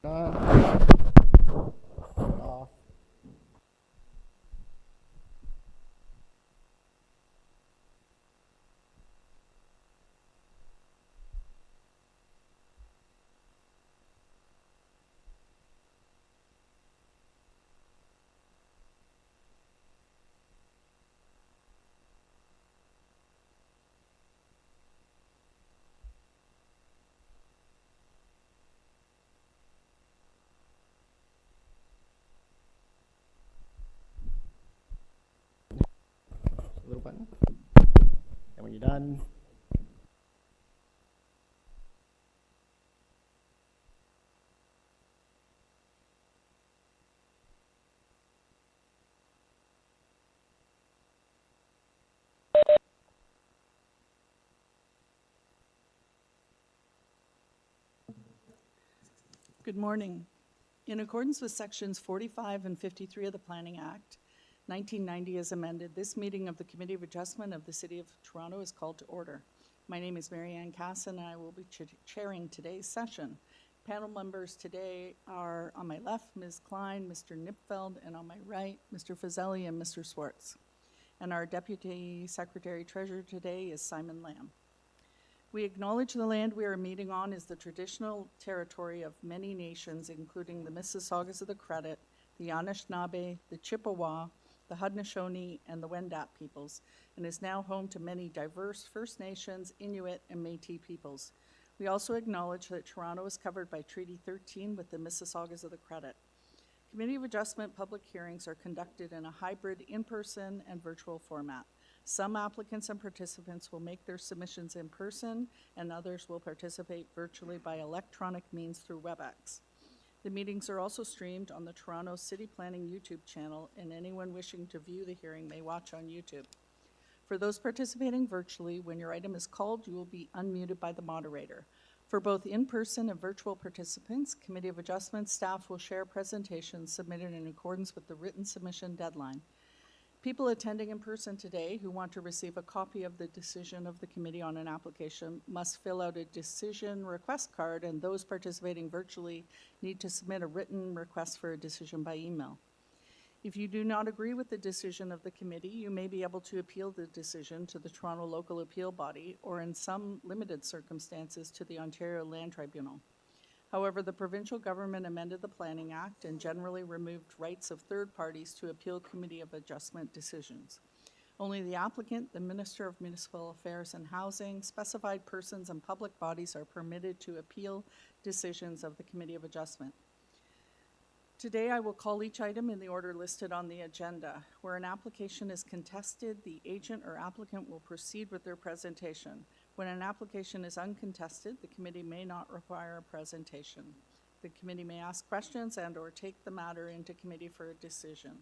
On. Off. Little button. And when you're done, Good morning. In accordance with sections 45 and 53 of the Planning Act, 1990 as amended, this meeting of the Committee of Adjustment of the City of Toronto is called to order. My name is Mary Ann Casson, and I will be chairing today's session. Panel members today are on my left, Ms. Klein, Mr. Nipfeld, and on my right, Mr. Fazeli and Mr. Swartz. And our Deputy Secretary Treasurer today is Simon Lamb. We acknowledge the land we are meeting on is the traditional territory of many nations, including the Mississaugas of the Credit, the Anishinaabe, the Chippewa, the Haudenosaunee, and the Wendat peoples, and is now home to many diverse First Nations, Inuit, and Métis peoples. We also acknowledge that Toronto is covered by Treaty 13 with the Mississaugas of the Credit. Committee of Adjustment public hearings are conducted in a hybrid in-person and virtual format. Some applicants and participants will make their submissions in person, and others will participate virtually by electronic means through WebEx. The meetings are also streamed on the Toronto City Planning YouTube channel, and anyone wishing to view the hearing may watch on YouTube. For those participating virtually, when your item is called, you will be unmuted by the moderator. For both in-person and virtual participants, Committee of Adjustment staff will share presentations submitted in accordance with the written submission deadline. People attending in person today who want to receive a copy of the decision of the committee on an application must fill out a decision request card, and those participating virtually need to submit a written request for a decision by email. If you do not agree with the decision of the committee, you may be able to appeal the decision to the Toronto Local Appeal Body, or in some limited circumstances to the Ontario Land Tribunal. However, the provincial government amended the Planning Act and generally removed rights of third parties to appeal Committee of Adjustment decisions. Only the applicant, the Minister of Municipal Affairs and Housing, specified persons and public bodies are permitted to appeal decisions of the Committee of Adjustment. Today, I will call each item in the order listed on the agenda. Where an application is contested, the agent or applicant will proceed with their presentation. When an application is uncontested, the committee may not require a presentation. The committee may ask questions and/or take the matter into committee for a decision.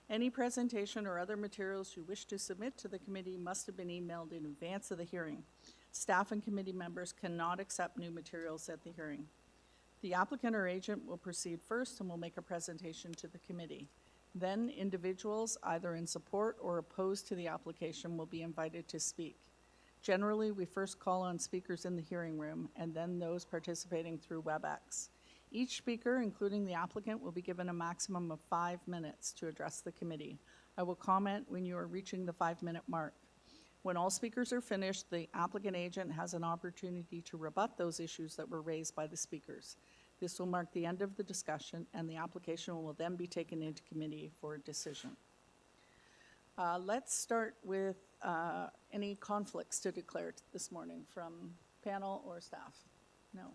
Any presentation or other materials you wish to submit to the committee must have been emailed in advance of the hearing. Staff and committee members cannot accept new materials at the hearing. The applicant or agent will proceed first and will make a presentation to the committee. Then individuals, either in support or opposed to the application, will be invited to speak. Generally, we first call on speakers in the hearing room and then those participating through WebEx. Each speaker, including the applicant, will be given a maximum of 5 minutes to address the committee. I will comment when you are reaching the 5-minute mark. When all speakers are finished, the applicant agent has an opportunity to rebut those issues that were raised by the speakers. This will mark the end of the discussion, and the application will then be taken into committee for a decision. Let's start with any conflicts to declare this morning from panel or staff? No.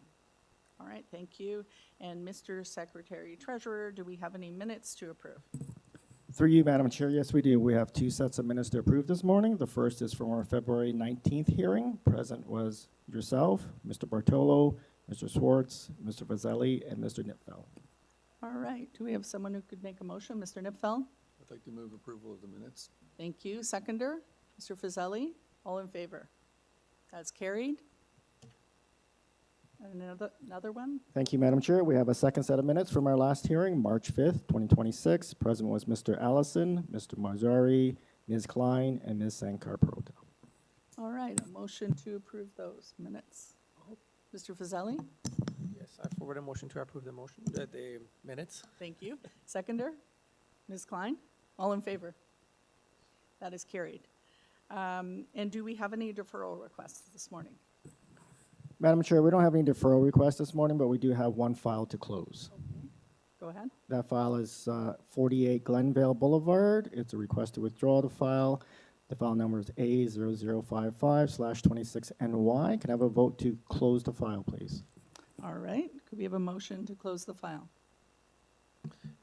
All right, thank you. And Mr. Secretary Treasurer, do we have any minutes to approve? through you, Madam Chair, yes, we do. We have 2 sets of minutes to approve this morning. The first is from our February 19th hearing. Present was yourself, Mr. Bartolo, Mr. Swartz, Mr. Fazeli, and Mr. Nipfeld. All right, do we have someone who could make a motion? Mr. Nipfeld? I'd like to move approval of the minutes. Thank you. Seconder, Mr. Fazeli? All in favor? That's carried. And another one? Thank you, Madam Chair. We have a second set of minutes from our last hearing, March 5th, 2026. Present was Mr. Allison, Mr. Marzari, Ms. Klein, and Ms. Sankar-Perota. All right, a motion to approve those minutes. Mr. Fazeli? Yes. Yes, I forward a motion to approve the minutes. Thank you. Seconder? Ms. Klein? All in favor? That is carried. And do we have any deferral requests this morning? Madam Chair, we don't have any deferral requests this morning, but we do have one file to close. Go ahead. That file is 48 Glenvale Boulevard. It's a request to withdraw the file. The file number is A0055/26NY. Can I have a vote to close the file, please? All right. Could we have a motion to close the file?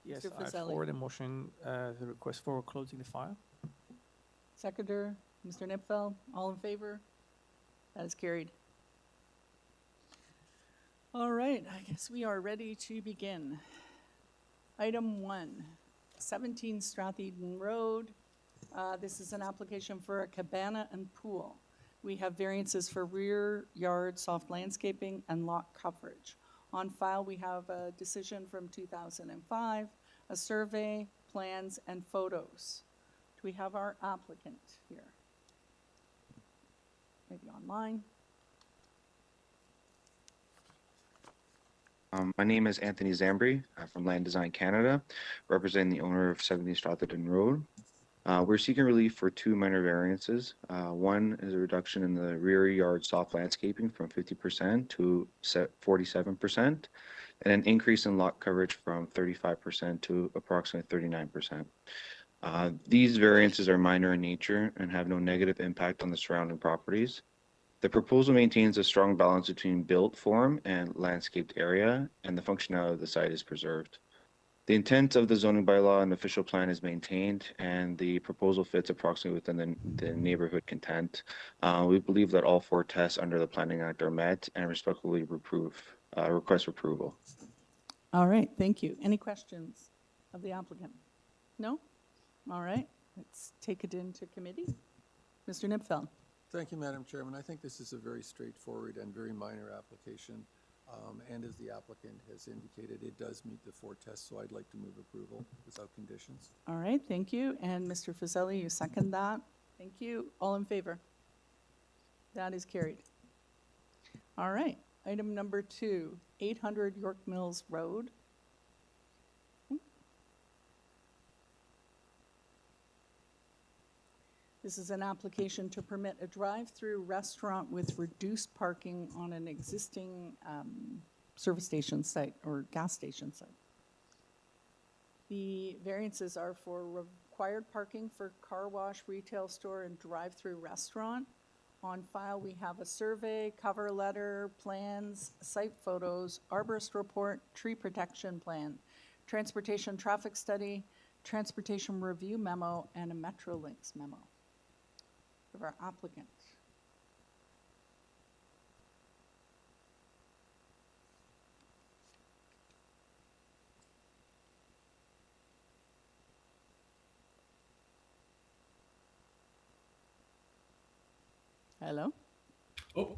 Yes, Mr. I Fazeli. forward a motion, the request for closing the file. Seconder, Mr. Nipfel, all in favor? That is carried. All right, I guess we are ready to begin. Item 1, 17 STRATHEDEN Road. This is an application for a cabana and pool. We have variances for rear yard soft landscaping and lot coverage. On file, we have a decision from 2005, a survey, plans, and photos. Do we have our applicant here? Maybe online. My name is Anthony Zambri from Land Design Canada, representing the owner of 70 Stratheden Road. We're seeking relief for two minor variances. One is a reduction in the rear yard soft landscaping from 50% to 47%, and an increase in lot coverage from 35% to approximately 39%. These variances are minor in nature and have no negative impact on the surrounding properties. The proposal maintains a strong balance between built form and landscaped area, and the functionality of the site is preserved. The intent of the zoning bylaw and official plan is maintained, and the proposal fits approximately within the neighborhood content. We believe that all four tests under the Planning Act are met and respectfully request approval. All right, thank you. Any questions of the applicant? No? All right, let's take it into committee. Mr. Nipfel. Thank you, Madam Chairman. I think this is a very straightforward and very minor application. And as the applicant has indicated, it does meet the four tests, so I'd like to move approval without conditions. All right, thank you. And Mr. Fazeli, you second that? Thank you. All in favor? That is carried. All right, item number 2, 800 York Mills Road. This is an application to permit a drive-through restaurant with reduced parking on an existing service station site or gas station site. The variances are for required parking for car wash, retail store, and drive-through restaurant. On file, we have a survey, cover letter, plans, site photos, arborist report, tree protection plan, transportation traffic study, transportation review memo, and a Metrolinx memo of our applicant. Hello? Oh,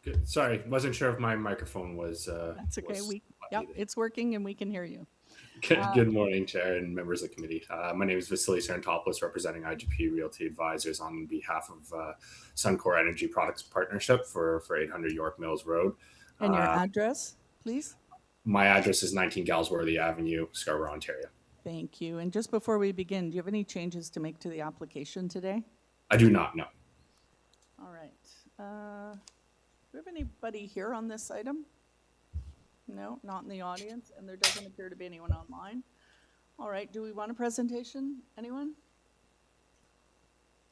good. Sorry, wasn't sure if my microphone was. That's okay. was Yep, unmuted. it's working and we can hear you. Good morning, Chair and members of the committee. My name is Vasily Sarantopoulos, representing IGP Realty Advisors on behalf of Suncor Energy Products Partnership for 800 York Mills Road. And your address, please? My address is 19 Galsworthy Avenue, Scarborough, Ontario. Thank you. And just before we begin, do you have any changes to make to the application today? I do not know. All right. Do we have anybody here on this item? No, not in the audience, and there doesn't appear to be anyone online. All right, do we want a presentation? Anyone?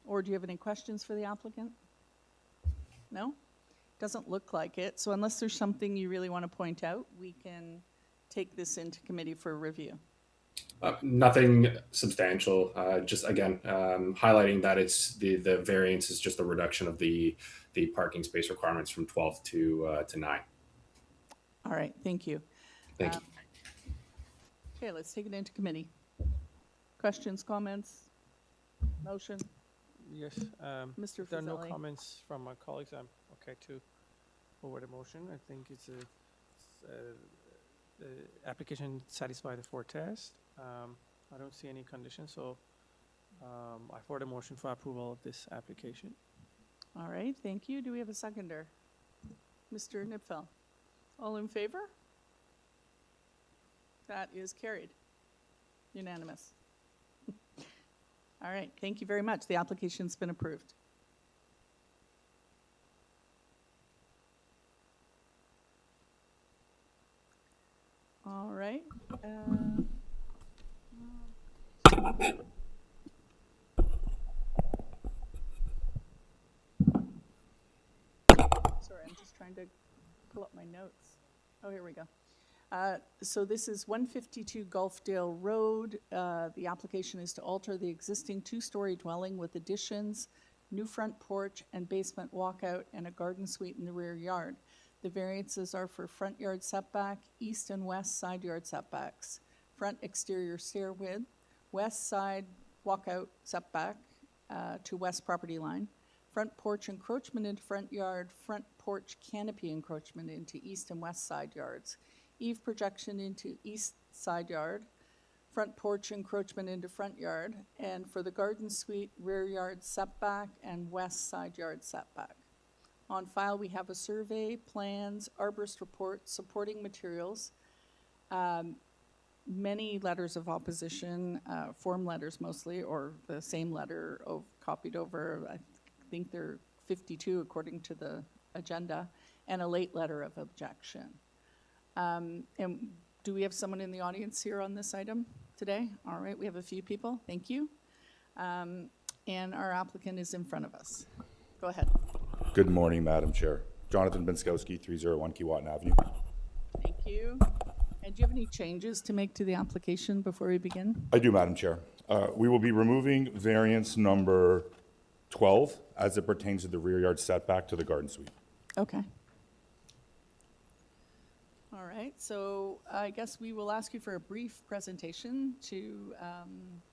Or do you have any questions for the applicant? No? Doesn't look like it. So unless there's something you really want to point out, we can take this into committee for review. Nothing substantial. Just again, highlighting that it's the variance is just a reduction of the parking space requirements from 12 to 9. All right, thank you. Thank you. Okay, let's take it into committee. Questions, comments, motion? Yes. Mr. If there are no Fazeli. comments from my colleagues, I'm okay to forward a motion. I think the application satisfies the four tests. I don't see any conditions, so I forward a motion for approval of this application. All right, thank you. Do we have a seconder? Mr. Nipfel? All in favor? That is carried. Unanimous. All right, thank you very much. The application's been approved. All right. Sorry, I'm just trying to pull up my notes. Oh, here we go. So this is 152 GOLFDALE Road. The application is to alter the existing two-story dwelling with additions, new front porch and basement walkout, and a garden suite in the rear yard. The variances are for front yard setback, east and west side yard setbacks, front exterior stair width, west side walkout setback to west property line, front porch encroachment into front yard, front porch canopy encroachment into east and west side yards, eave projection into east side yard, front porch encroachment into front yard, and for the garden suite, rear yard setback and west side yard setback. On file, we have a survey, plans, arborist report, supporting materials, many letters of opposition, form letters mostly, or the same letter copied over. I think there are 52 according to the agenda, and a late letter of objection. And do we have someone in the audience here on this item today? All right, we have a few people. Thank you. And our applicant is in front of us. Go ahead. Good morning, Madam Chair. Jonathan Benskowski, 301 Keewatin Avenue. Thank you. And do you have any changes to make to the application before we begin? I do, Madam Chair. We will be removing variance number 12 as it pertains to the rear yard setback to the garden suite. Okay. All right, so I guess we will ask you for a brief presentation to,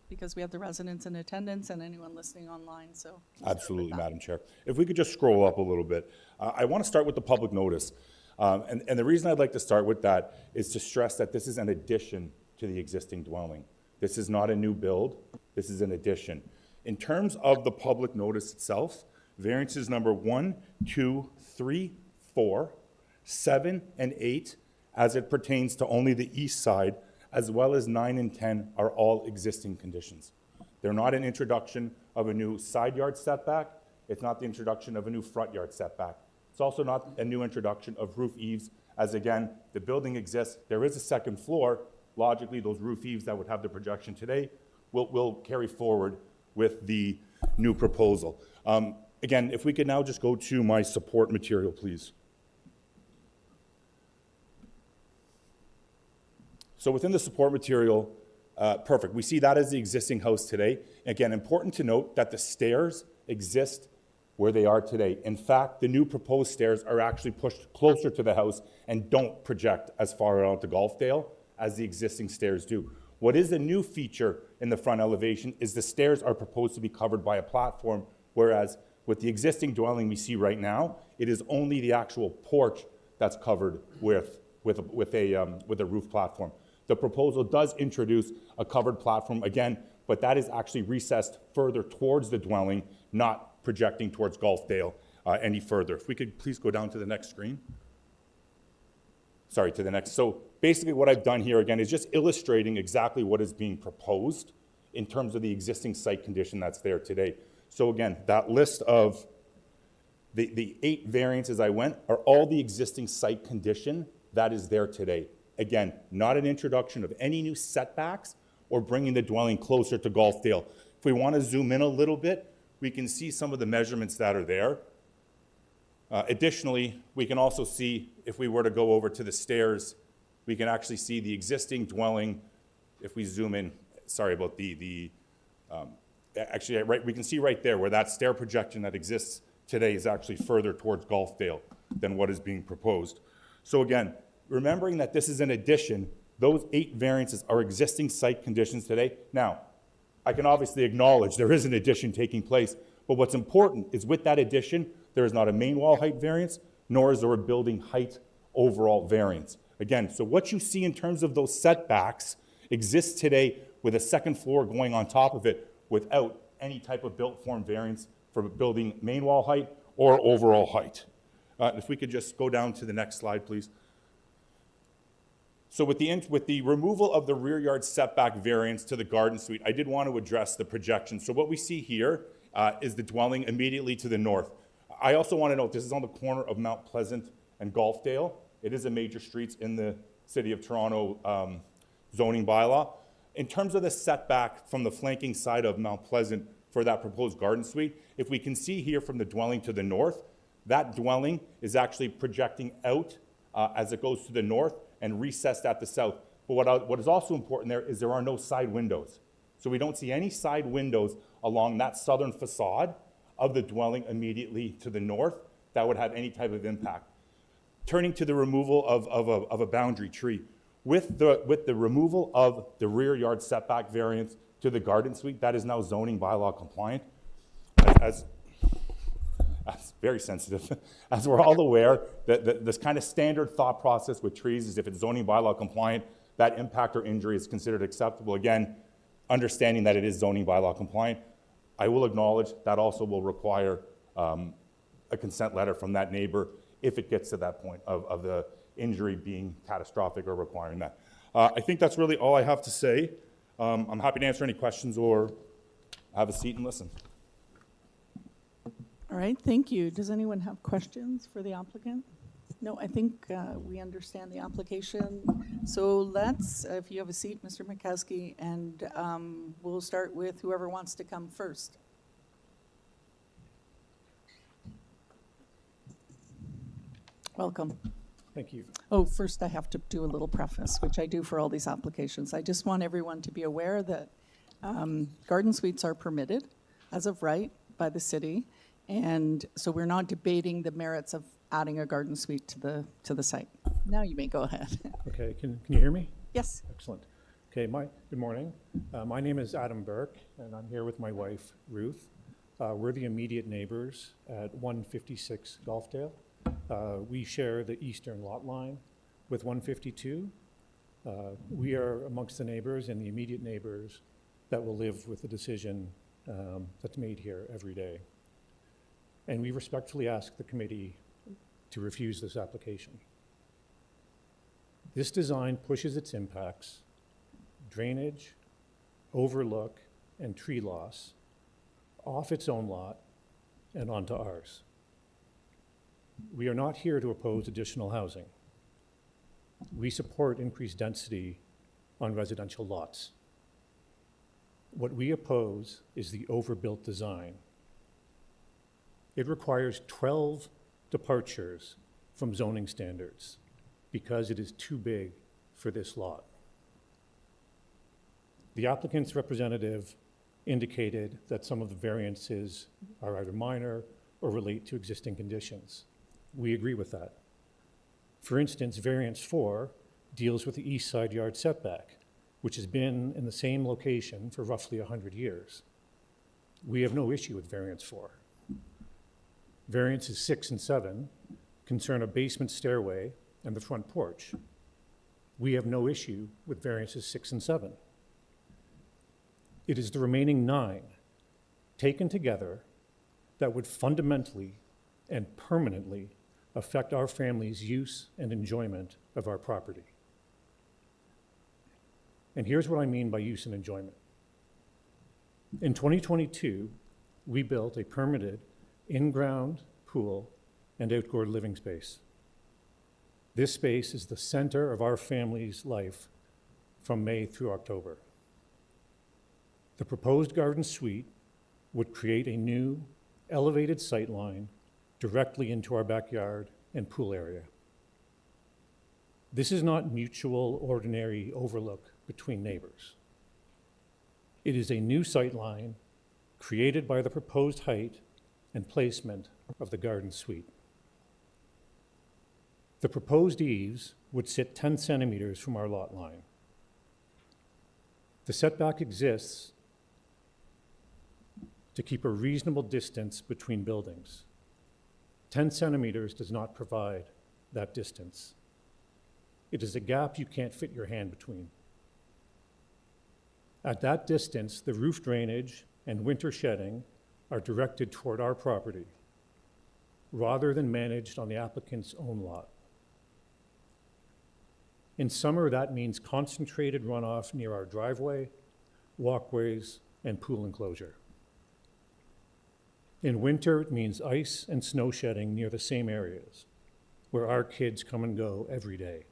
because we have the residents in attendance and anyone listening online, so. we'll start with Absolutely, that. Madam Chair. If we could just scroll up a little bit. I want to start with the public notice. And the reason I'd like to start with that is to stress that this is an addition to the existing dwelling. This is not a new build. This is an addition. In terms of the public notice itself, variances number 1, 2, 3, 4, 7, and 8, as it pertains to only the east side, as well as 9 and 10 are all existing conditions. They're not an introduction of a new side yard setback. It's not the introduction of a new front yard setback. It's also not a new introduction of roof eaves, as again, the building exists. There is a second floor. Logically, those roof eaves that would have the projection today will carry forward with the new proposal. Again, if we could now just go to my support material, please. So within the support material, perfect. We see that as the existing house today. Again, important to note that the stairs exist where they are today. In fact, the new proposed stairs are actually pushed closer to the house and don't project as far out to GOLFDALE as the existing stairs do. What is a new feature in the front elevation is the stairs are proposed to be covered by a platform, whereas with the existing dwelling we see right now, it is only the actual porch that's covered with a roof platform. The proposal does introduce a covered platform again, but that is actually recessed further towards the dwelling, not projecting towards GOLFDALE any further. If we could please go down to the next screen. Sorry, to the next. So basically what I've done here again is just illustrating exactly what is being proposed in terms of the existing site condition that's there today. So again, that list of the 8 variances I went are all the existing site condition that is there today. Again, not an introduction of any new setbacks or bringing the dwelling closer to GOLFDALE. If we want to zoom in a little bit, we can see some of the measurements that are there. Additionally, we can also see, if we were to go over to the stairs, we can actually see the existing dwelling. If we zoom in, sorry about actually, right, we can see right there where that stair projection that exists today is actually further towards GOLFDALE than what is being proposed. So again, remembering that this is an addition, those 8 variances are existing site conditions today. Now, I can obviously acknowledge there is an addition taking place, but what's important is with that addition, there is not a main wall height variance, nor is there a building height overall variance. Again, so what you see in terms of those setbacks exists today with a second floor going on top of it without any type of built form variance for building main wall height or overall height. If we could just go down to the next slide, please. So with the removal of the rear yard setback variance to the garden suite, I did want to address the projection. So what we see here is the dwelling immediately to the north. I also want to note this is on the corner of Mount Pleasant and GOLFDALE. It is a major streets in the City of Toronto zoning bylaw. In terms of the setback from the flanking side of Mount Pleasant for that proposed garden suite, if we can see here from the dwelling to the north, that dwelling is actually projecting out as it goes to the north and recessed at the south. But what is also important there are no side windows. So we don't see any side windows along that southern facade of the dwelling immediately to the north that would have any type of impact. Turning to the removal of a boundary tree, with the removal of the rear yard setback variance to the garden suite, that is now zoning bylaw compliant. As very sensitive. As we're all aware, this kind of standard thought process with trees is if it's zoning bylaw compliant, that impact or injury is considered acceptable. Again, understanding that it is zoning bylaw compliant, I will acknowledge that also will require a consent letter from that neighbor if it gets to that point of the injury being catastrophic or requiring that. I think that's really all I have to say. I'm happy to answer any questions or have a seat and listen. All right, thank you. Does anyone have questions for the applicant? No, I think we understand the application. So let's, if you have a seat, Mr. Mikowski, and we'll start with whoever wants to come first. Welcome. Thank you. Oh, first I have to do a little preface, which I do for all these applications. I just want everyone to be aware that garden suites are permitted as of right by the city. And so we're not debating the merits of adding a garden suite to the site. Now you may go ahead. Okay, can you hear me? Yes. Excellent. Okay, good morning. My name is Adam Burke, and I'm here with my wife, Ruth. We're the immediate neighbors at 156 GOLFDALE. We share the eastern lot line with 152. We are amongst the neighbors and the immediate neighbors that will live with the decision that's made here every day. And we respectfully ask the committee to refuse this application. This design pushes its impacts, drainage, overlook, and tree loss off its own lot and onto ours. We are not here to oppose additional housing. We support increased density on residential lots. What we oppose is the overbuilt design. It requires 12 departures from zoning standards because it is too big for this lot. The applicant's representative indicated that some of the variances are either minor or relate to existing conditions. We agree with that. For instance, variance 4 deals with the east side yard setback, which has been in the same location for roughly 100 years. We have no issue with variance 4. Variances 6 and 7 concern a basement stairway and the front porch. We have no issue with variances 6 and 7. It is the remaining 9, taken together, that would fundamentally and permanently affect our family's use and enjoyment of our property. And here's what I mean by use and enjoyment. In 2022, we built a permitted in-ground pool and outdoor living space. This space is the center of our family's life from May through October. The proposed garden suite would create a new elevated sightline directly into our backyard and pool area. This is not mutual, ordinary overlook between neighbors. It is a new sightline created by the proposed height and placement of the garden suite. The proposed eaves would sit 10 centimeters from our lot line. The setback exists to keep a reasonable distance between buildings. 10 centimeters does not provide that distance. It is a gap you can't fit your hand between. At that distance, the roof drainage and winter shedding are directed toward our property, rather than managed on the applicant's own lot. In summer, that means concentrated runoff near our driveway, walkways, and pool enclosure. In winter, it means ice and snow shedding near the same areas where our kids come and go every day.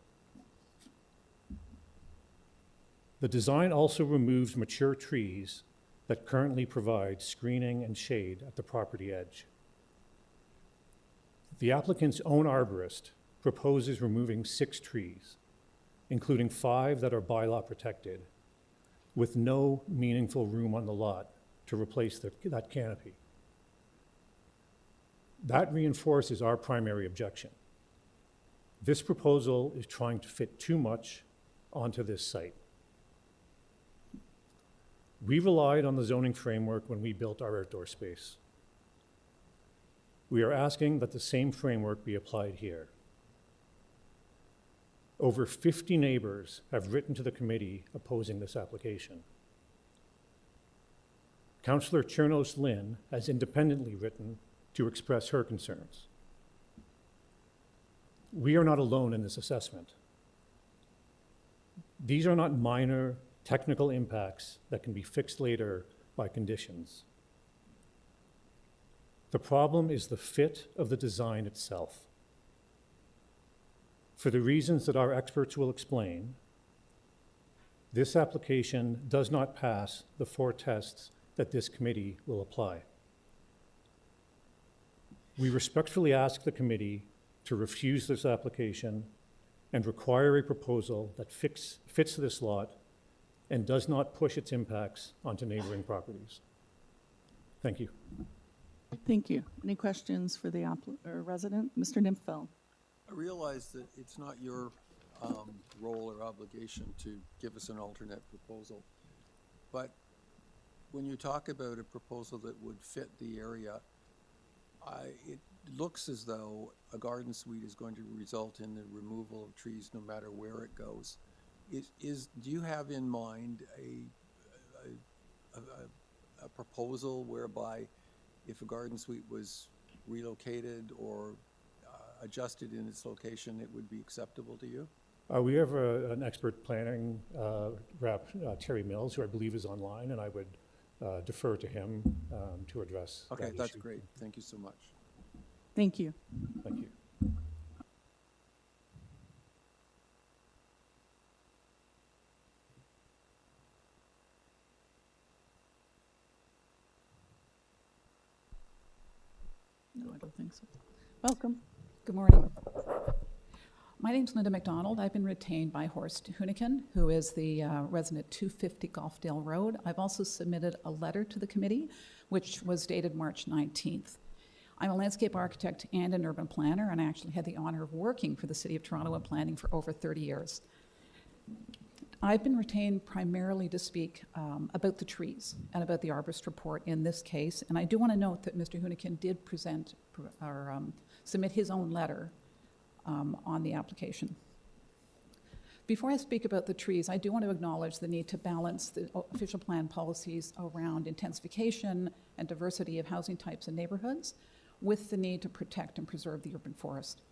The design also removes mature trees that currently provide screening and shade at the property edge. The applicant's own arborist proposes removing 6 trees, including 5 that are bylaw protected, with no meaningful room on the lot to replace that canopy. That reinforces our primary objection. This proposal is trying to fit too much onto this site. We relied on the zoning framework when we built our outdoor space. We are asking that the same framework be applied here. Over 50 neighbors have written to the committee opposing this application. Councillor Chernos Lynn has independently written to express her concerns. We are not alone in this assessment. These are not minor technical impacts that can be fixed later by conditions. The problem is the fit of the design itself. For the reasons that our experts will explain, this application does not pass the 4 tests that this committee will apply. We respectfully ask the committee to refuse this application and require a proposal that fits this lot and does not push its impacts onto neighboring properties. Thank you. Thank you. Any questions for the resident? Mr. Nymfeld? I realize that it's not your role or obligation to give us an alternate proposal, but when you talk about a proposal that would fit the area, it looks as though a garden suite is going to result in the removal of trees no matter where it goes. Do you have in mind a proposal whereby if a garden suite was relocated or adjusted in its location, it would be acceptable to you? We have an expert planning rep, Terry Mills, who I believe is online, and I would defer to him to address that Okay, that's issue. great. Thank you so much. Thank you. Thank you. No, I don't think so. Welcome. Good morning. My name's Linda McDonald. I've been retained by Horst Hooniken, who is the resident at 250 GOLFDALE Road. I've also submitted a letter to the committee, which was dated March 19th. I'm a landscape architect and an urban planner, and I actually had the honor of working for the City of Toronto in planning for over 30 years. I've been retained primarily to speak about the trees and about the arborist report in this case, and I do want to note that Mr. Hooniken did present or submit his own letter on the application. Before I speak about the trees, I do want to acknowledge the need to balance the official plan policies around intensification and diversity of housing types and neighborhoods with the need to protect and preserve the urban forest.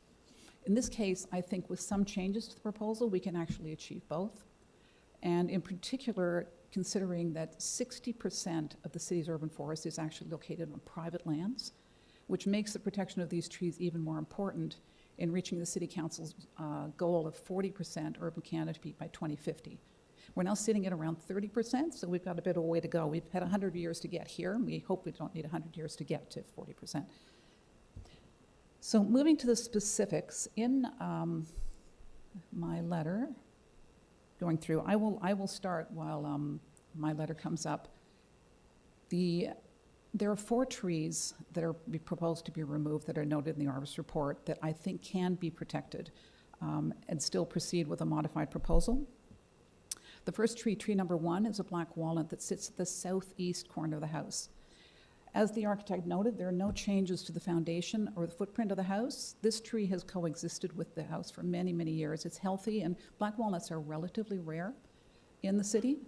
In this case, I think with some changes to the proposal, we can actually achieve both. And in particular, considering that 60% of the city's urban forest is actually located on private lands, which makes the protection of these trees even more important in reaching the City Council's goal of 40% urban canopy by 2050. We're now sitting at around 30%, so we've got a bit of a way to go. We've had 100 years to get here, and we hope we don't need 100 years to get to 40%. So moving to the specifics, in my letter, going through, I will start while my letter comes up. There are 4 trees that are proposed to be removed that are noted in the arborist report that I think can be protected and still proceed with a modified proposal. The first tree, tree number 1, is a black walnut that sits at the southeast corner of the house. As the architect noted, there are no changes to the foundation or the footprint of the house. This tree has coexisted with the house for many, many years. It's healthy, and black walnuts are relatively rare in the city.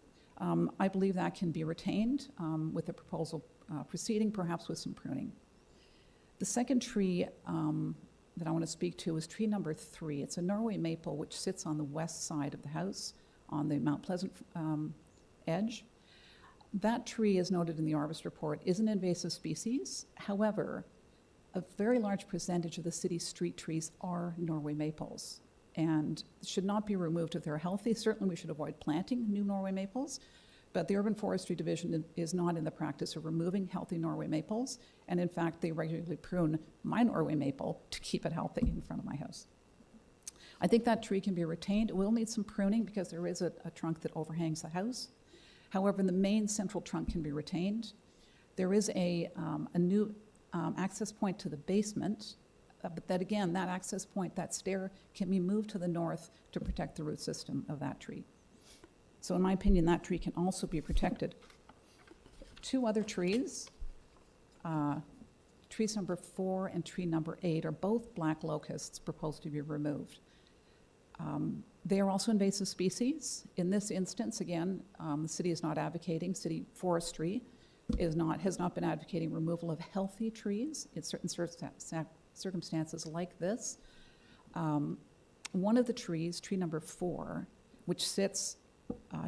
I believe that can be retained with the proposal proceeding, perhaps with some pruning. The second tree that I want to speak to is tree number 3. It's a Norway maple which sits on the west side of the house on the Mount Pleasant edge. That tree, as noted in the Arborist report, is an invasive species. However, a very large percentage of the city's street trees are Norway maples and should not be removed if they're healthy. Certainly we should avoid planting new Norway maples, but the Urban Forestry Division is not in the practice of removing healthy Norway maples, and in fact they regularly prune my Norway maple to keep it healthy in front of my house. I think that tree can be retained. It will need some pruning because there is a trunk that overhangs the house. However, the main central trunk can be retained. There is a new access point to the basement, but that again, that access point, that stair, can be moved to the north to protect the root system of that tree. So in my opinion, that tree can also be protected. 2 other trees, trees number 4 and tree number 8, are both black locusts proposed to be removed. They are also invasive species. In this instance, again, the city is not advocating, city forestry has not been advocating removal of healthy trees in certain circumstances like this. One of the trees, tree number 4, which sits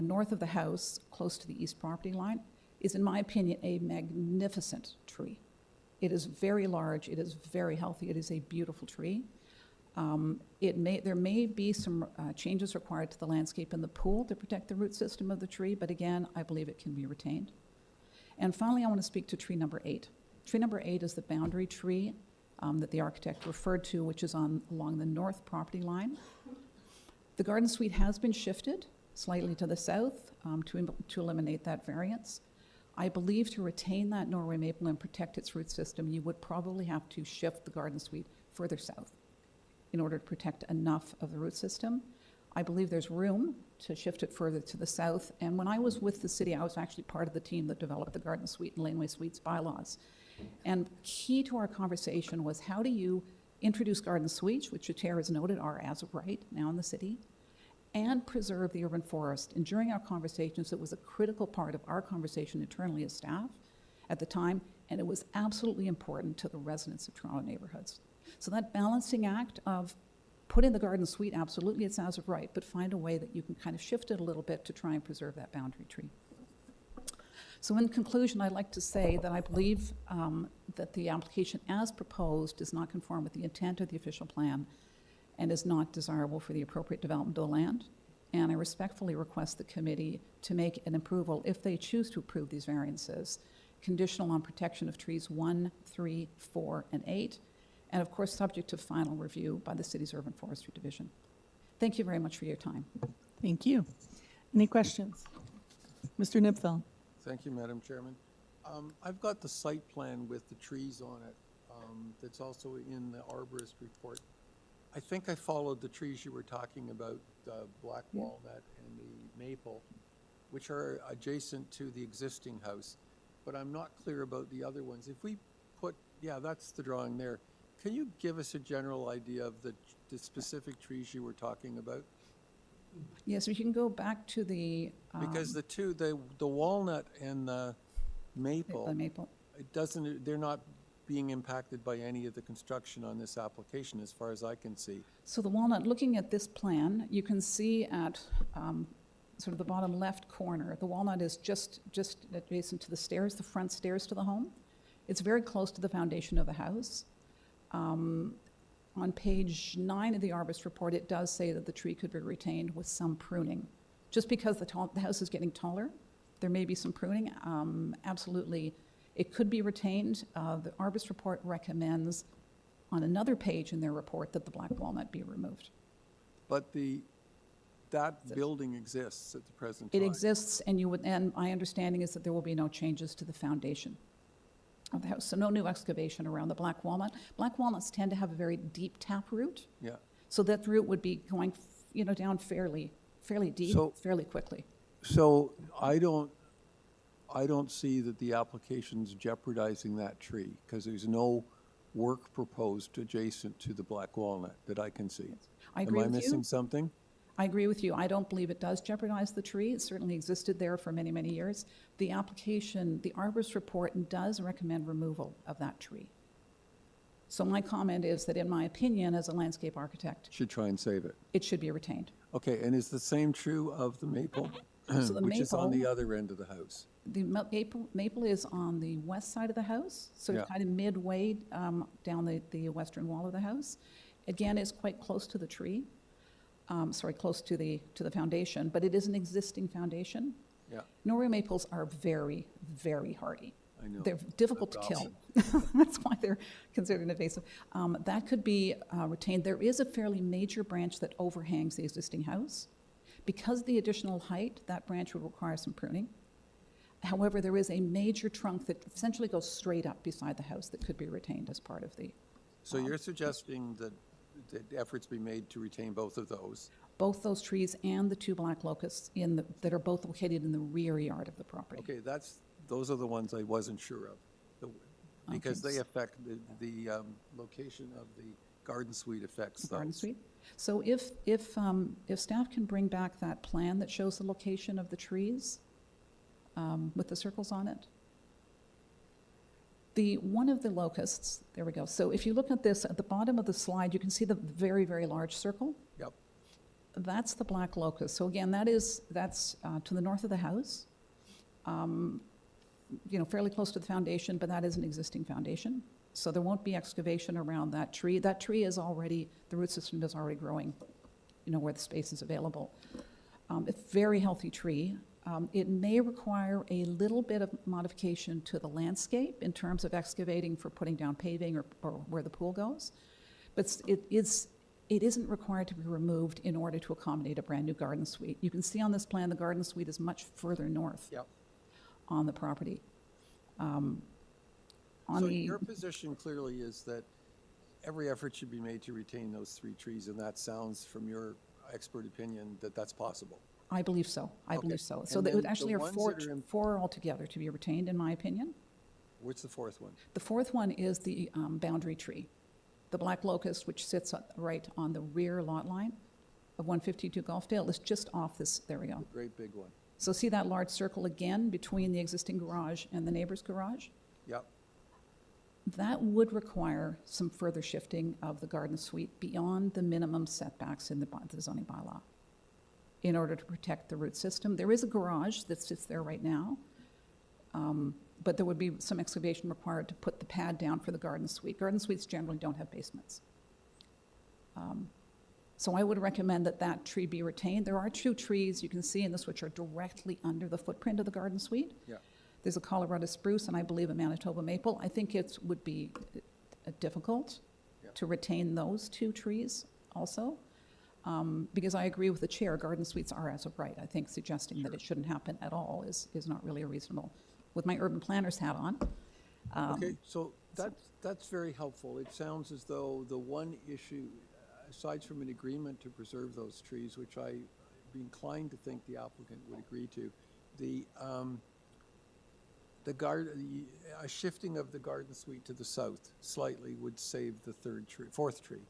north of the house, close to the east property line, is, in my opinion, a magnificent tree. It is very large, it is very healthy, it is a beautiful tree. There may be some changes required to the landscape in the pool to protect the root system of the tree, but again, I believe it can be retained. And finally, I want to speak to tree number 8. Tree number 8 is the boundary tree that the architect referred to, which is along the north property line. The garden suite has been shifted slightly to the south to eliminate that variance. I believe to retain that Norway maple and protect its root system, you would probably have to shift the garden suite further south in order to protect enough of the root system. I believe there's room to shift it further to the south. And when I was with the city, I was actually part of the team that developed the garden suite and laneway suites bylaws. And key to our conversation was, how do you introduce garden suites, which the chair has noted are as of right now in the city, and preserve the urban forest? And during our conversations, it was a critical part of our conversation internally as staff at the time, and it was absolutely important to the residents of Toronto neighborhoods. So that balancing act of put in the garden suite, absolutely it's as of right, but find a way that you can kind of shift it a little bit to try and preserve that boundary tree. So in conclusion, I'd like to say that I believe that the application as proposed does not conform with the intent of the official plan and is not desirable for the appropriate development of the land. And I respectfully request the committee to make an approval, if they choose to approve these variances, conditional on protection of trees 1, 3, 4, and 8, and of course subject to final review by the city's Urban Forestry Division. Thank you very much for your time. Thank you. Any questions? Mr. Nipfel. Thank you, Madam Chairman. I've got the site plan with the trees on it that's also in the arborist report. I think I followed the trees you were talking about, the black walnut and the maple, which are adjacent to the existing house, but I'm not clear about the other ones. If we put, yeah, that's the drawing there. Can you give us a general idea of the specific trees you were talking about? Yes, we can go back to the Because the two, the walnut and the maple, it doesn't, they're not being impacted by any of the construction on this application as far as I can see. So the walnut, looking at this plan, you can see at sort of the bottom left corner, the walnut is just adjacent to the stairs, the front stairs to the home. It's very close to the foundation of the house. On page 9 of the arborist report, it does say that the tree could be retained with some pruning. Just because the house is getting taller, there may be some pruning. Absolutely, it could be retained. The arborist report recommends on another page in their report that the black walnut be removed. But that building exists at the present time. It exists, and my understanding is that there will be no changes to the foundation of the house. So no new excavation around the black walnut. Black walnuts tend to have a very deep taproot. Yeah. So that root would be going, down fairly deep, fairly quickly. So I don't see that the application's jeopardizing that tree because there's no work proposed adjacent to the black walnut that I can see. I agree with you. Am I missing something? I agree with you. I don't believe it does jeopardize the tree. It certainly existed there for many, many years. The application, the arborist report does recommend removal of that tree. So my comment is that in my opinion, as a landscape architect, Should try and save it. it should be retained. Okay, and is the same true of the maple? So the Which is on the maple- other end of the house? The maple is on the west side of the house, sort of Yeah. kind of midway down the western wall of the house. Again, it's quite close to the tree, close to the foundation, but it is an existing foundation. Yeah, Norway maples are very, very hardy. I know. They're difficult to kill. Adopted. That's why they're considered invasive. That could be retained. There is a fairly major branch that overhangs the existing house. Because of the additional height, that branch would require some pruning. However, there is a major trunk that essentially goes straight up beside the house that could be retained as part of the, So you're suggesting that efforts be made to retain both of those? both those trees and the two black locusts that are both located in the rear yard of the property. Okay, those are the ones I wasn't sure of. Because Okay. they affect, the location of the garden suite affects those. Garden Suite. So if staff can bring back that plan that shows the location of the trees with the circles on it. One of the locusts, there we go. So if you look at this, at the bottom of the slide, you can see the very, very large circle. Yep, That's the black locust. So again, that's to the north of the house. Fairly close to the foundation, but that is an existing foundation. So there won't be excavation around that tree. That tree is already, the root system is already growing, where the space is available. It's a very healthy tree. It may require a little bit of modification to the landscape in terms of excavating for putting down paving or where the pool goes. But it isn't required to be removed in order to accommodate a brand-new garden suite. You can see on this plan, the garden suite is much further north yep. on the property. So your position clearly is that every effort should be made to retain those 3 trees, and that sounds, from your expert opinion, that that's possible. I believe so. I Okay. believe so. So And there then actually the are ones four, that are in- four altogether to be retained, in my opinion. What's the 4th one? The 4th one is the boundary tree, the black locust, which sits right on the rear lot line of 152 Golfdale. It's just off this, there we go. Great big one. So see that large circle again between the existing garage and the neighbor's garage? Yep, That would require some further shifting of the garden suite beyond the minimum setbacks in the zoning bylaw in order to protect the root system. There is a garage that sits there right now, but there would be some excavation required to put the pad down for the garden suite. Garden suites generally don't have basements. So I would recommend that tree be retained. There are 2 trees you can see in this which are directly under the footprint of the garden suite. yeah. There's a Colorado spruce and I believe a Manitoba maple. I think it would be difficult Yeah. to retain those 2 trees also. Because I agree with the chair, garden suites are as of right. I think suggesting that it shouldn't happen at all is not really reasonable. With my urban planner's hat on. Okay, so that's very helpful. It sounds as though the one issue, aside from an agreement to preserve those trees, which I'd be inclined to think the applicant would agree to, a shifting of the garden suite to the south slightly would save the 4th tree.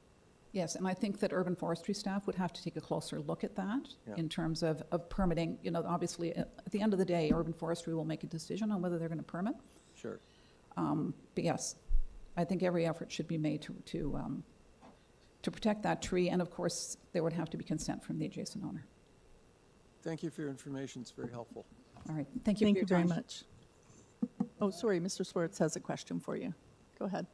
Yes, and I think that urban forestry staff would have to take a closer look at that Yeah. in terms of permitting. Obviously, at the end of the day, urban forestry will make a decision on whether they're going to permit. Sure. But yes, I think every effort should be made to protect that tree, and of course, there would have to be consent from the adjacent owner. Thank you for your information. It's very helpful. All right, thank you for Thank your you very time. much. Oh, sorry, Mr. Swartz has a question for you. Go ahead.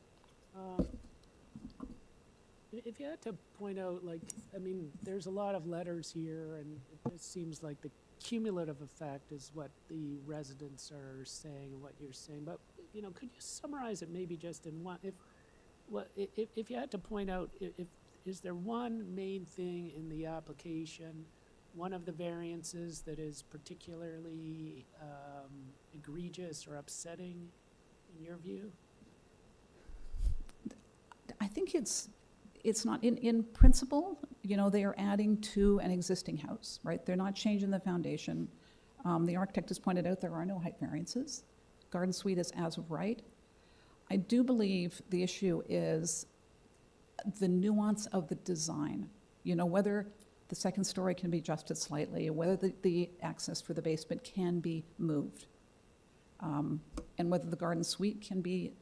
If you had to point out, there's a lot of letters here, and it seems like the cumulative effect is what the residents are saying and what you're saying. But, could you summarize it maybe just in one? If you had to point out, is there one main thing in the application, one of the variances that is particularly egregious or upsetting in your view? I think it's not, in principle, they are adding to an existing house, right? They're not changing the foundation. The architect has pointed out there are no height variances. Garden suite is as of right. I do believe the issue is the nuance of the design. Whether the second story can be adjusted slightly, or whether the access for the basement can be moved, and whether the garden suite can be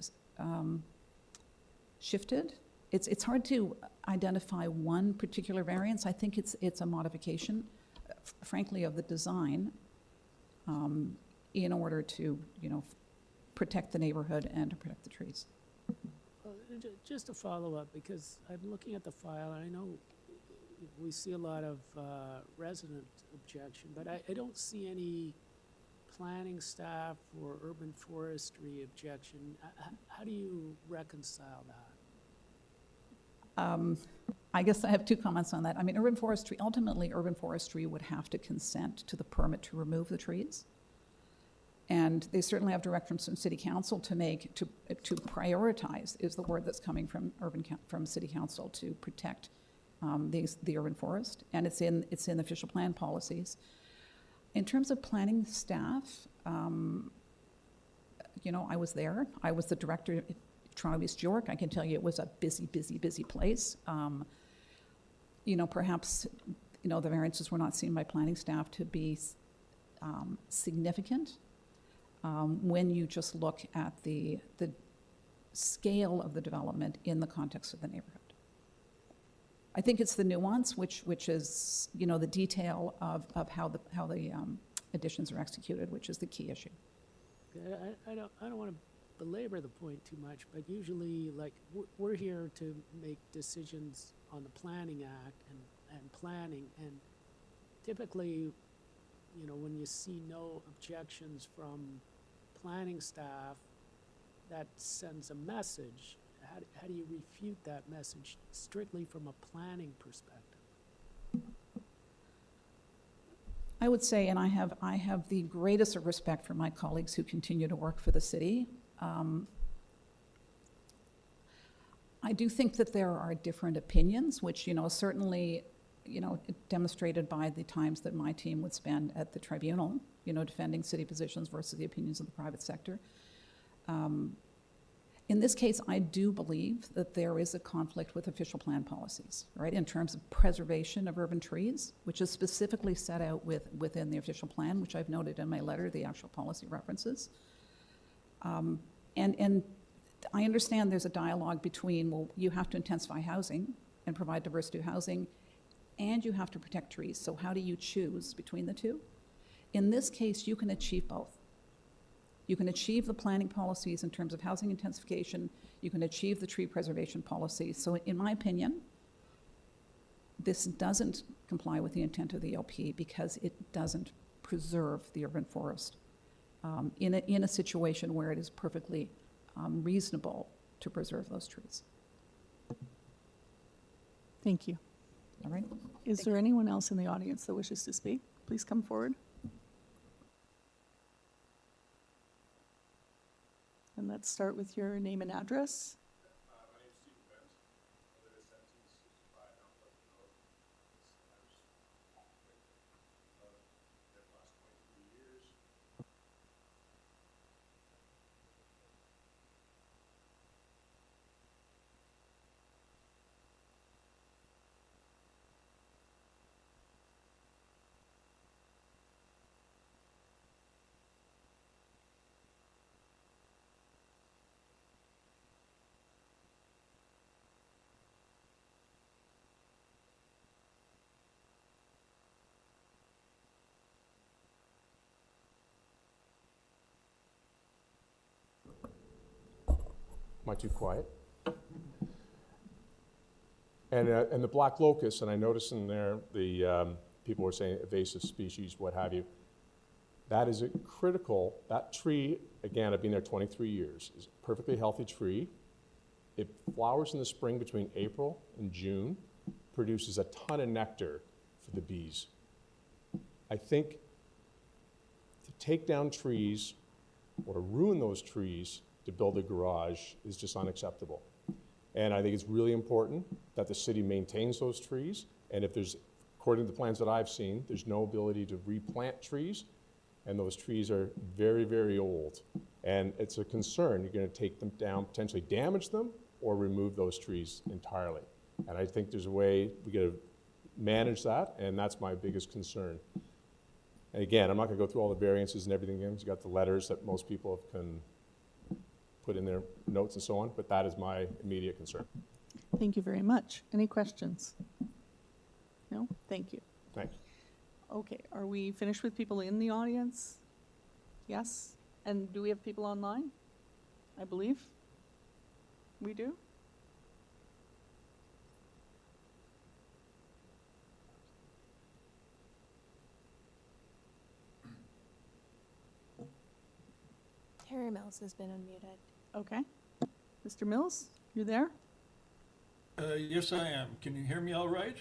shifted. It's hard to identify one particular variance. I think it's a modification, frankly, of the design in order to, protect the neighborhood and to protect the trees. Just to follow up, because I'm looking at the file, and I know we see a lot of resident objection, but I don't see any planning staff or urban forestry objection. How do you reconcile that? I guess I have two comments on that. I mean, ultimately, urban forestry would have to consent to the permit to remove the trees. And they certainly have directions from city council to prioritize, is the word that's coming from from city council, to protect the urban forest. And it's in the official plan policies. In terms of planning staff, I was there. I was the director at Toronto East York. I can tell you it was a busy, busy, busy place. Perhaps, the variances were not seen by planning staff to be significant when you just look at the scale of the development in the context of the neighborhood. I think it's the nuance, which is, the detail of how the additions are executed, which is the key issue. I don't want to belabor the point too much, but usually, we're here to make decisions on the Planning Act and planning, and typically, when you see no objections from planning staff, that sends a message. How do you refute that message strictly from a planning perspective? I would say, and I have the greatest of respect for my colleagues who continue to work for the city. I do think that there are different opinions, which, certainly, demonstrated by the times that my team would spend at the tribunal, defending city positions versus the opinions of the private sector. In this case, I do believe that there is a conflict with official plan policies, right, in terms of preservation of urban trees, which is specifically set out within the official plan, which I've noted in my letter, the actual policy references. And I understand there's a dialogue between, well, you have to intensify housing and provide diversity of housing, and you have to protect trees. So how do you choose between the two? In this case, you can achieve both. You can achieve the planning policies in terms of housing intensification. You can achieve the tree preservation policies. So in my opinion, this doesn't comply with the intent of the LP because it doesn't preserve the urban forest in a situation where it is perfectly reasonable to preserve those trees. Thank you. All right? Is there anyone else in the audience that wishes to speak? Please come forward. And let's start with your name and address. My name is Stephen Bent. I live at 1765 Untitled Road. I was there for the last 23 years. Am I too quiet? And the black locust, and I noticed in there the people were saying invasive species, what have you. That is a critical. That tree, again, I've been there 23 years. Is a perfectly healthy tree. It flowers in the spring between April and June, produces a ton of nectar for the bees. I think to take down trees or to ruin those trees to build a garage is just unacceptable. And I think it's really important that the city maintains those trees. And if there's, according to the plans that I've seen, there's no ability to replant trees. And those trees are very, very old. And it's a concern. You're going to take them down, potentially damage them, or remove those trees entirely. And I think there's a way we got to manage that, and that's my biggest concern. And again, I'm not going to go through all the variances and everything. You've got the letters that most people can put in their notes and so on, but that is my immediate concern. Thank you very much. Any questions? No? Thank you. Thanks. Okay, are we finished with people in the audience? Yes? And do we have people online? I believe we do. Terry Mills has been unmuted. Okay. Mr. Mills, you there? Yes, I am. Can you hear me all right?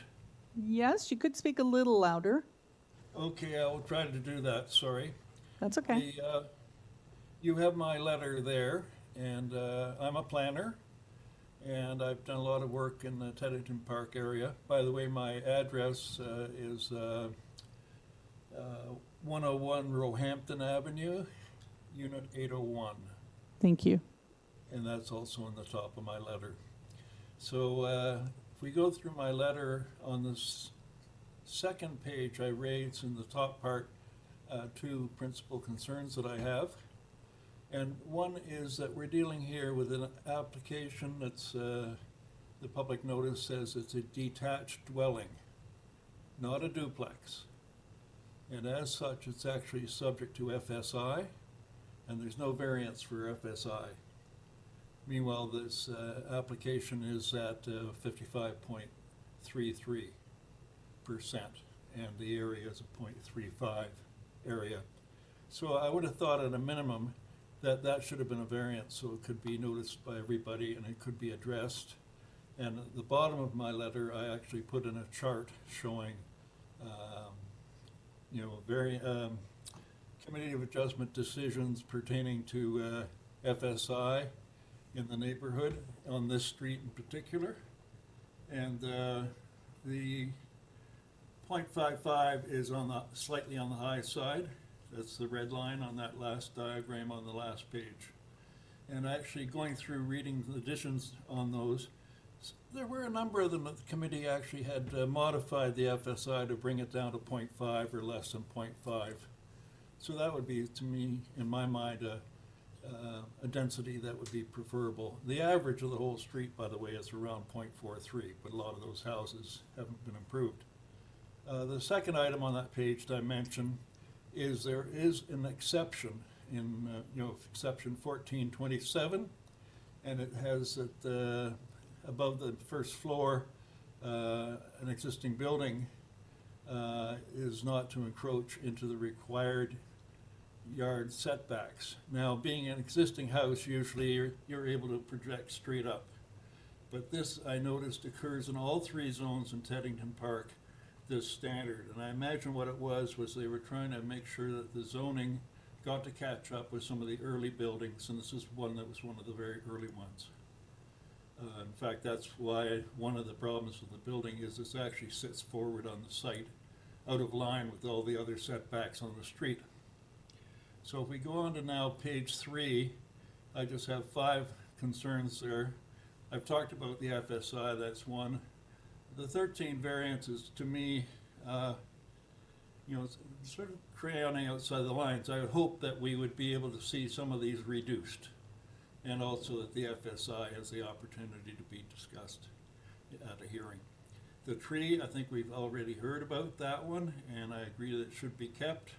Yes, you could speak a little louder. Okay, I will try to do that. Sorry. That's okay. You have my letter there, and I'm a planner, and I've done a lot of work in the Teddington Park area. By the way, my address is 101 Roehampton Avenue, Unit 801. Thank you. And that's also on the top of my letter. So if we go through my letter, on this second page, I raise in the top part two principal concerns that I have. And one is that we're dealing here with an application that's, the public notice says it's a detached dwelling, not a duplex. And as such, it's actually subject to FSI, and there's no variance for FSI. Meanwhile, this application is at 55.33%, and the area is a 0.35 area. So I would have thought at a minimum that that should have been a variance, so it could be noticed by everybody and it could be addressed. And at the bottom of my letter, I actually put in a chart showing, committee of adjustment decisions pertaining to FSI in the neighborhood on this street in particular. And the 0.55 is slightly on the high side. That's the red line on that last diagram on the last page. And actually going through reading the additions on those, there were a number of them that the committee actually had modified the FSI to bring it down to 0.5 or less than 0.5. So that would be, to me, in my mind, a density that would be preferable. The average of the whole street, by the way, is around 0.43, but a lot of those houses haven't been improved. The second item on that page that I mentioned is there is an exception in, exception 1427, and it has that above the first floor, an existing building is not to encroach into the required yard setbacks. Now, being an existing house, usually you're able to project straight up. But this, I noticed, occurs in all three zones in Teddington Park, this standard. And I imagine what it was they were trying to make sure that the zoning got to catch up with some of the early buildings, and this is one that was one of the very early ones. In fact, that's why one of the problems with the building is this actually sits forward on the site, out of line with all the other setbacks on the street. So if we go on to now page 3, I just have 5 concerns there. I've talked about the FSI, that's one. The 13 variances, to me, sort of crayoning outside the lines. I would hope that we would be able to see some of these reduced, and also that the FSI has the opportunity to be discussed at a hearing. The tree, I think we've already heard about that one, and I agree that it should be kept.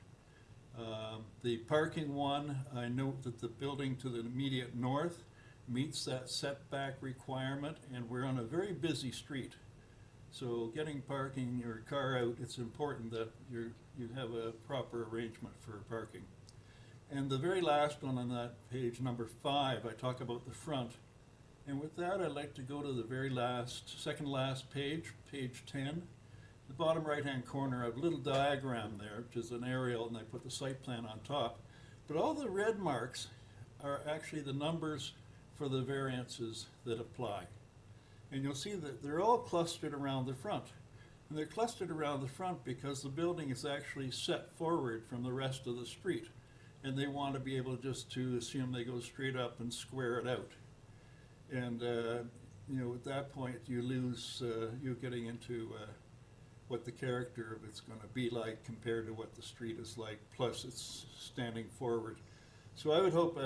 The parking one, I note that the building to the immediate north meets that setback requirement, and we're on a very busy street. So getting parking your car out, it's important that you have a proper arrangement for parking. And the very last one on that page, number 5, I talk about the front. And with that, I'd like to go to the very last, second last page, page 10. The bottom right-hand corner, I have a little diagram there, which is an aerial, and I put the site plan on top. But all the red marks are actually the numbers for the variances that apply. And you'll see that they're all clustered around the front. And they're clustered around the front because the building is actually set forward from the rest of the street. And they want to be able just to assume they go straight up and square it out. And, at that point, you lose, you're getting into what the character of it's going to be like compared to what the street is like, plus it's standing forward. So I would hope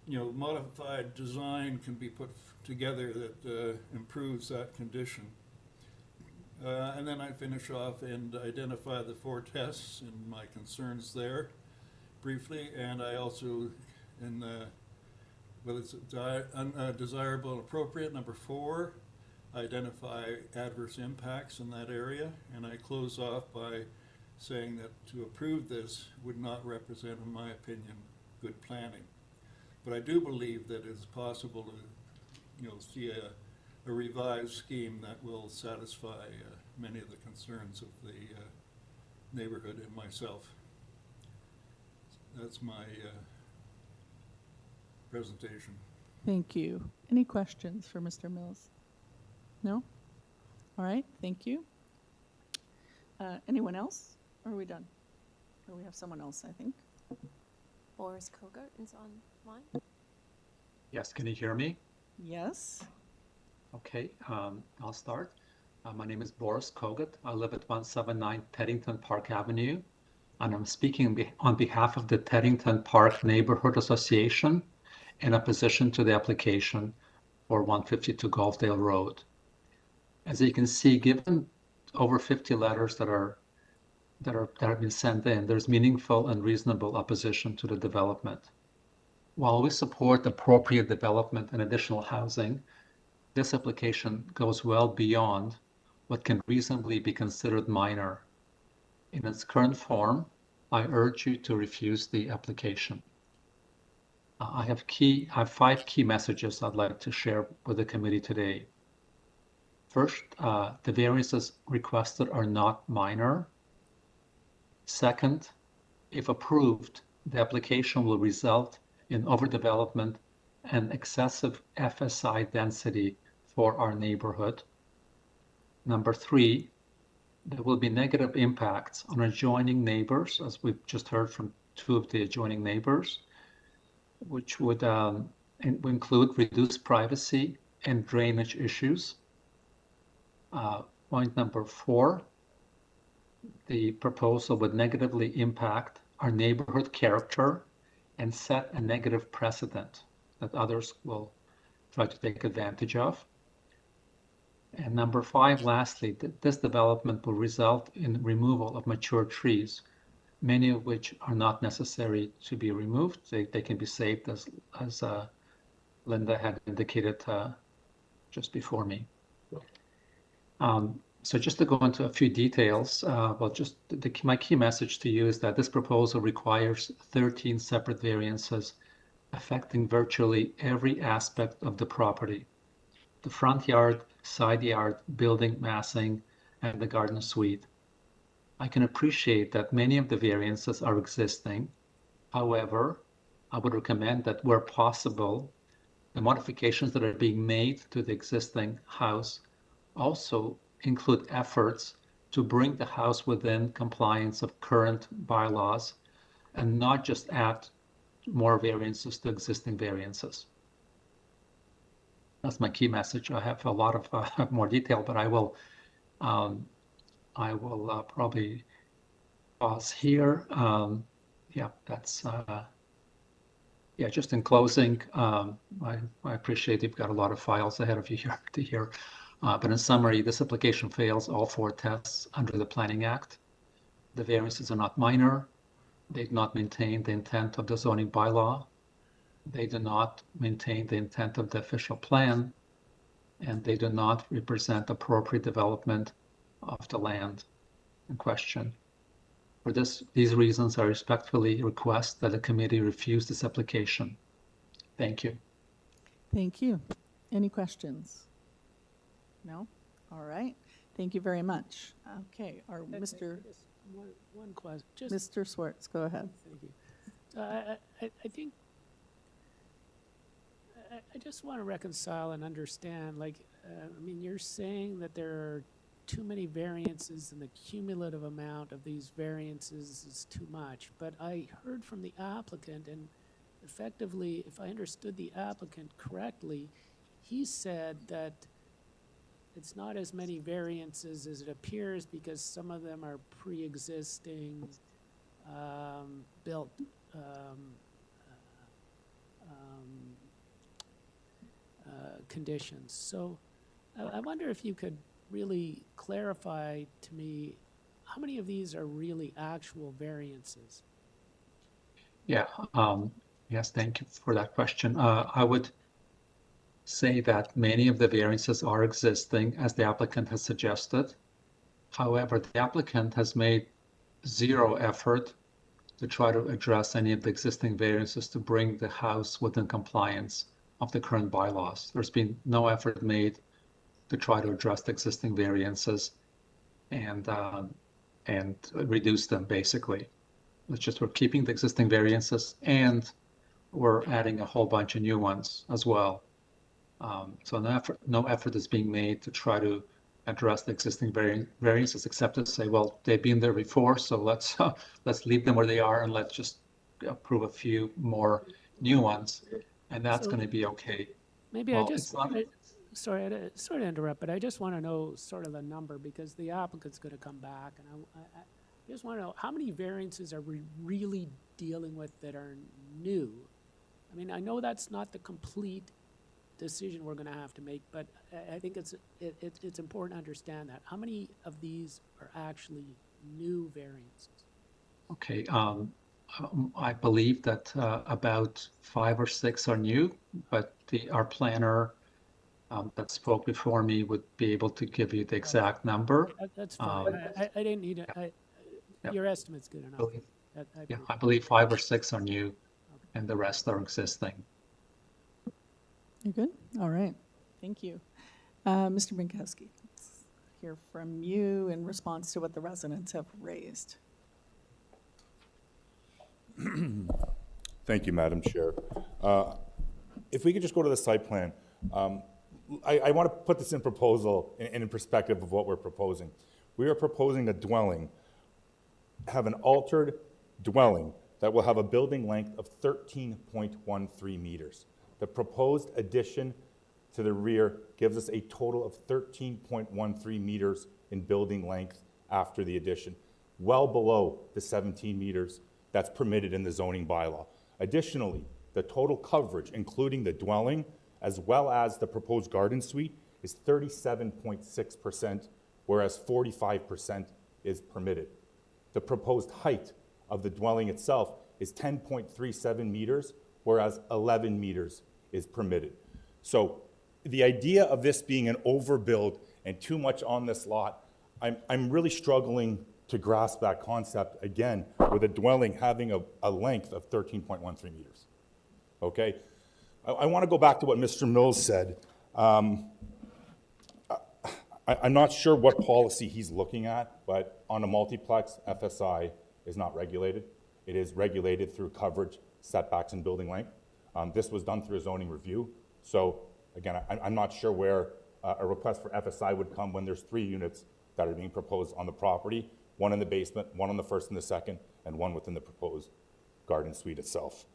modified design can be put together that improves that condition. And then I finish off and identify the 4 tests and my concerns there briefly. And I also, in whether it's undesirable and appropriate, number 4, identify adverse impacts in that area. And I close off by saying that to approve this would not represent, in my opinion, good planning. But I do believe that it's possible to, see a revised scheme that will satisfy many of the concerns of the neighborhood and myself. That's my presentation. Thank you. Any questions for Mr. Mills? No? All right, thank you. Anyone else? Or are we done? Or we have someone else, I think. Boris Kogert is online. Yes, can you hear me? Yes. Okay, I'll start. My name is Boris Kogut. I live at 179 Teddington Park Avenue, and I'm speaking on behalf of the Teddington Park Neighborhood Association in opposition to the application for 152 GOLFDALE Road. As you can see, given over 50 letters that have been sent in, there's meaningful and reasonable opposition to the development. While we support appropriate development and additional housing, this application goes well beyond what can reasonably be considered minor. In its current form, I urge you to refuse the application. I have 5 key messages I'd like to share with the committee today. First, the variances requested are not minor. Second, if approved, the application will result in overdevelopment and excessive FSI density for our neighborhood. Number 3, there will be negative impacts on adjoining neighbors, as we've just heard from 2 of the adjoining neighbors, which would include reduced privacy and drainage issues. Point number 4, the proposal would negatively impact our neighborhood character and set a negative precedent that others will try to take advantage of. And number 5, lastly, this development will result in removal of mature trees, many of which are not necessary to be removed. They can be saved, as Linda had indicated just before me. So just to go into a few details, my key message to you is that this proposal requires 13 separate variances affecting virtually every aspect of the property: the front yard, side yard, building massing, and the garden suite. I can appreciate that many of the variances are existing. However, I would recommend that where possible, the modifications that are being made to the existing house also include efforts to bring the house within compliance of current bylaws and not just add more variances to existing variances. That's my key message. I have a lot of more detail, but I will probably pause here. Just in closing, I appreciate you've got a lot of files ahead of you here to hear. But in summary, this application fails all 4 tests under the Planning Act. The variances are not minor. They do not maintain the intent of the zoning bylaw. They do not maintain the intent of the official plan, and they do not represent appropriate development of the land in question. For these reasons, I respectfully request that the committee refuse this application. Thank you. Thank you. Any questions? No? All right. Thank you very much. Okay, Mr. One question. Mr. Swartz, go ahead. Thank you. I think I just want to reconcile and understand, you're saying that there are too many variances and the cumulative amount of these variances is too much, but I heard from the applicant, and effectively, if I understood the applicant correctly, he said that it's not as many variances as it appears because some of them are pre-existing built conditions. So I wonder if you could really clarify to me how many of these are really actual variances? Yeah, yes, thank you for that question. I would say that many of the variances are existing as the applicant has suggested. However, the applicant has made zero effort to try to address any of the existing variances to bring the house within compliance of the current bylaws. There's been no effort made to try to address the existing variances and reduce them, basically. It's just we're keeping the existing variances and we're adding a whole bunch of new ones as well. So no effort is being made to try to address the existing variances, except to say, well, they've been there before, so let's leave them where they are and let's just approve a few more new ones, and that's going to be okay. Maybe well, sorry to interrupt, but I just want to know sort of a number, because the applicant's going to come back, and I just want to know how many variances are we really dealing with that are new? I mean, I know that's not the complete decision we're going to have to make, but I think it's important to understand that. How many of these are actually new variances? Okay, I believe that about 5 or 6 are new, but our planner that spoke before me would be able to give you the exact number. That's fine. I didn't need it. Your estimate's good enough. I believe 5 or 6 are new, and the rest are existing. You good? All right. Thank you. Mr. Minkowski, let's hear from you in response to what the residents have raised. Thank you, Madam Chair. If we could just go to the site plan. I want to put this in proposal and in perspective of what we're proposing. We are proposing a dwelling, have an altered dwelling that will have a building length of 13.13 meters. The proposed addition to the rear gives us a total of 13.13 meters in building length after the addition, well below the 17 meters that's permitted in the zoning bylaw. Additionally, the total coverage, including the dwelling, as well as the proposed garden suite, is 37.6%, whereas 45% is permitted. The proposed height of the dwelling itself is 10.37 meters, whereas 11 meters is permitted. So the idea of this being an overbuild and too much on this lot, I'm really struggling to grasp that concept, again, with a dwelling having a length of 13.13 meters, okay? I want to go back to what Mr. Mills said. I'm not sure what policy he's looking at, but on a multiplex, FSI is not regulated. It is regulated through coverage, setbacks, and building length. This was done through a zoning review. So again, I'm not sure where a request for FSI would come when there's 3 units that are being proposed on the property, 1 in the basement, 1 on the first and the second, and 1 within the proposed garden suite itself.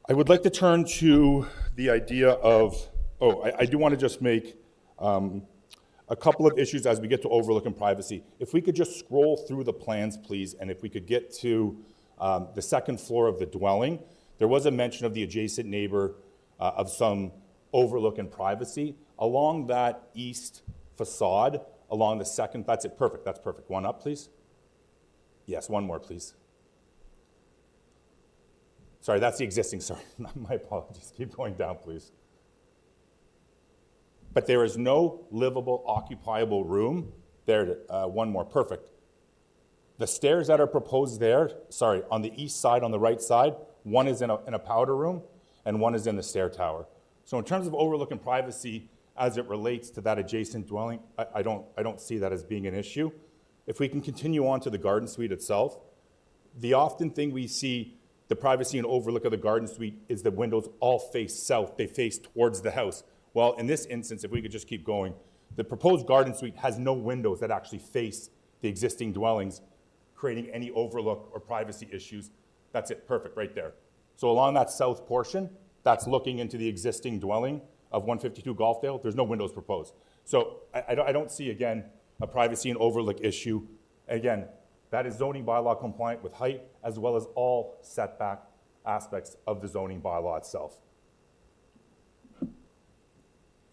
I would like to turn to the idea of, I do want to just make a couple of issues as we get to overlook and privacy. If we could just scroll through the plans, please, and if we could get to the second floor of the dwelling. There was a mention of the adjacent neighbor of some overlook and privacy. Along that east facade, along the second, that's it, perfect, that's perfect. 1 up, please. Yes, 1 more, please. Sorry, that's the existing, sorry, my apologies. Keep going down, please. But there is no livable, occupiable room. There, 1 more, perfect. The stairs that are proposed there, sorry, on the east side, on the right side, 1 is in a powder room and 1 is in the stair tower. So in terms of overlook and privacy, as it relates to that adjacent dwelling, I don't see that as being an issue. If we can continue on to the garden suite itself, the often thing we see, the privacy and overlook of the garden suite, is the windows all face south. They face towards the house. Well, in this instance, if we could just keep going, the proposed garden suite has no windows that actually face the existing dwellings, creating any overlook or privacy issues. That's it, perfect, right there. So along that south portion, that's looking into the existing dwelling of 152 GOLFDALE. There's no windows proposed. So I don't see, again, a privacy and overlook issue. Again, that is zoning bylaw compliant with height, as well as all setback aspects of the zoning bylaw itself.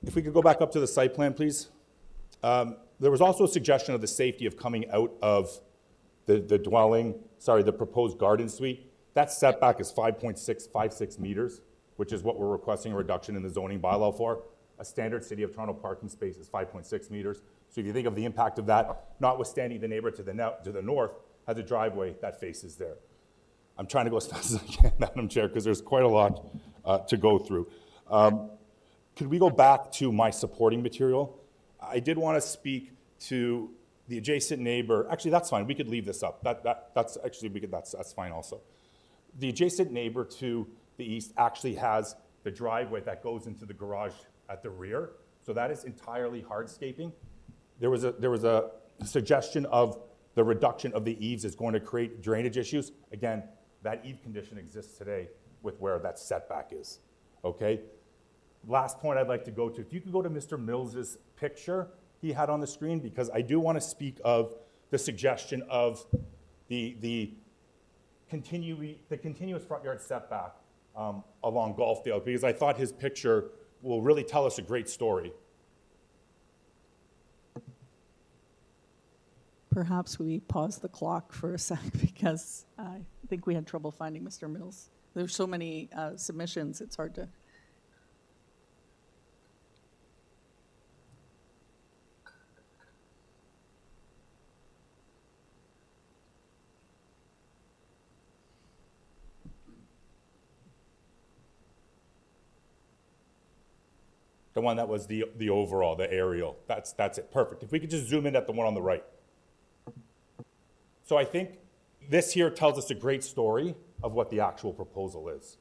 If we could go back up to the site plan, please. There was also a suggestion of the safety of coming out of the proposed garden suite. That setback is 5.656 meters, which is what we're requesting a reduction in the zoning bylaw for. A standard City of Toronto parking space is 5.6 meters. So if you think of the impact of that, notwithstanding the neighbor to the north has a driveway that faces there. I'm trying to go as fast as I can, Madam Chair, because there's quite a lot to go through. Could we go back to my supporting material? I did want to speak to the adjacent neighbor. Actually, that's fine. We could leave this up. That's fine also. The adjacent neighbor to the east actually has the driveway that goes into the garage at the rear. So that is entirely hardscaping. There was a suggestion of the reduction of the eaves is going to create drainage issues. Again, that eave condition exists today with where that setback is, okay? Last point I'd like to go to, if you could go to Mr. Mills's picture he had on the screen, because I do want to speak of the suggestion of the continuous front yard setback along GOLFDALE, because I thought his picture will really tell us a great story. Perhaps we pause the clock for a sec because I think we had trouble finding Mr. Mills. There's so many submissions, it's hard to. The one that was the overall, the aerial. That's it. Perfect. If we could just zoom in at the one on the right. So I think this here tells us a great story of what the actual proposal is.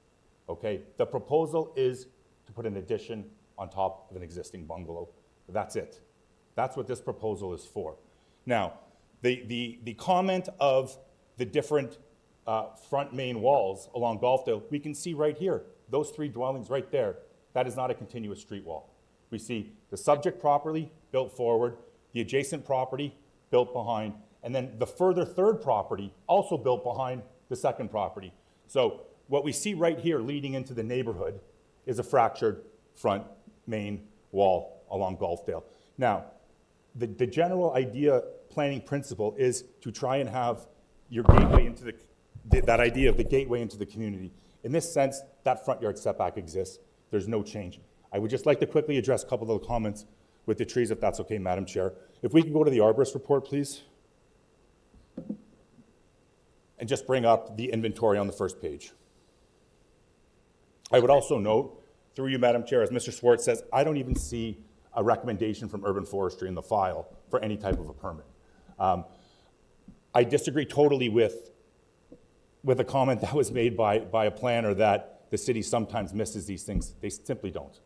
Okay? The proposal is to put an addition on top of an existing bungalow. That's it. That's what this proposal is for. Now, the comment of the different front main walls along GOLFDALE, we can see right here, those three dwellings right there. That is not a continuous street wall. We see the subject property built forward, the adjacent property built behind, and then the further third property also built behind the second property. So what we see right here leading into the neighborhood is a fractured front main wall along GOLFDALE. Now, the general idea, planning principle, is to try and have your gateway into that idea of the gateway into the community. In this sense, that front yard setback exists. There's no change. I would just like to quickly address a couple of the comments with the trees, if that's okay, Madam Chair. If we can go to the arborist report, please. And just bring up the inventory on the first page. I would also note, through you, Madam Chair, as Mr. Schwartz says, I don't even see a recommendation from urban forestry in the file for any type of a permit. I disagree totally with a comment that was made by a planner that the city sometimes misses these things. They simply don't.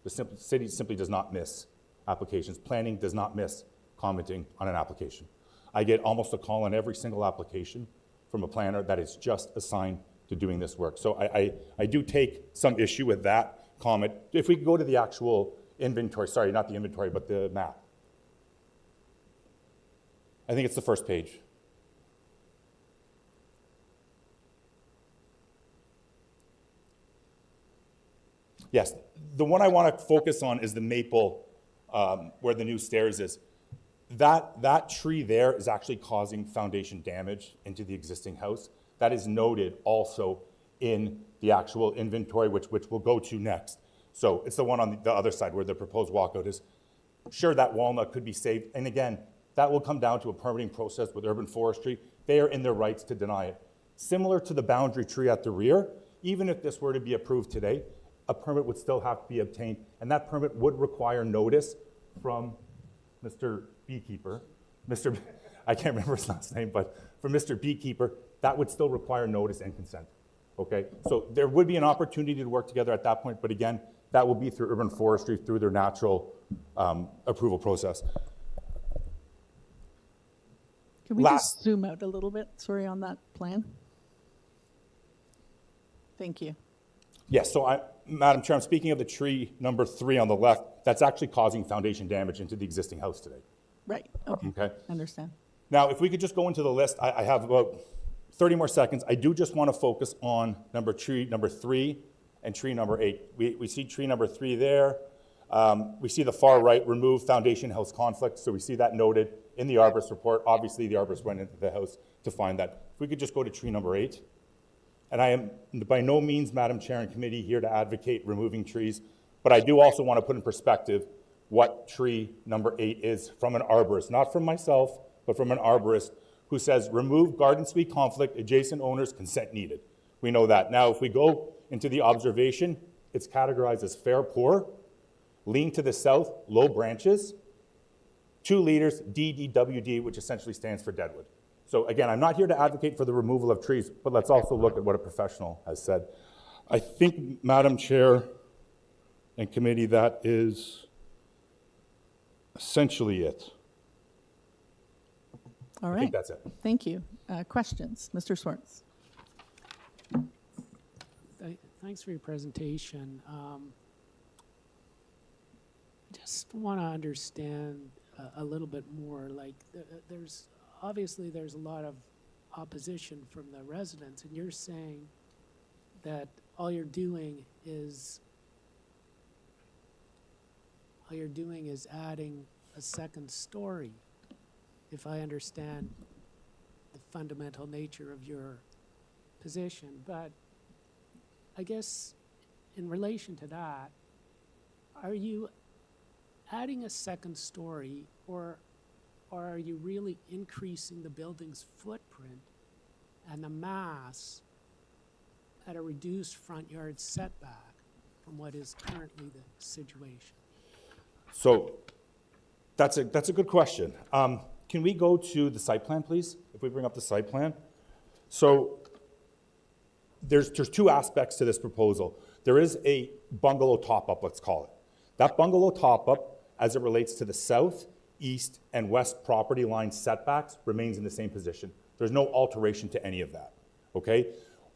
The city simply does not miss applications. Planning does not miss commenting on an application. I get almost a call on every single application from a planner that is just assigned to doing this work. So I do take some issue with that comment. If we could go to the actual inventory, sorry, not the inventory, but the map. I think it's the first page. Yes, the one I want to focus on is the maple where the new stairs is. That tree there is actually causing foundation damage into the existing house. That is noted also in the actual inventory, which we'll go to next. So it's the one on the other side where the proposed walkout is. Sure, that walnut could be saved. And again, that will come down to a permitting process with urban forestry. They are in their rights to deny it. Similar to the boundary tree at the rear, even if this were to be approved today, a permit would still have to be obtained, and that permit would require notice from Mr. Beekeeper. I can't remember his last name, but from Mr. Beekeeper, that would still require notice and consent, okay? So there would be an opportunity to work together at that point, but again, that will be through urban forestry, through their natural approval process. Can we just zoom out a little bit, sorry, on that plan? Thank you. Yes, so Madam Chair, I'm speaking of the tree number 3 on the left. That's actually causing foundation damage into the existing house today. Right, okay, Okay. understand. Now, if we could just go into the list, I have about 30 more seconds. I do just want to focus on tree number 3 and tree number 8. We see tree number 3 there. We see the far right, remove foundation house conflict. So we see that noted in the arborist report. Obviously, the arborist went into the house to find that. If we could just go to tree number 8. And I am by no means, Madam Chair and committee, here to advocate removing trees, but I do also want to put in perspective what tree number 8 is from an arborist, not from myself, but from an arborist who says remove garden suite conflict, adjacent owners, consent needed. We know that. Now, if we go into the observation, it's categorized as fair poor, lean to the south, low branches, 2 liters, DDWD, which essentially stands for deadwood. So again, I'm not here to advocate for the removal of trees, but let's also look at what a professional has said. I think, Madam Chair and committee, that is essentially it. All right. I think that's it. Thank you. Questions? Mr. Swartz. Thanks for your presentation. Just want to understand a little bit more. Like, there's a lot of opposition from the residents, and you're saying that all you're doing is adding a second story, if I understand the fundamental nature of your position. But I guess in relation to that, are you adding a second story, or are you really increasing the building's footprint and the mass at a reduced front yard setback from what is currently the situation? So that's a good question. Can we go to the site plan, please? If we bring up the site plan. So there's 2 aspects to this proposal. There is a bungalow top-up, let's call it. That bungalow top-up, as it relates to the south, east, and west property line setbacks, remains in the same position. There's no alteration to any of that, okay?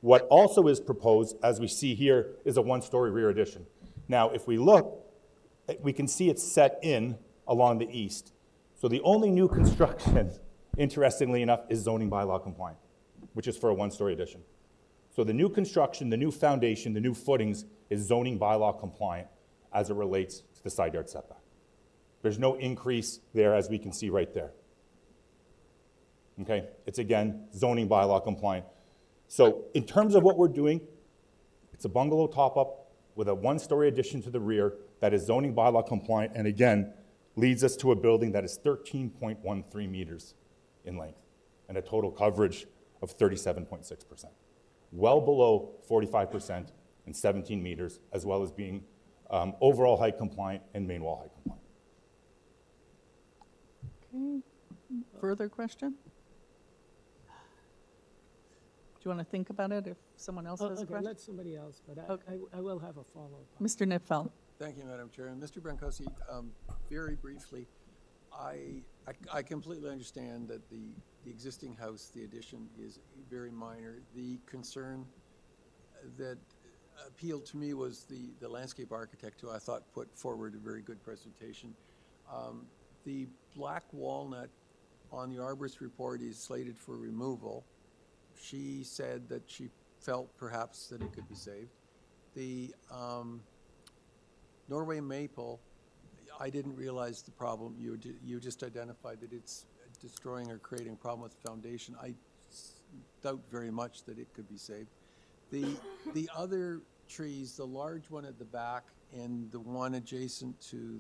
What also is proposed, as we see here, is a 1-story rear addition. Now, if we look, we can see it's set in along the east. So the only new construction, interestingly enough, is zoning bylaw compliant, which is for a 1-story addition. So the new construction, the new foundation, the new footings is zoning bylaw compliant as it relates to the side yard setback. There's no increase there, as we can see right there. Okay, it's again zoning bylaw compliant. So in terms of what we're doing, it's a bungalow top-up with a 1-story addition to the rear that is zoning bylaw compliant, and again, leads us to a building that is 13.13 meters in length and a total coverage of 37.6%. Well below 45% and 17 meters, as well as being overall height compliant and main wall height compliant. Okay. Further question? Do you want to think about it if someone else has a Okay, question? let somebody else, but Okay. I will have a follow-up. Mr. Nipfel. Thank you, Madam Chair. And Mr. Brankowski, very briefly, I completely understand that the existing house, the addition, is very minor. The concern that appealed to me was the landscape architect, who I thought put forward a very good presentation. The black walnut on the arborist report is slated for removal. She said that she felt perhaps that it could be saved. The Norway maple, I didn't realize the problem. You just identified that it's destroying or creating a problem with the foundation. I doubt very much that it could be saved. The other trees, the large one at the back and the one adjacent to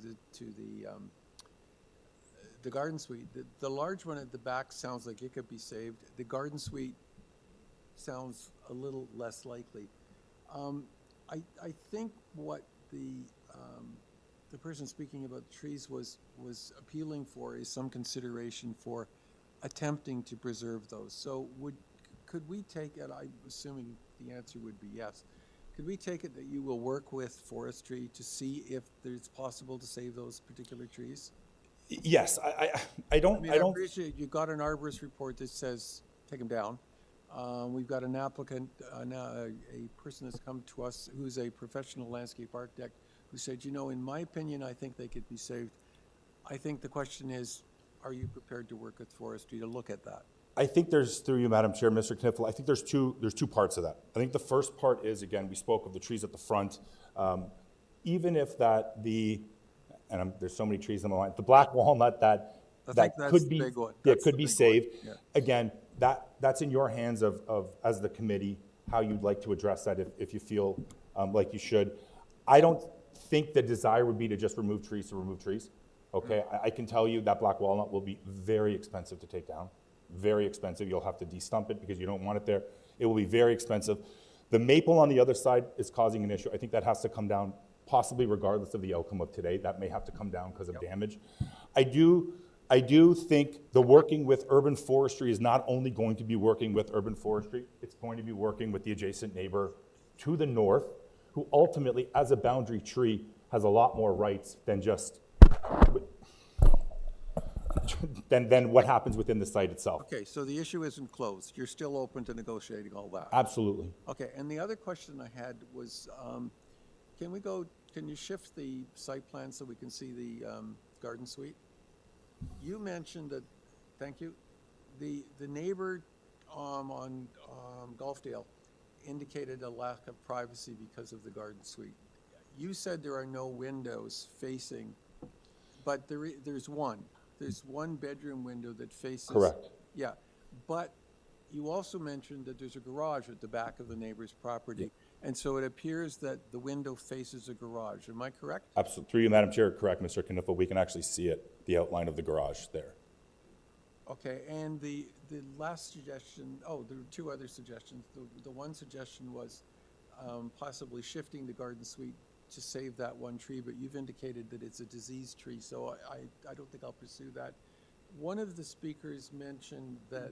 the garden suite, the large one at the back sounds like it could be saved. The garden suite sounds a little less likely. I think what the person speaking about the trees was appealing for is some consideration for attempting to preserve those. So could we take it, I'm assuming the answer would be yes, could we take it that you will work with forestry to see if it's possible to save those particular trees? Yes, I don't. I appreciate you got an arborist report that says take them down. We've got an applicant, a person that's come to us who's a professional landscape architect who said, you know, in my opinion, I think they could be saved. I think the question is, are you prepared to work with forestry to look at that? I think there's, through you, Madam Chair, Mr. Kniffel, I think there's two parts of that. I think the first part is, again, we spoke of the trees at the front. Even if there's so many trees on the line, the black walnut that that's could the be, big one. yeah, That's could the be big one. saved. Yeah. Again, that's in your hands as the committee, how you'd like to address that if you feel like you should. I don't think the desire would be to just remove trees to remove trees. Okay, I can tell you that black walnut will be very expensive to take down. Very expensive. You'll have to de-stump it because you don't want it there. It will be very expensive. The maple on the other side is causing an issue. I think that has to come down, possibly regardless of the outcome of today. That may have to come down because of damage. I do think the working with urban forestry is not only going to be working with urban forestry, it's going to be working with the adjacent neighbor to the north, who ultimately, as a boundary tree, has a lot more rights than just than what happens within the site itself. Okay, so the issue isn't closed. You're still open to negotiating all that? Absolutely. Okay, and the other question I had was, can you shift the site plan so we can see the garden suite? You mentioned that, thank you, the neighbor on GOLFDALE indicated a lack of privacy because of the garden suite. You said there are no windows facing, but there's one. There's one bedroom window that faces. Correct. Yeah, but you also mentioned that there's a garage at the back of the neighbor's property. And so it appears that the window faces a garage. Am I correct? Absolutely. Through you, Madam Chair, correct, Mr. Kniffel. We can actually see it, the outline of the garage there. Okay, and the last suggestion, there were two other suggestions. The one suggestion was possibly shifting the garden suite to save that one tree, but you've indicated that it's a diseased tree, so I don't think I'll pursue that. One of the speakers mentioned that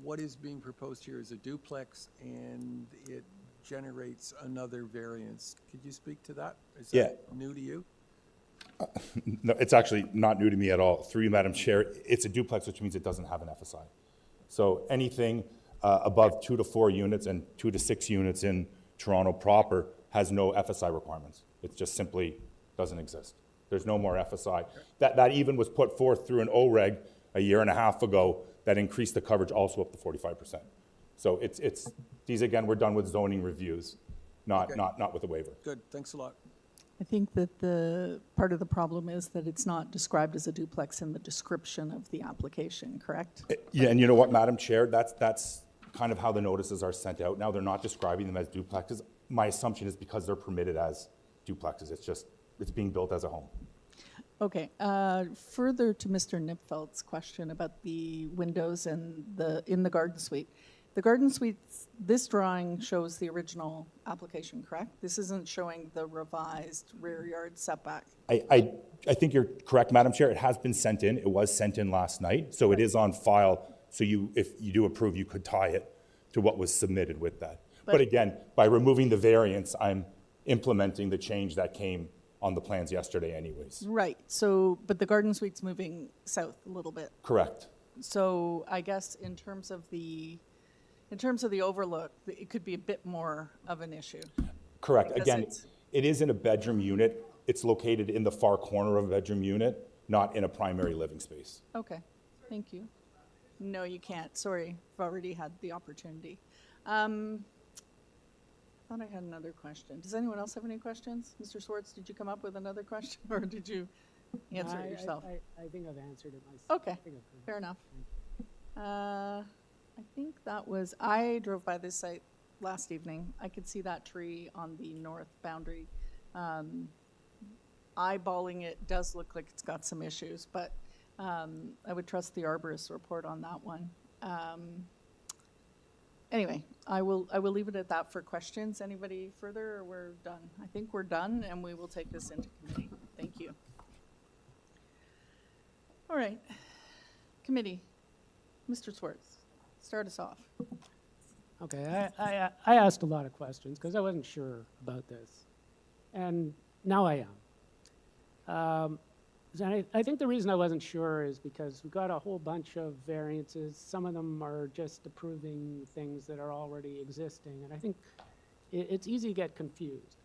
what is being proposed here is a duplex and it generates another variance. Could you speak to that? Is that new to you? No, it's actually not new to me at all. Through you, Madam Chair, it's a duplex, which means it doesn't have an FSI. So anything above 2 to 4 units and 2 to 6 units in Toronto proper has no FSI requirements. It just simply doesn't exist. There's no more FSI. That even was put forth through an OREG a year and a half ago that increased the coverage also up to 45%. So it's these, again, we're done with zoning reviews, not with a waiver. Good, thanks a lot. I think that the part of the problem is that it's not described as a duplex in the description of the application, correct? Yeah, and you know what, Madam Chair, that's kind of how the notices are sent out now. They're not describing them as duplexes. My assumption is because they're permitted as duplexes. It's being built as a home. Okay, further to Mr. Nipfeld's question about the windows and in the garden suite. The garden suite, this drawing shows the original application, correct? This isn't showing the revised rear yard setback. I think you're correct, Madam Chair. It has been sent in. It was sent in last night, so it is on file. So if you do approve, you could tie it to what was submitted with that. But again, by removing the variance, I'm implementing the change that came on the plans yesterday anyways. Right, so, but the garden suite's moving south a little bit. Correct. So I guess in terms of the overlook, it could be a bit more of an issue. Correct. Because Again, it is in a bedroom unit. It's located in the far corner of a bedroom unit, not in a primary living space. Okay, thank you. No, you can't, sorry, I've already had the opportunity. I thought I had another question. Does anyone else have any questions? Mr. Swartz, did you come up with another question or did you answer it yourself? I think I've answered it myself. Okay, fair enough. I think that was, I drove by this site last evening. I could see that tree on the north boundary. Eyeballing it does look like it's got some issues, but I would trust the arborist's report on that one. Anyway, I will leave it at that for questions. Anybody further, or we're done? I think we're done, and we will take this into committee. Thank you. All right, committee. Mr. Swartz, start us off. Okay, I asked a lot of questions because I wasn't sure about this, and now I am. I think the reason I wasn't sure is because we got a whole bunch of variances. Some of them are just approving things that are already existing, and I think it's easy to get confused.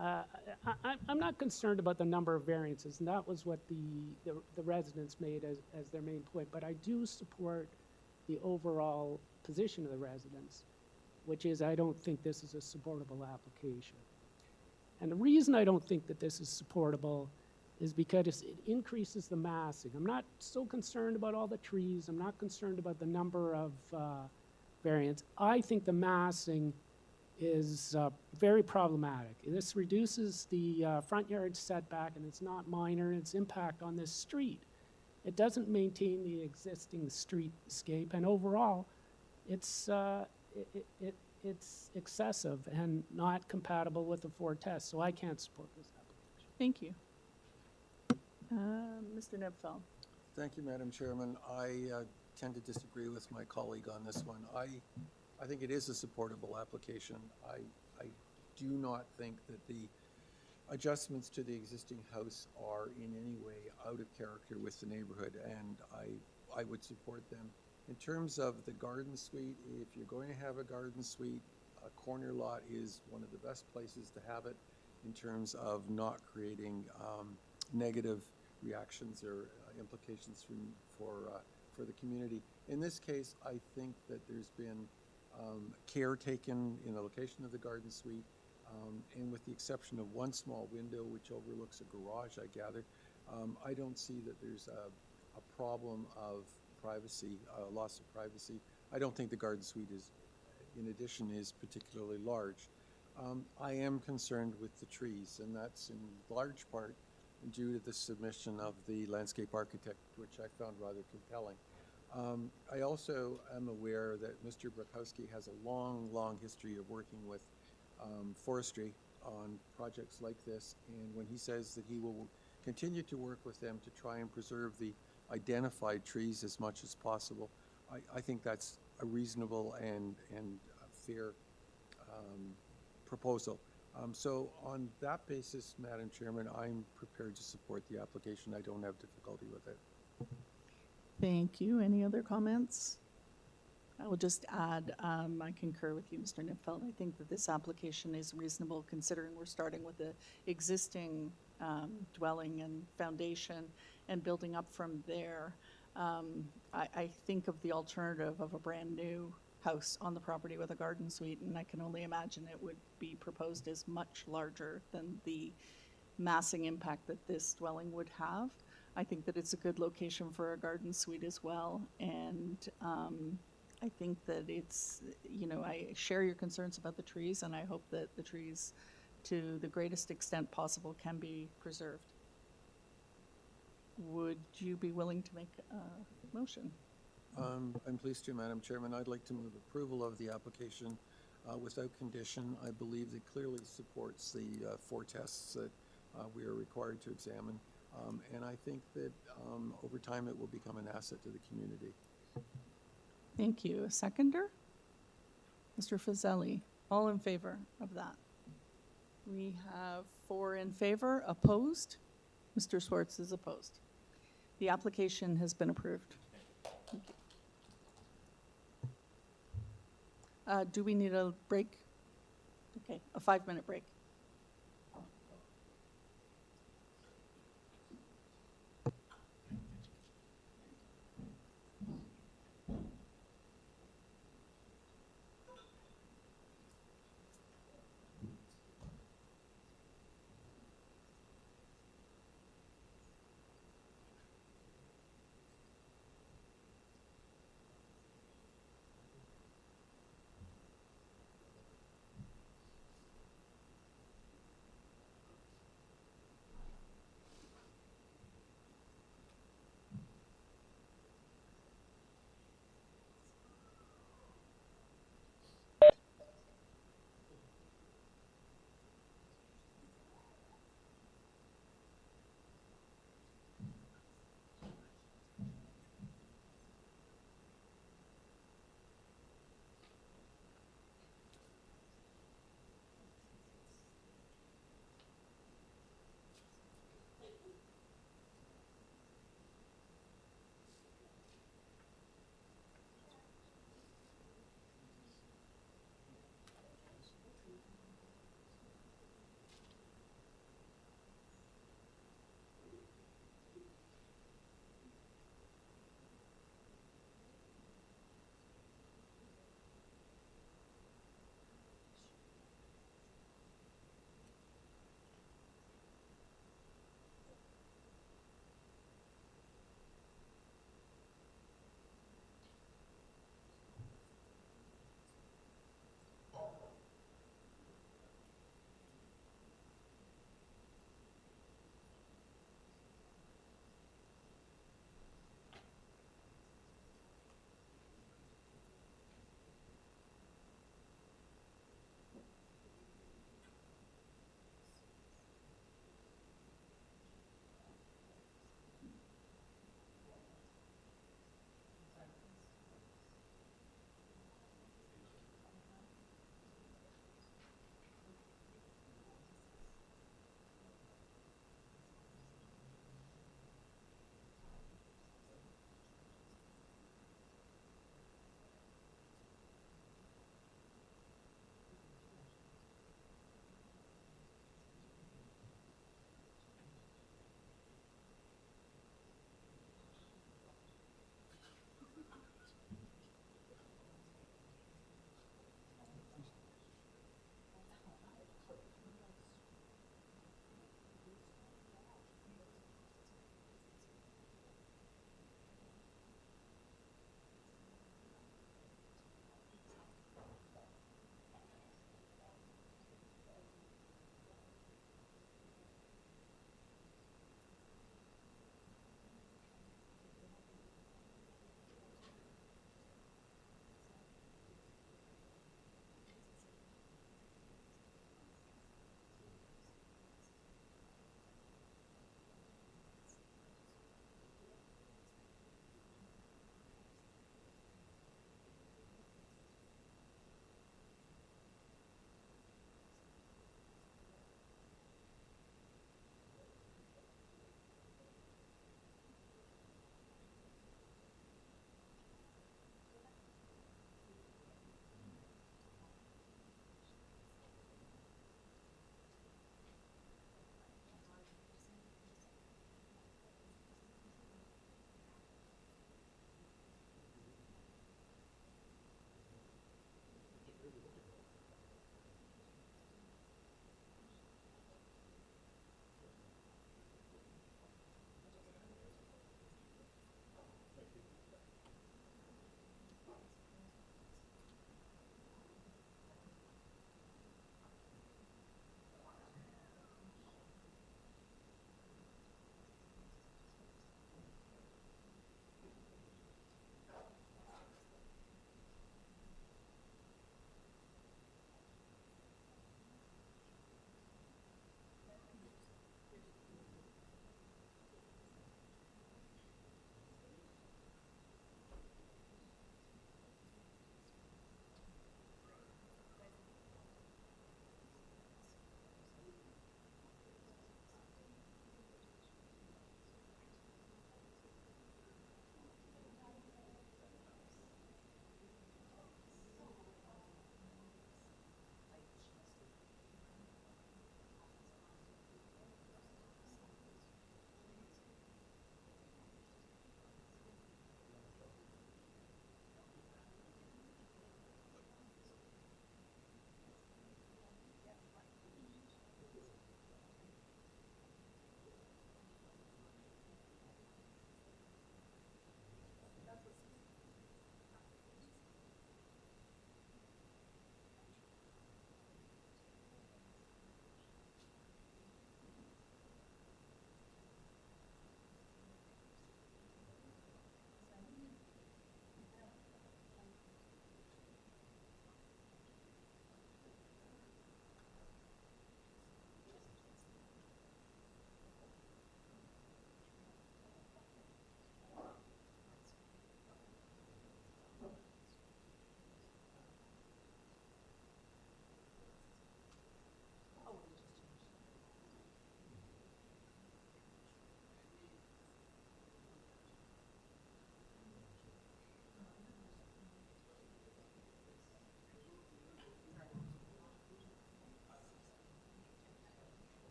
I'm not concerned about the number of variances, and that was what the residents made as their main point, but I do support the overall position of the residents, which is I don't think this is a supportable application. And the reason I don't think that this is supportable is because it increases the massing. I'm not so concerned about all the trees. I'm not concerned about the number of variants. I think the massing is very problematic. This reduces the front yard setback, and it's not minor in its impact on this street. It doesn't maintain the existing streetscape, and overall, it's excessive and not compatible with the Ford test, so I can't support this application. Thank you. Mr. Nebfeld. Thank you, Madam Chairman. I tend to disagree with my colleague on this one. I think it is a supportable application. I do not think that the adjustments to the existing house are in any way out of character with the neighborhood, and I would support them. In terms of the garden suite, if you're going to have a garden suite, a corner lot is one of the best places to have it in terms of not creating negative reactions or implications for the community. In this case, I think that there's been care taken in the location of the garden suite, and with the exception of one small window which overlooks a garage, I gather, I don't see that there's a problem of privacy, loss of privacy. I don't think the garden suite in addition, is particularly large. I am concerned with the trees, and that's in large part due to the submission of the landscape architect, which I found rather compelling. I also am aware that Mr. Brukowski has a long history of working with forestry on projects like this, and when he says that he will continue to work with them to try and preserve the identified trees as much as possible, I think that's a reasonable and a fair proposal. So on that basis, Madam Chairman, I'm prepared to support the application. I don't have difficulty with it. Thank you. Any other comments? I will just add, I concur with you, Mr. Nipfeld. I think that this application is reasonable considering we're starting with the existing dwelling and foundation and building up from there. I think of the alternative of a brand new house on the property with a garden suite, and I can only imagine it would be proposed as much larger than the massing impact that this dwelling would have. I think that it's a good location for a garden suite as well, and I think that it's, I share your concerns about the trees, and I hope that the trees, to the greatest extent possible, can be preserved. Would you be willing to make a motion? I'm pleased to, Madam Chairman. I'd like to move approval of the application without condition. I believe it clearly supports the 4 tests that we are required to examine, and I think that over time it will become an asset to the community. Thank you. A seconder? Mr. Fazeli, all in favor of that? We have 4 in favor, opposed? Mr. Swartz is opposed. The application has been approved. Thank you. Do we need a break? Okay, a 5-minute break.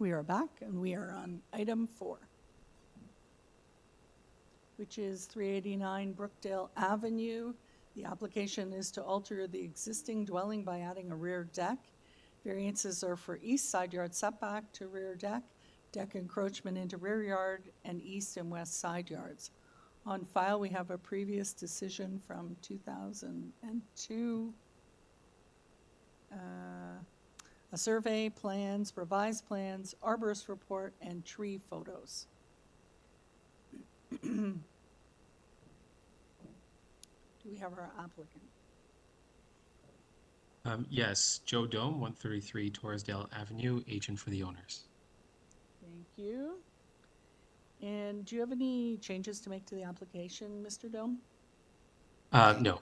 We are back, and we are on item 4, which is 389 Brookdale Avenue. The application is to alter the existing dwelling by adding a rear deck. Variances are for east side yard setback to rear deck, deck encroachment into rear yard, and east and west side yards. On file, we have a previous decision from 2002. A survey, plans, revised plans, arborist report, and tree photos. Do we have our applicant? Yes, Joe Dome, 133 Torresdale Avenue, agent for the owners. Thank you. And do you have any changes to make to the application, Mr. Dome? No.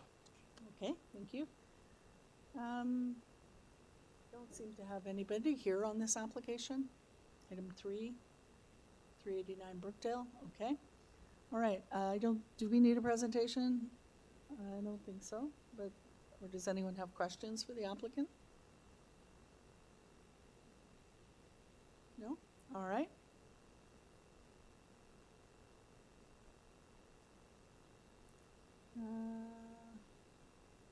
Okay, thank you. Don't seem to have anybody here on this application. Item 3, 389 Brookdale, okay. All right, do we need a presentation? I don't think so, but, or does anyone have questions for the applicant? No? All right.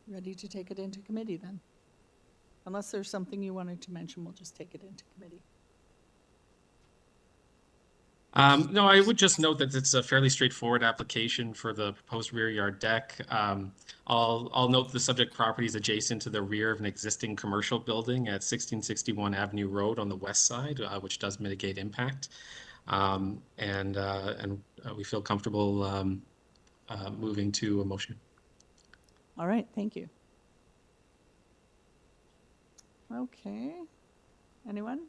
Ready to take it into committee then? Unless there's something you wanted to mention, we'll just take it into committee. No, I would just note that it's a fairly straightforward application for the proposed rear yard deck. I'll note the subject property is adjacent to the rear of an existing commercial building at 1661 Avenue Road on the west side, which does mitigate impact. And we feel comfortable moving to a motion. All right, thank you. Okay, anyone?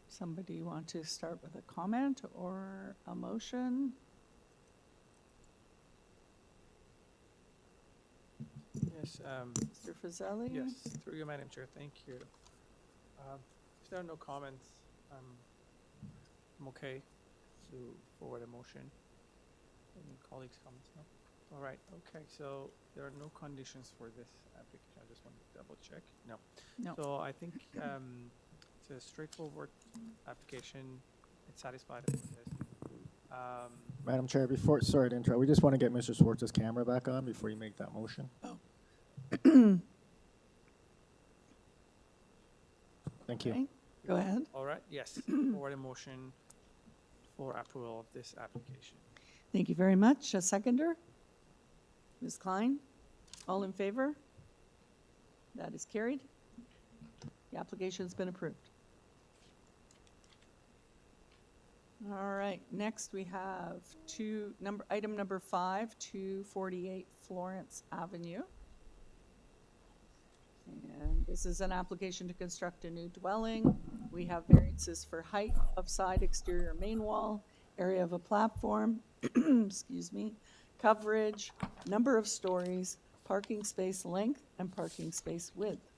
Somebody want to start with a comment or a motion? Yes, Mr. Fazeli? yes, through you, Madam Chair, thank you. If there are no comments, I'm okay to forward a motion. Any colleagues' comments? No? All right, okay, so there are no conditions for this application. I just want to double check. No. No. So I think it's a straightforward application. It's satisfied with this. Madam Chair, before, sorry to interrupt, we just want to get Mr. Swartz's camera back on before you make that motion. Thank you. Okay, go ahead. All right, yes, forward a motion for approval of this application. Thank you very much. A seconder? Ms. Klein? All in favor? That is carried. The application's been approved. All right, next we have item number 5, 248 Florence Avenue. And this is an application to construct a new dwelling. We have variances for height of side exterior main wall, area of a platform, excuse me, coverage, number of stories, parking space length, and parking space width.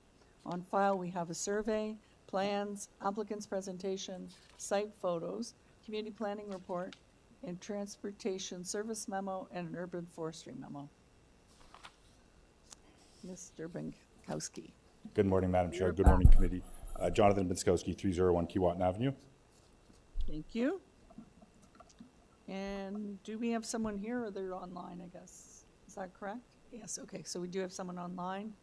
On file, we have a survey, plans, applicant's presentation, site photos, community planning report, and transportation service memo, and an urban forestry memo. Mr. Binkowski. Good morning, Madam Chair. You're Good back. morning, committee. Jonathan Binskowski, 301 Keewatin Avenue. Thank you. And do we have someone here, or they're online, I guess? Is that correct? Yes, okay, so we do have someone online.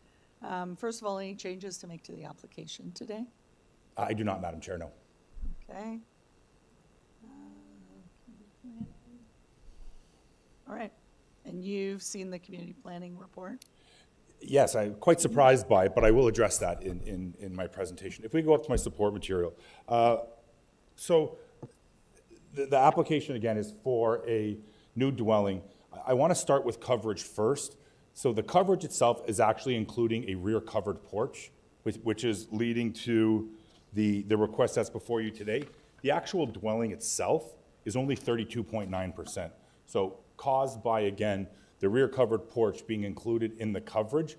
First of all, any changes to make to the application today? I do not, Madam Chair, no. Okay. All right, and you've seen the community planning report? Yes, I'm quite surprised by it, but I will address that in my presentation. If we go up to my support material. So the application, again, is for a new dwelling. I want to start with coverage first. So the coverage itself is actually including a rear covered porch, which is leading to the request that's before you today. The actual dwelling itself is only 32.9%. So caused by, again, the rear covered porch being included in the coverage.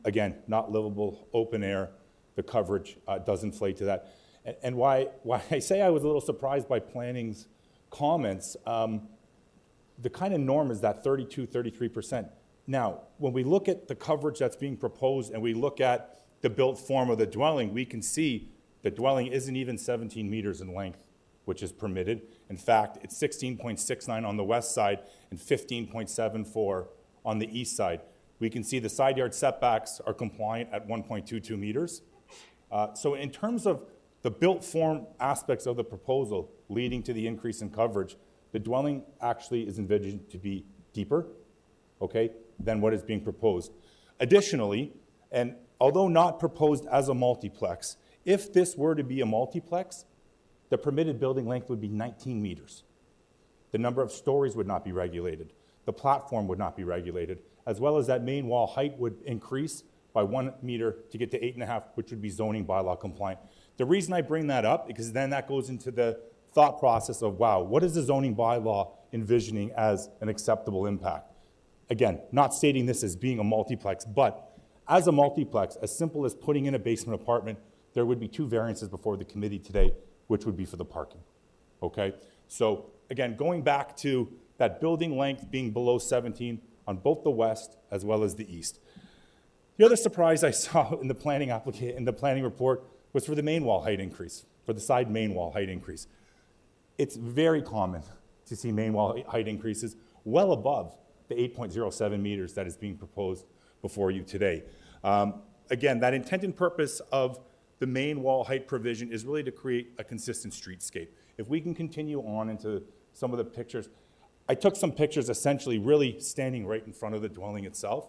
Again, not livable, open air, the coverage does inflate to that. And why I say I was a little surprised by planning's comments, the kind of norm is that 32, 33%. Now, when we look at the coverage that's being proposed and we look at the built form of the dwelling, we can see the dwelling isn't even 17 meters in length, which is permitted. In fact, it's 16.69 on the west side and 15.74 on the east side. We can see the side yard setbacks are compliant at 1.22 meters. So in terms of the built form aspects of the proposal leading to the increase in coverage, the dwelling actually is envisioned to be deeper, okay, than what is being proposed. Additionally, and although not proposed as a multiplex, if this were to be a multiplex, the permitted building length would be 19 meters. The number of stories would not be regulated. The platform would not be regulated, as well as that main wall height would increase by 1 meter to get to 8.5, which would be zoning bylaw compliant. The reason I bring that up, because then that goes into the thought process of, wow, what is the zoning bylaw envisioning as an acceptable impact? Again, not stating this as being a multiplex, but as a multiplex, as simple as putting in a basement apartment, there would be 2 variances before the committee today, which would be for the parking, okay? So again, going back to that building length being below 17 on both the west as well as the east. The other surprise I saw in the planning report was for the main wall height increase, for the side main wall height increase. It's very common to see main wall height increases well above the 8.07 meters that is being proposed before you today. Again, that intent and purpose of the main wall height provision is really to create a consistent streetscape. If we can continue on into some of the pictures, I took some pictures essentially really standing right in front of the dwelling itself.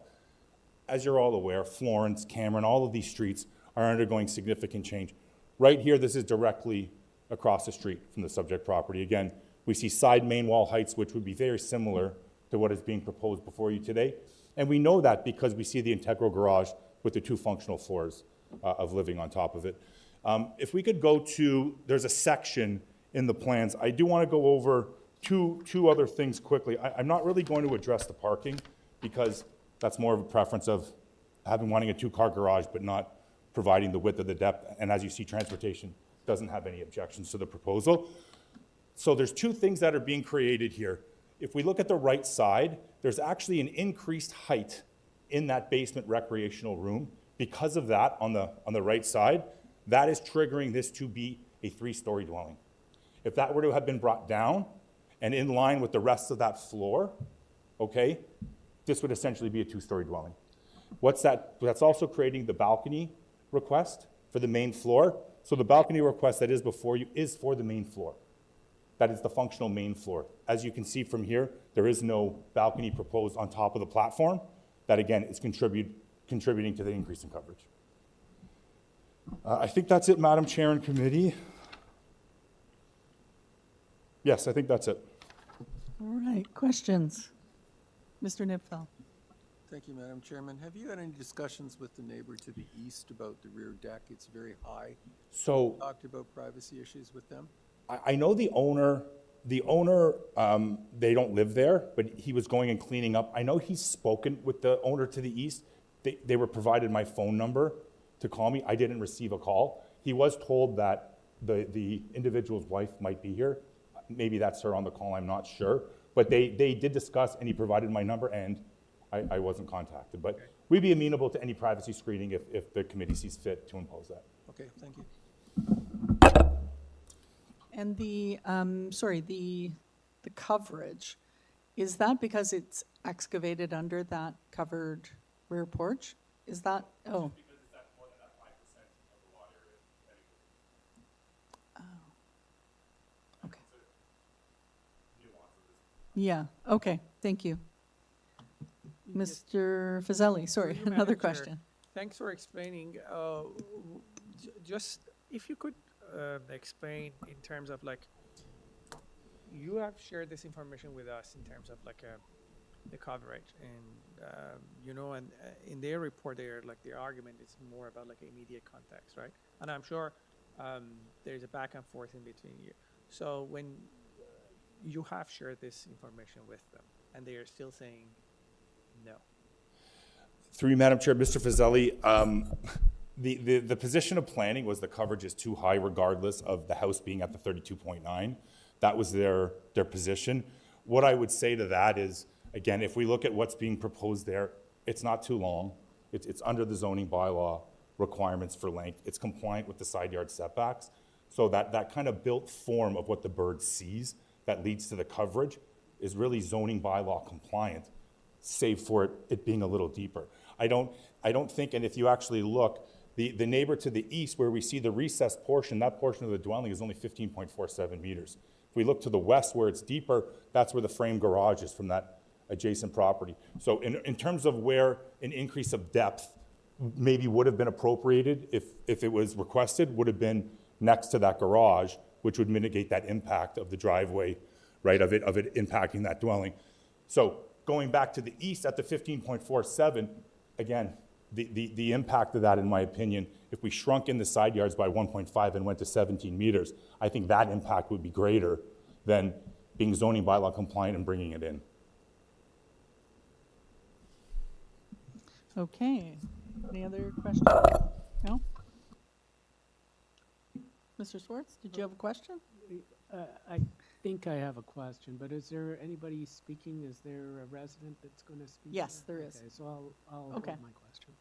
As you're all aware, Florence, Cameron, all of these streets are undergoing significant change. Right here, this is directly across the street from the subject property. Again, we see side main wall heights, which would be very similar to what is being proposed before you today. And we know that because we see the integral garage with the 2 functional floors of living on top of it. If we could go to, there's a section in the plans. I do want to go over two other things quickly. I'm not really going to address the parking because that's more of a preference of wanting a 2-car garage but not providing the width of the depth. And as you see, transportation doesn't have any objections to the proposal. So there's 2 things that are being created here. If we look at the right side, there's actually an increased height in that basement recreational room. Because of that, on the right side, that is triggering this to be a 3-story dwelling. If that were to have been brought down and in line with the rest of that floor, okay, this would essentially be a 2-story dwelling. What's that? That's also creating the balcony request for the main floor. So the balcony request that is before you is for the main floor. That is the functional main floor. As you can see from here, there is no balcony proposed on top of the platform. That again is contributing to the increase in coverage. I think that's it, Madam Chair and Committee. Yes, I think that's it. All right, questions? Mr. Nipfel. Thank you, Madam Chairman. Have you had any discussions with the neighbor to the east about the rear deck? It's very high. So Talked about privacy issues with them? I know the owner, they don't live there, but he was going and cleaning up. I know he's spoken with the owner to the east. They were provided my phone number to call me. I didn't receive a call. He was told that the individual's wife might be here. Maybe that's her on the call, I'm not sure. But they did discuss, and he provided my number, and I wasn't contacted. But we'd be amenable to any privacy screening if the committee sees fit to impose that. Okay, thank you. And the coverage, is that because it's excavated under that covered rear porch? Is that, oh. Because it's at more than that 5% of the lot area. Oh. Okay. Yeah, okay, thank you. Mr. Fazeli, sorry, Through you, another Madam Chair. question. Thanks for explaining. Just if you could explain in terms of like, you have shared this information with us in terms of like the coverage, and and in their report, the argument is more about like immediate context, right? And I'm sure there's a back and forth in between you. So when you have shared this information with them, and they are still saying no. Through you, Madam Chair, Mr. Fazeli, The position of planning was the coverage is too high regardless of the house being at the 32.9. That was their position. What I would say to that is, again, if we look at what's being proposed there, it's not too long. It's under the zoning bylaw requirements for length. It's compliant with the side yard setbacks. So that kind of built form of what the bird sees that leads to the coverage is really zoning bylaw compliant, save for it being a little deeper. I don't think, and if you actually look, the neighbor to the east where we see the recessed portion, that portion of the dwelling is only 15.47 meters. If we look to the west where it's deeper, that's where the frame garage is from that adjacent property. So in terms of where an increase of depth maybe would have been appropriated if it was requested, would have been next to that garage, which would mitigate that impact of the driveway, right, of it impacting that dwelling. So going back to the east at the 15.47, again, the impact of that, in my opinion, if we shrunk in the side yards by 1.5 and went to 17 meters, I think that impact would be greater than being zoning bylaw compliant and bringing it in. Okay, any other questions? No? Mr. Swartz, did you have a question? I think I have a question, but is there anybody speaking? Is there a resident that's going to speak? Yes, there is. Okay, so I'll Okay. hold my question.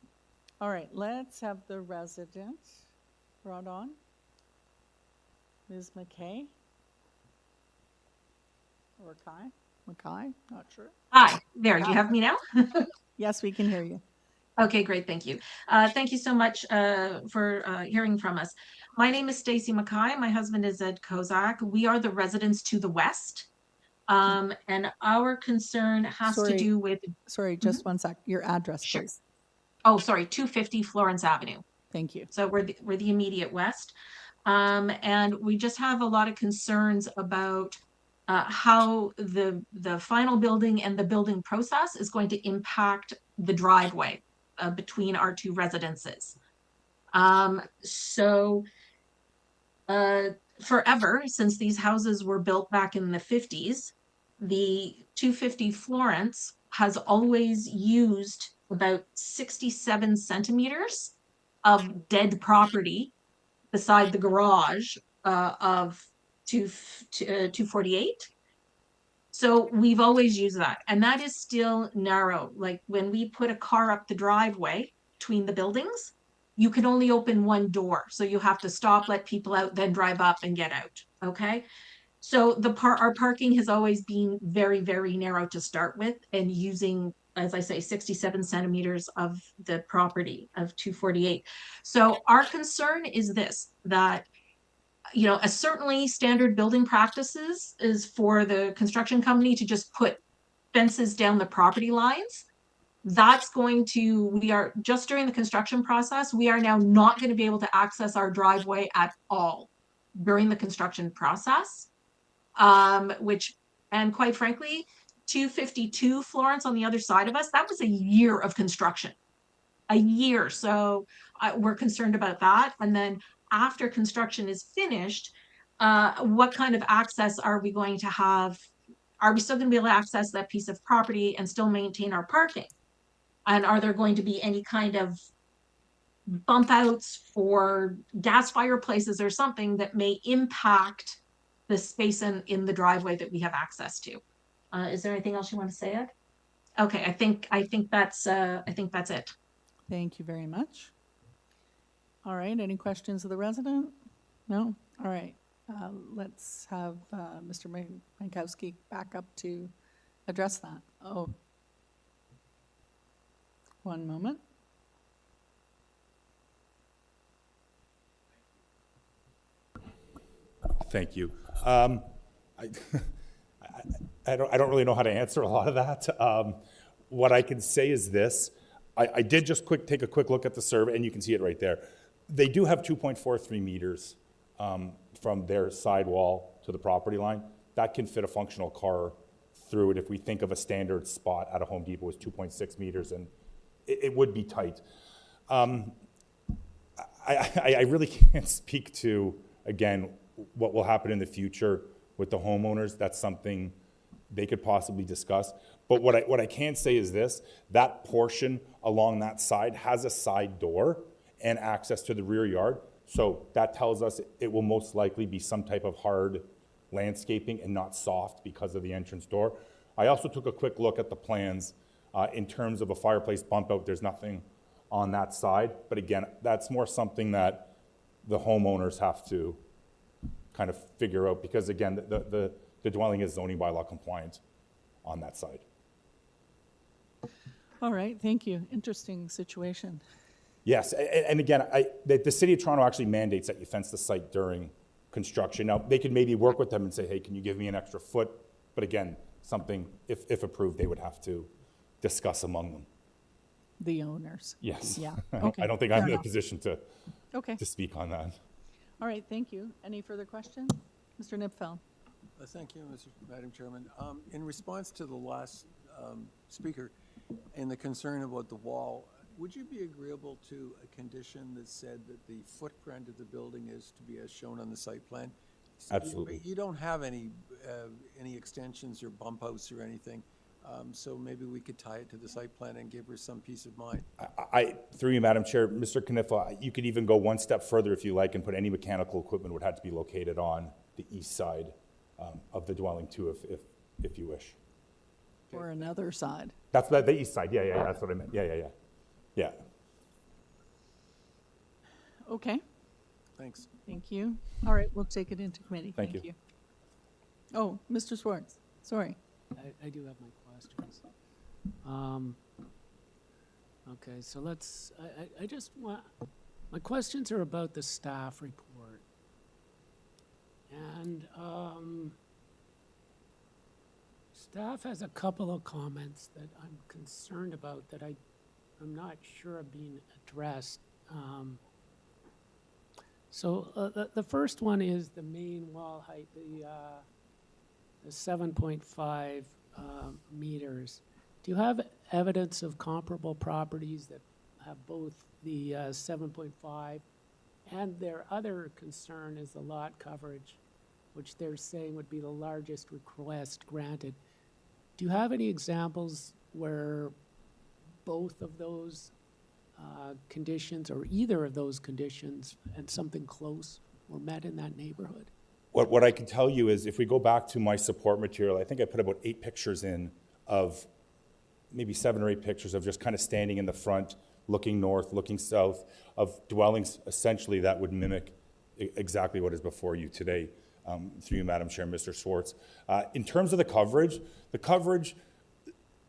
All right, let's have the resident brought on. Ms. McKay? Or Kai? Mackay, not sure. Hi, there, you have me now? Yes, we can hear you. Okay, great, thank you. Thank you so much for hearing from us. My name is Stacy Mackay. My husband is Ed Kozak. We are the residents to the west. And our concern has to do with... Sorry, just one sec. Your address, Sure. please. Oh, sorry, 250 Florence Avenue. Thank you. So we're the immediate west. And we just have a lot of concerns about how the final building and the building process is going to impact the driveway between our two residences. Forever, since these houses were built back in the 50s, the 250 Florence has always used about 67 centimeters of dead property beside the garage of 248. So we've always used that, and that is still narrow. Like when we put a car up the driveway between the buildings, you can only open one door. So you have to stop, let people out, then drive up and get out, okay? So our parking has always been very, very narrow to start with, and using, as I say, 67 centimeters of the property of 248. So our concern is this, that certainly standard building practices is for the construction company to just put fences down the property lines. We are just during the construction process, we are now not going to be able to access our driveway at all during the construction process, and quite frankly, 252 Florence on the other side of us, that was a year of construction, a year. So we're concerned about that. And then after construction is finished, what kind of access are we going to have? Are we still going to be able to access that piece of property and still maintain our parking? And are there going to be any kind of bump outs for gas fireplaces or something that may impact the space in the driveway that we have access to? Is there anything else you want to say, Ed? Okay, I think that's it. Thank you very much. All right, any questions of the resident? No? All right, let's have Mr. Mankowski back up to address that. Oh, one moment. Thank you. I don't really know how to answer a lot of that. What I can say is this. I did just take a quick look at the survey, and you can see it right there. They do have 2.43 meters from their sidewall to the property line. That can fit a functional car through it. If we think of a standard spot at a Home Depot is 2.6 meters, and it would be tight. I really can't speak to, again, what will happen in the future with the homeowners. That's something they could possibly discuss. But what I can say is this, that portion along that side has a side door, and access to the rear yard. So that tells us it will most likely be some type of hard landscaping and not soft because of the entrance door. I also took a quick look at the plans. In terms of a fireplace bump out, there's nothing on that side. But again, that's more something that the homeowners have to kind of figure out, because again, the dwelling is zoning bylaw compliant on that side. All right, thank you. Interesting situation. Yes, and again, the city of Toronto actually mandates that you fence the site during construction. Now, they could maybe work with them and say, hey, can you give me an extra foot? But again, something, if approved, they would have to discuss among them. The owners. Yes. Yeah, I okay. don't think fair I'm in a enough. position to Okay, speak on that. all right, thank you. Any further questions? Mr. Nipfel? Thank you, Madam Chairman. In response to the last speaker and the concern about the wall, would you be agreeable to a condition that said that the footprint of the building is to be as shown on the site plan? Absolutely. You don't have any extensions or bump outs or anything, so maybe we could tie it to the site plan and give her some peace of mind. Through you, Madam Chair, Mr. Knifla, you could even go one step further if you like and put any mechanical equipment would have to be located on the east side of the dwelling too, if you wish. Or another side? That's the east side, yeah, that's what I meant, yeah. Okay, Thanks. thank you. All right, we'll take it into committee. Thank you. Oh, Mr. Swartz, sorry. I do have my questions. Okay, so I just want, my questions are about the staff report. And staff has a couple of comments that I'm concerned about that I'm not sure are being addressed. The first one is the main wall height, the 7.5 meters. Do you have evidence of comparable properties that have both the 7.5 and their other concern is the lot coverage, which they're saying would be the largest request granted? Do you have any examples where both of those conditions or either of those conditions and something close were met in that neighborhood? What I can tell you is if we go back to my support material, I think I put about 8 pictures in of maybe 7 or 8 pictures of just kind of standing in the front, looking north, looking south, of dwellings essentially that would mimic exactly what is before you today, through you, Madam Chair, Mr. Swartz. In terms of the coverage,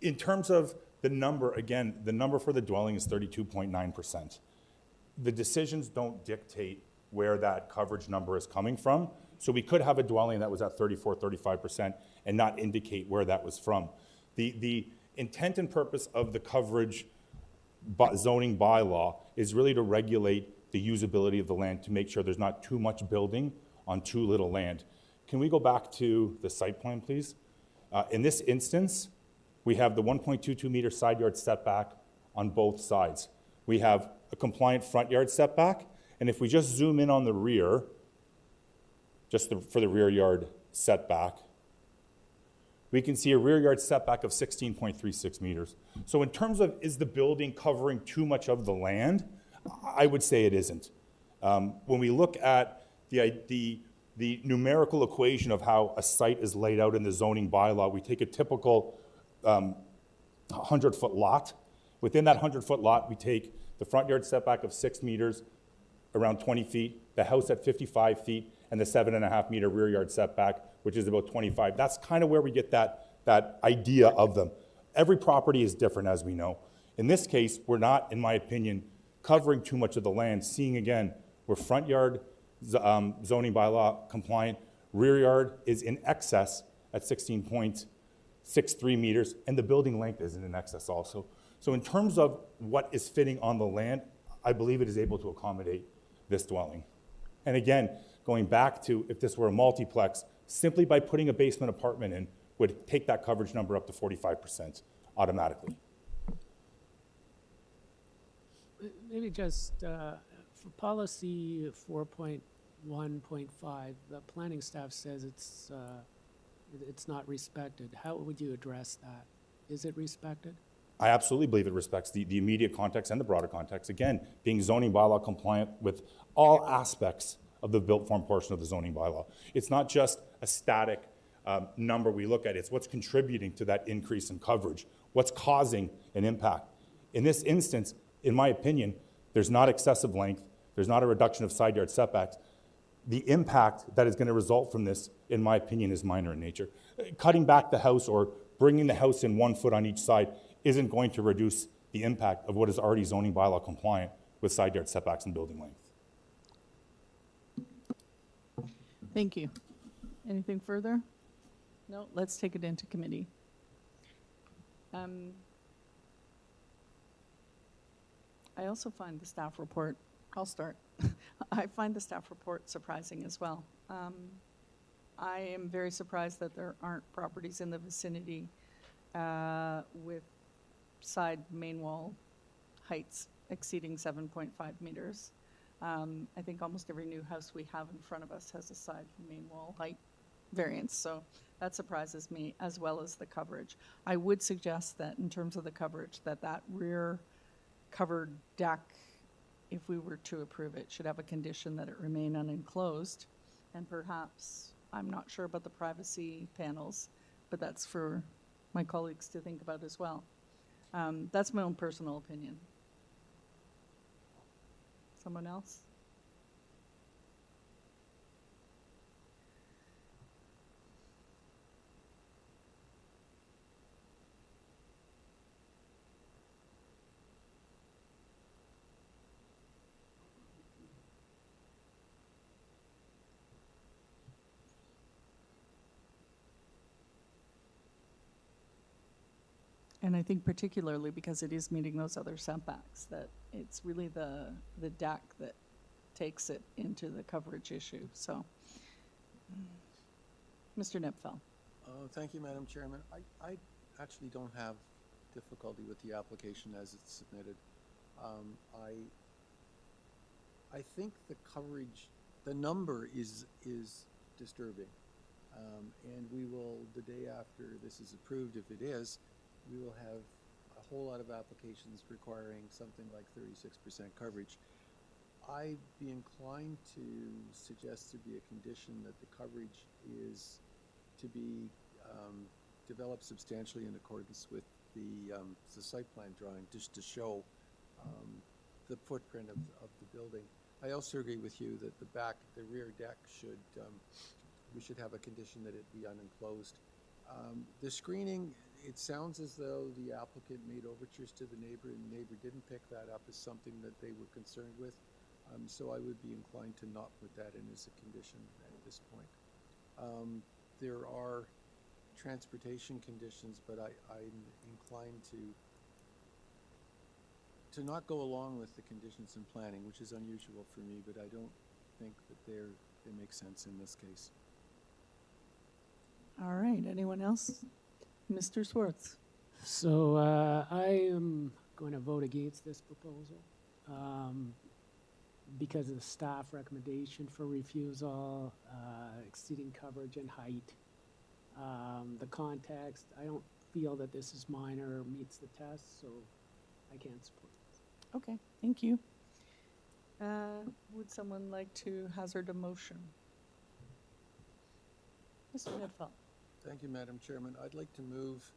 in terms of the number, again, the number for the dwelling is 32.9%. The decisions don't dictate where that coverage number is coming from. So we could have a dwelling that was at 34, 35% and not indicate where that was from. The intent and purpose of the coverage zoning bylaw is really to regulate the usability of the land to make sure there's not too much building on too little land. Can we go back to the site plan, please? In this instance, we have the 1.22 meter side yard setback on both sides. We have a compliant front yard setback, and if we just zoom in on the rear, for the rear yard setback, we can see a rear yard setback of 16.36 meters. So in terms of, is the building covering too much of the land? I would say it isn't. When we look at the numerical equation of how a site is laid out in the zoning bylaw, we take a typical 100-foot lot. Within that 100-foot lot, we take the front yard setback of 6 meters, around 20 feet, the house at 55 feet, and the 7.5 meter rear yard setback, which is about 25. That's kind of where we get that idea of them. Every property is different, as we know. In this case, we're not, in my opinion, covering too much of the land. Seeing again, we're front yard zoning bylaw compliant, rear yard is in excess at 16.63 meters, and the building length is in excess also. So in terms of what is fitting on the land, I believe it is able to accommodate this dwelling. And again, going back to if this were a multiplex, simply by putting a basement apartment in would take that coverage number up to 45% automatically. Maybe just for policy 4.1.5, the planning staff says it's not respected. How would you address that? Is it respected? I absolutely believe it respects the immediate context and the broader context. Again, being zoning bylaw compliant with all aspects of the built form portion of the zoning bylaw. It's not just a static number we look at, it's what's contributing to that increase in coverage, what's causing an impact. In this instance, in my opinion, there's not excessive length, there's not a reduction of side yard setbacks. The impact that is going to result from this, in my opinion, is minor in nature. Cutting back the house or bringing the house in 1 foot on each side isn't going to reduce the impact of what is already zoning bylaw compliant with side yard setbacks and building length. Thank you. Anything further? No, let's take it into committee. I also find the staff report, I'll start. I find the staff report surprising as well. I am very surprised that there aren't properties in the vicinity with side main wall heights exceeding 7.5 meters. I think almost every new house we have in front of us has a side main wall height variance, so that surprises me, as well as the coverage. I would suggest that in terms of the coverage, that rear covered deck, if we were to approve it, should have a condition that it remain unenclosed, and perhaps, I'm not sure about the privacy panels, but that's for my colleagues to think about as well. That's my own personal opinion. Someone else? And I think particularly because it is meeting those other setbacks, that it's really the deck that takes it into the coverage issue, so. Mr. Nipfel. Thank you, Madam Chairman. I actually don't have difficulty with the application as it's submitted. I think the coverage, the number is disturbing. And we will, the day after this is approved, if it is, we will have a whole lot of applications requiring something like 36% coverage. I'd be inclined to suggest there be a condition that the coverage is to be developed substantially in accordance with the site plan drawing, just to show the footprint of the building. I also agree with you that the rear deck should, we should have a condition that it be unenclosed. The screening, it sounds as though the applicant made overtures to the neighbor and the neighbor didn't pick that up as something that they were concerned with. So I would be inclined to not put that in as a condition at this point. There are transportation conditions, but I'm inclined to not go along with the conditions in planning, which is unusual for me, but I don't think that they make sense in this case. All right, anyone else? Mr. Swartz. So I am going to vote against this proposal because of the staff recommendation for refusal, exceeding coverage and height. The context, I don't feel that this is minor or meets the test, so I can't support this. Okay, thank you. Would someone like to hazard a motion? Mr. Nipfel. Thank you, Madam Chairman. I'd like to move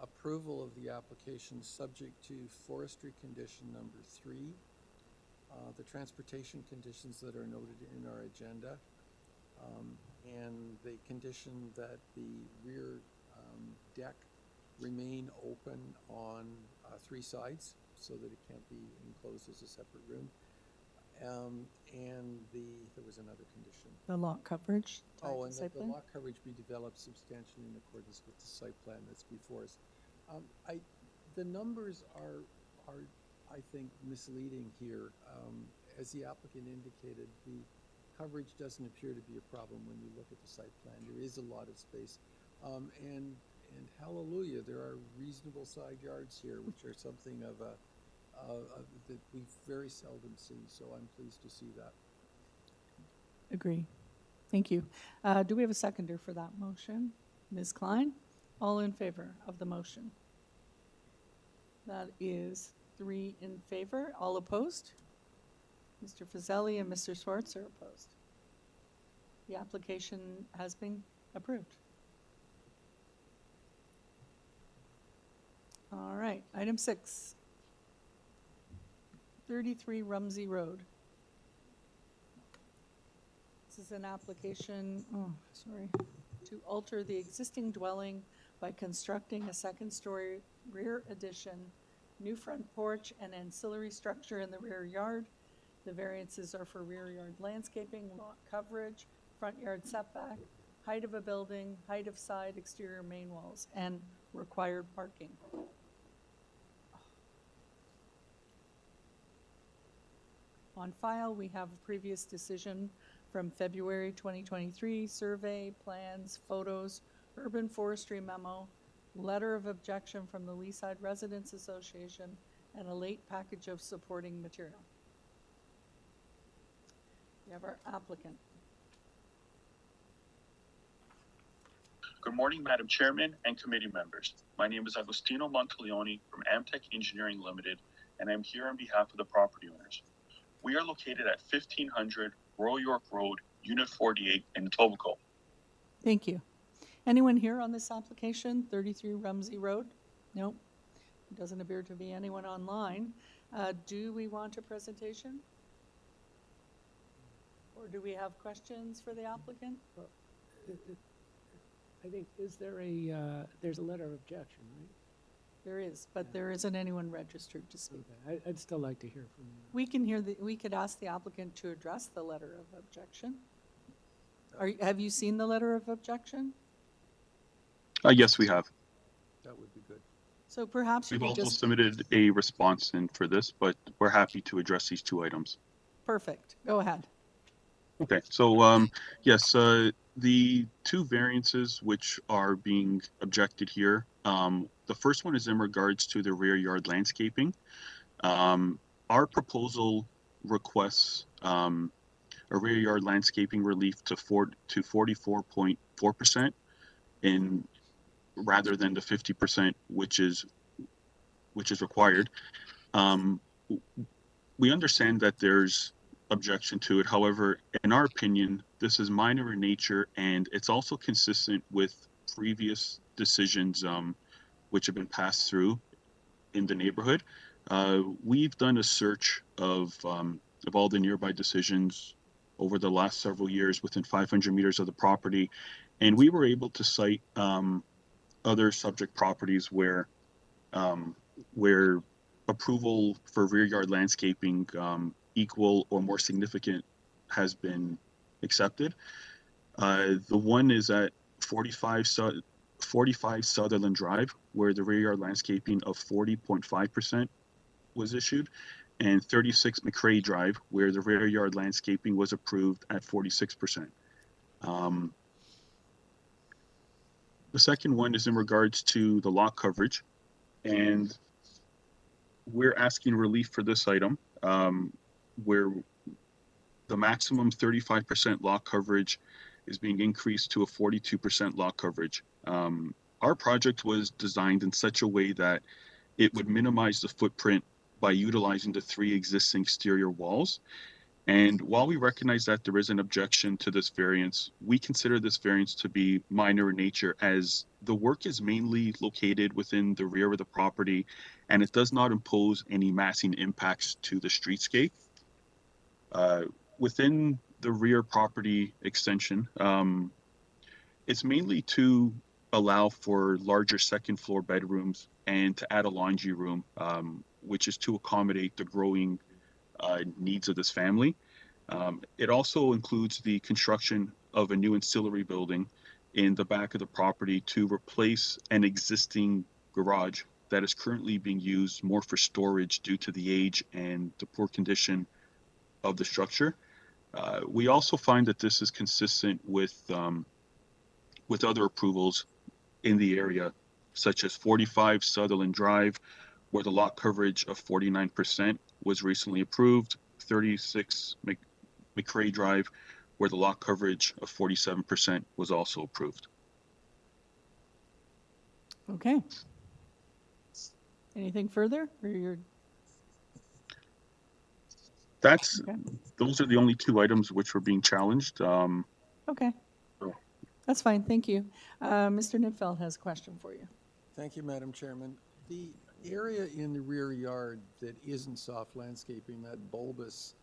approval of the application subject to forestry condition number 3, the transportation conditions that are noted in our agenda, and the condition that the rear deck remain open on 3 sides so that it can't be enclosed as a separate room. And there was another condition. The lot coverage. Oh, and site that the plan? lot coverage be developed substantially in accordance with the site plan that's before us. The numbers are, I think, misleading here. As the applicant indicated, the coverage doesn't appear to be a problem when you look at the site plan. There is a lot of space. And hallelujah, there are reasonable side yards here, which are something of a that we very seldom see, so I'm pleased to see that. Agree. Thank you. Do we have a seconder for that motion? Ms. Klein? All in favor of the motion? That is 3 in favor. All opposed? Mr. Fazeli and Mr. Swartz are opposed. The application has been approved. All right, item 6. 33 Rumsey Road. This is an application, to alter the existing dwelling by constructing a second-story rear addition, new front porch, and ancillary structure in the rear yard. The variances are for rear yard landscaping, lot coverage, front yard setback, height of a building, height of side exterior main walls, and required parking. On file, we have a previous decision from February 2023, survey, plans, photos, urban forestry memo, letter of objection from the Leaside Residents Association, and a late package of supporting material. We have our applicant. Good morning, Madam Chairman and committee members. My name is Agostino Monteleone from Amtech Engineering Limited, and I'm here on behalf of the property owners. We are located at 1500 Royal York Road, Unit 48 in Etobicoke. Thank you. Anyone here on this application, 33 Rumsey Road? Nope. Doesn't appear to be anyone online. Do we want a presentation? Or do we have questions for the applicant? I think, is there there's a letter of objection, right? There is, but there isn't anyone registered to speak. Okay, I'd still like to hear from you. We could ask the applicant to address the letter of objection. Have you seen the letter of objection? Yes, we have. That would be good. So perhaps you We've could also just, submitted a response in for this, but we're happy to address these two items. perfect, go ahead. Okay, so yes, the two variances which are being objected here, the first one is in regards to the rear yard landscaping. Our proposal requests a rear yard landscaping relief to 44.4% in rather than the 50% which is required. We understand that there's objection to it. However, in our opinion, this is minor in nature, and it's also consistent with previous decisions which have been passed through in the neighborhood. We've done a search of all the nearby decisions over the last several years within 500 meters of the property, and we were able to cite other subject properties where approval for rear yard landscaping equal or more significant has been accepted. The one is at 45 Sutherland Drive, where the rear yard landscaping of 40.5% was issued, and 36 McCrae Drive, where the rear yard landscaping was approved at 46%. The second one is in regards to the lot coverage, and we're asking relief for this item, where the maximum 35% lot coverage is being increased to a 42% lot coverage. Our project was designed in such a way that it would minimize the footprint by utilizing the 3 existing exterior walls. And while we recognize that there is an objection to this variance, we consider this variance to be minor in nature, as the work is mainly located within the rear of the property and it does not impose any massing impacts to the streetscape. Within the rear property extension, it's mainly to allow for larger second floor bedrooms and to add a laundry room, which is to accommodate the growing needs of this family. It also includes the construction of a new ancillary building in the back of the property to replace an existing garage that is currently being used more for storage due to the age and the poor condition of the structure. We also find that this is consistent with other approvals in the area, such as 45 Sutherland Drive, where the lot coverage of 49% was recently approved, 36 McCrae Drive, where the lot coverage of 47% was also approved. Okay. Anything further, or you're, That's, okay, those are the only two items which were being challenged. okay. That's fine, thank you. Mr. Nipfeld has a question for you. Thank you, Madam Chairman. The area in the rear yard that isn't soft landscaping, that bulbous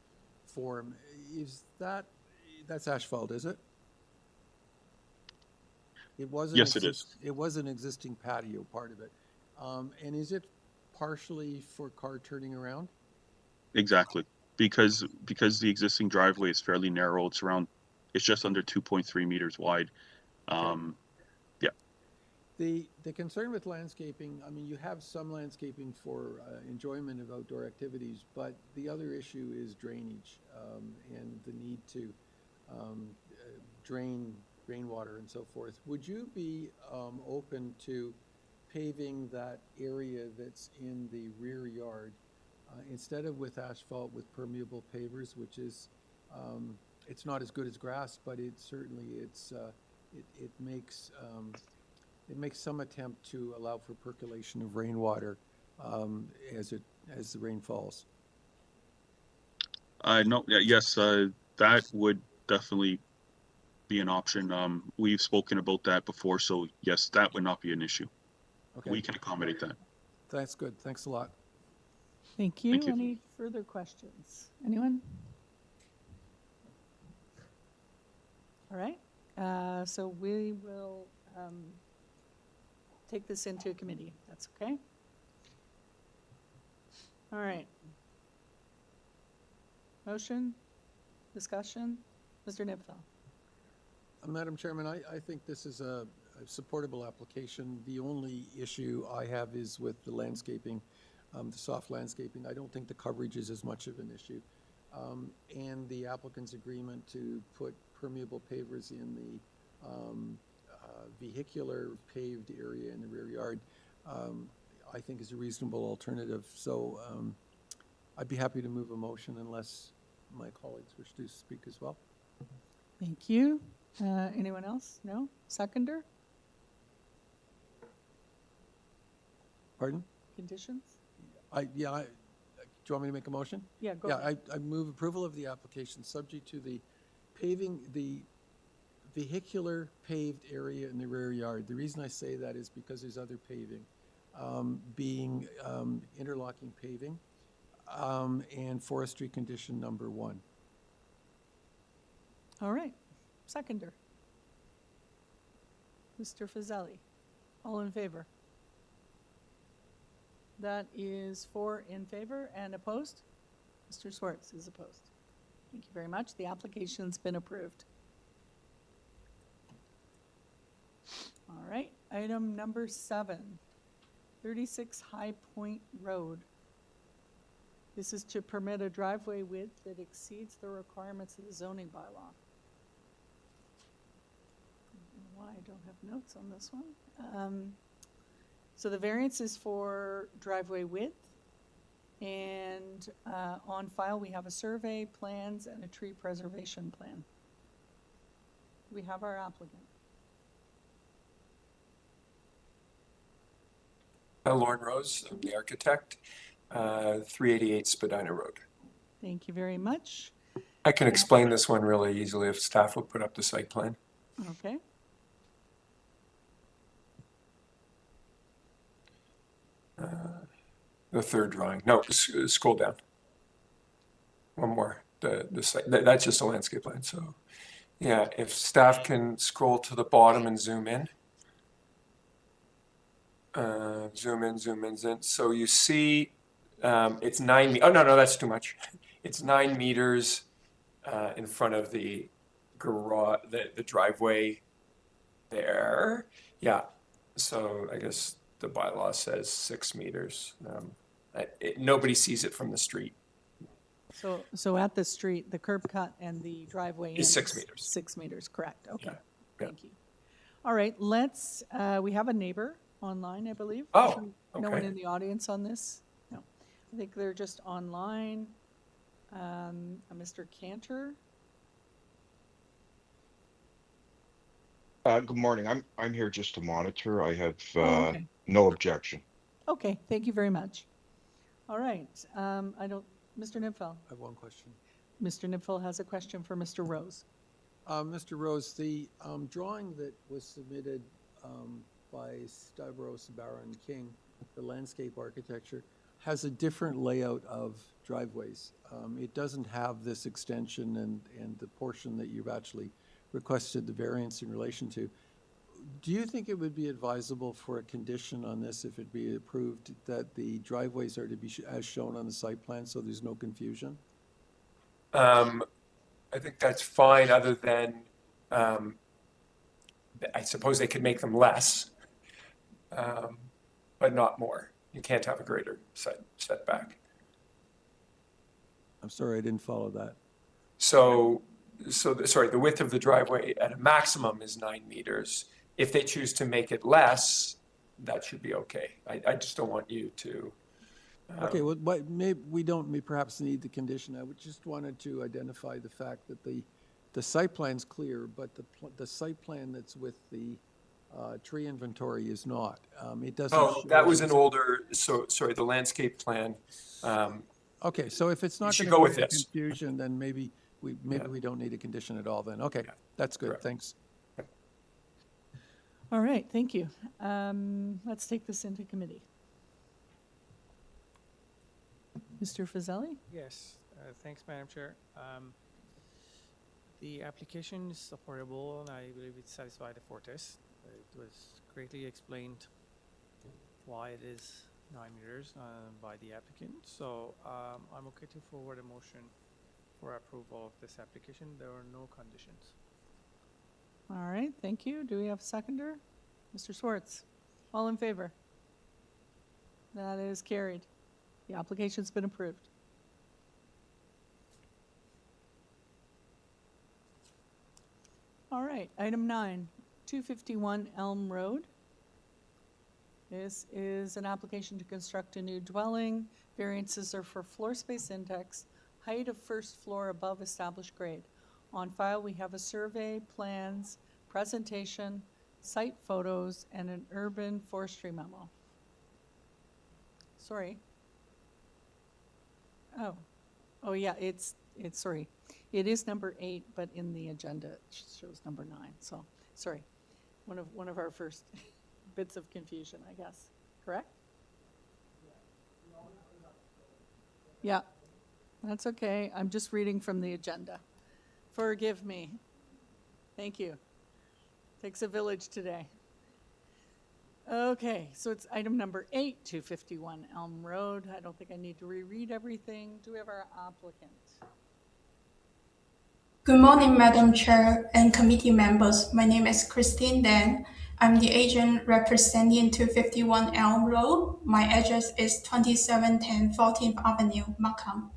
form, that's asphalt, is it? It was Yes, it is. It was an existing patio, part of it. And is it partially for car turning around? Exactly. Because the existing driveway is fairly narrow. It's just under 2.3 meters wide. Yeah. The concern with landscaping, I mean, you have some landscaping for enjoyment of outdoor activities, but the other issue is drainage and the need to drain rainwater and so forth. Would you be open to paving that area that's in the rear yard instead of with asphalt, with permeable pavers, which is it's not as good as grass, but it certainly it makes some attempt to allow for percolation of rainwater as the rain falls. No, yes, that would definitely be an option. We've spoken about that before, so yes, that would not be an issue. Okay. We can accommodate that. That's good. Thanks a lot. Thank you. Thank you. Any further questions? Anyone? All right, so we will take this into committee, if that's okay? All right. Motion, discussion, Mr. Nipfeld. Madam Chairman, I think this is a supportable application. The only issue I have is with the landscaping, the soft landscaping. I don't think the coverage is as much of an issue. And the applicant's agreement to put permeable pavers in the vehicular paved area in the rear yard, I think is a reasonable alternative. So I'd be happy to move a motion unless my colleagues wish to speak as well. Thank you. Anyone else? No? Seconder? Pardon? Conditions? Do you want me to make a motion? Yeah, go Yeah, ahead. I move approval of the application subject to the paving, the vehicular paved area in the rear yard. The reason I say that is because there's other paving, being interlocking paving and forestry condition number 1. All right. Seconder. Mr. Fazeli. All in favor? That is 4 in favor and opposed. Mr. Swartz is opposed. Thank you very much. The application's been approved. All right, item number 7, 36 High Point Road. This is to permit a driveway width that exceeds the requirements of the zoning bylaw. I don't know why I don't have notes on this one. So the variance is for driveway width, and on file we have a survey, plans, and a tree preservation plan. We have our applicant. Lauren Rose, I'm the architect, 388 Spadina Road. Thank you very much. I can explain this one really easily if staff will put up the site plan. Okay. The third drawing. No, scroll down. One more. The site. That's just a landscape plan. So, yeah, if staff can scroll to the bottom and zoom in. Zoom in, zoom in, zoom in. So you see, it's 9 meters. Oh, no, that's too much. It's 9 meters in front of the garage, the driveway there. Yeah. So I guess the bylaw says 6 meters. Nobody sees it from the street. So at the street, the curb cut and the driveway is 6 meters. 6 meters, correct. Okay. Yeah. Thank you. All right, let's, we have a neighbor online, I believe. Oh, No one okay. in the audience on this? No. I think they're just online. Mr. Cantor? Good morning. I'm here just to monitor. I have Oh, okay. no objection. Okay, thank you very much. All right, Mr. Nipfel. I have one question. Mr. Nipfel has a question for Mr. Rose. Mr. Rose, the drawing that was submitted by Stavros Baron King, the landscape architecture, has a different layout of driveways. It doesn't have this extension and the portion that you've actually requested the variance in relation to. Do you think it would be advisable for a condition on this, if it be approved, that the driveways are to be as shown on the site plan so there's no confusion? I think that's fine, other than, I suppose they could make them less, but not more. You can't have a greater setback. I'm sorry, I didn't follow that. Sorry, the width of the driveway at a maximum is 9 meters. If they choose to make it less, that should be okay. I just don't want you to. Okay, well, maybe we don't perhaps need the condition. I would just wanted to identify the fact that the site plan's clear, but the site plan that's with the tree inventory is not. It doesn't. Oh, that was an older. Sorry, the landscape plan. Okay, so if it's not should going go to with create this. confusion, then maybe we don't need a condition at all. Then okay, that's good. Correct. Thanks. All right, thank you. Let's take this into committee. Mr. Fazeli? Yes, thanks, Madam Chair. The application is supportable, and I believe it satisfied the Fortis. It was greatly explained why it is 9 meters by the applicant. So I'm okay to forward a motion for approval of this application. There are no conditions. All right, thank you. Do we have a seconder? Mr. Swartz? All in favor? That is carried. The application's been approved. All right, item 9, 251 Elm Road. This is an application to construct a new dwelling. Variances are for floor space index, height of first floor above established grade. On file, we have a survey, plans, presentation, site photos, and an urban forestry memo. Sorry. Oh yeah, sorry. It is number 8, but in the agenda it shows number 9. So, sorry. One of our first bits of confusion, I guess. Correct? Yeah, that's okay. I'm just reading from the agenda. Forgive me. Thank you. Takes a village today. Okay, so it's item number 8, 251 Elm Road. I don't think I need to reread everything. Do we have our applicant? Good morning, Madam Chair and committee members. My name is CRESTON. I'm the agent representing 251 Elm Road. My address is 2710 14th Avenue, Markham.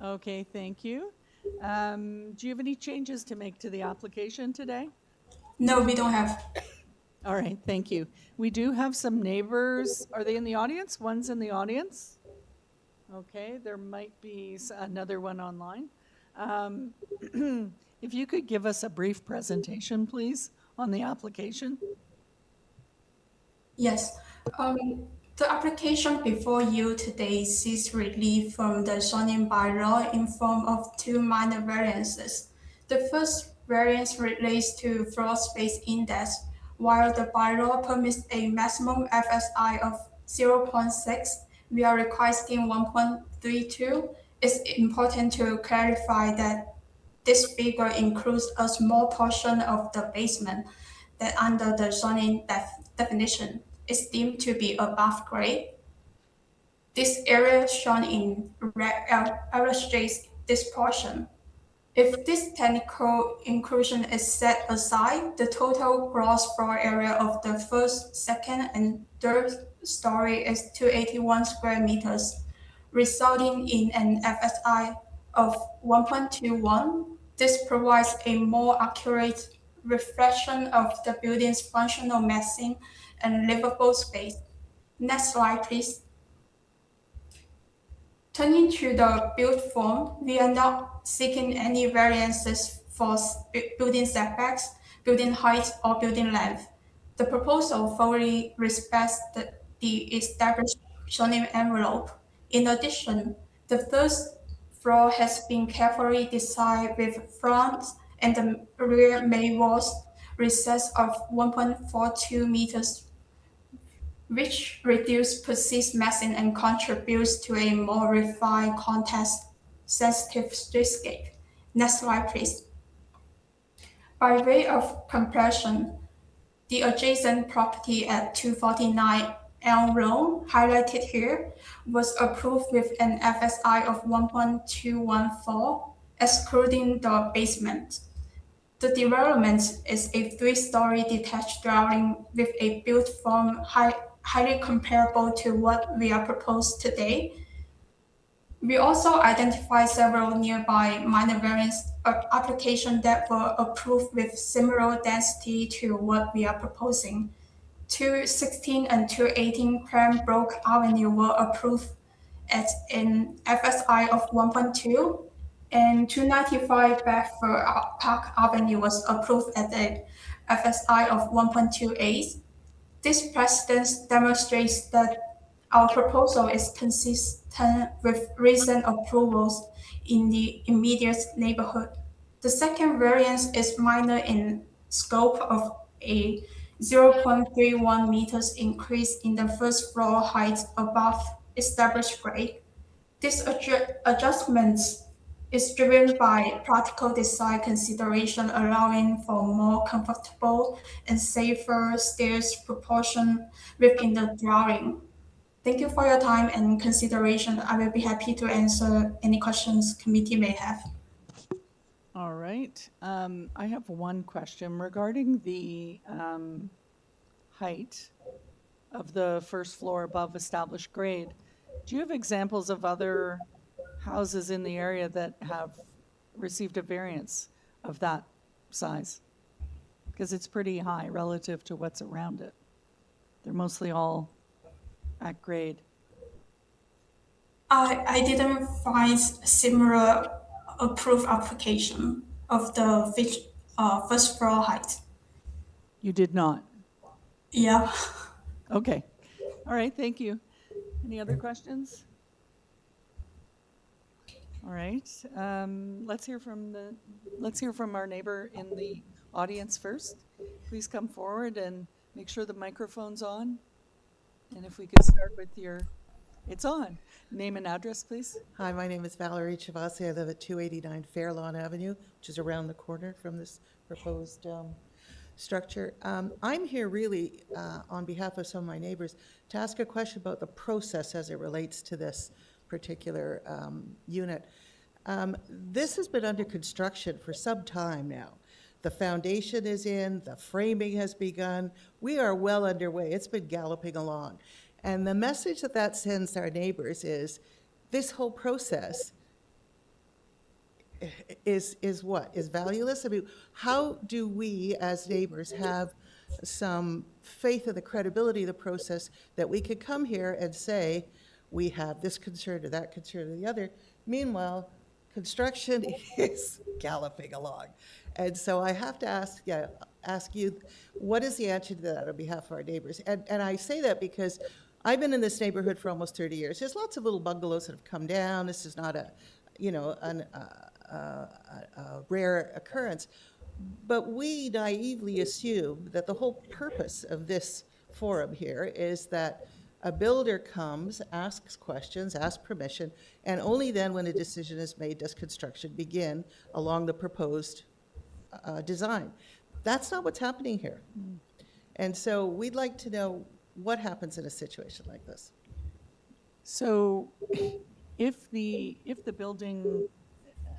Okay, thank you. Do you have any changes to make to the application today? No, we don't have. All right, thank you. We do have some neighbors. Are they in the audience? One's in the audience. Okay, there might be another one online. If you could give us a brief presentation, please, on the application. Yes. The application before you today seeks relief from the zoning bylaw in form of 2 minor variances. The first variance relates to floor space index. While the bylaw permits a maximum FSI of 0.6, we are requesting 1.32. It's important to clarify that this figure includes a small portion of the basement that under the zoning definition is deemed to be above grade. This area shown in red illustrates this portion. If this technical inclusion is set aside, the total gross floor area of the first, second, and third story is 281 square meters, resulting in an FSI of 1.21. This provides a more accurate reflection of the building's functional massing and livable space. Next slide, please. Turning to the build form, we are not seeking any variances for building setbacks, building height, or building length. The proposal fully respects the the established zoning envelope. In addition, the first floor has been carefully designed with front and the rear main walls recess of 1.42 meters, which reduce perceived massing and contributes to a more refined, context-sensitive streetscape. Next slide, please. By way of comparison, the adjacent property at 249 Elm Road, highlighted here, was approved with an FSI of 1.214, excluding the basement. The development is a three-story detached dwelling with a built form highly comparable to what we are proposed today. We also identified several nearby minor variance applications that were approved with similar density to what we are proposing. 216 and 218 Cranbrook Avenue were approved at an FSI of 1.2, and 295 Bedford Park Avenue was approved at a FSI of 1.28. This precedence demonstrates that our proposal is consistent with recent approvals in the immediate neighborhood. The second variance is minor in scope of a 0.31 meters increase in the first floor height above established grade. This adjustment is driven by practical design consideration, allowing for more comfortable and safer stairs proportion within the dwelling. Thank you for your time and consideration. I will be happy to answer any questions committee may have. All right. I have one question regarding the height of the first floor above established grade. Do you have examples of other houses in the area that have received a variance of that size? Because it's pretty high relative to what's around it. They're mostly all at grade. I didn't find similar approved application of the first floor height. You did not? Yeah. Okay. All right, thank you. Any other questions? All right, let's hear from our neighbor in the audience first. Please come forward and make sure the microphone's on. And if we could start with it's on. Name and address, please. Hi, my name is Valerie Chavasi. I live at 289 Fairlawn Avenue, which is around the corner from this proposed structure. I'm here really on behalf of some of my neighbors to ask a question about the process as it relates to this particular unit. This has been under construction for some time now. The foundation is in, the framing has begun. We are well underway. It's been galloping along. And the message that sends our neighbors is this whole process is what? Is valueless? I mean, how do we as neighbors have some faith in the credibility of the process that we could come here and say, we have this concern or that concern or the other. Meanwhile, construction is galloping along. And so I have to ask you, what is the answer to that on behalf of our neighbors? And I say that because I've been in this neighborhood for almost 30 years. There's lots of little bungalows that have come down. This is not a rare occurrence. But we naively assume that the whole purpose of this forum here is that a builder comes, asks questions, asks permission, and only then when a decision is made does construction begin along the proposed design. That's not what's happening here. And so we'd like to know what happens in a situation like this. So if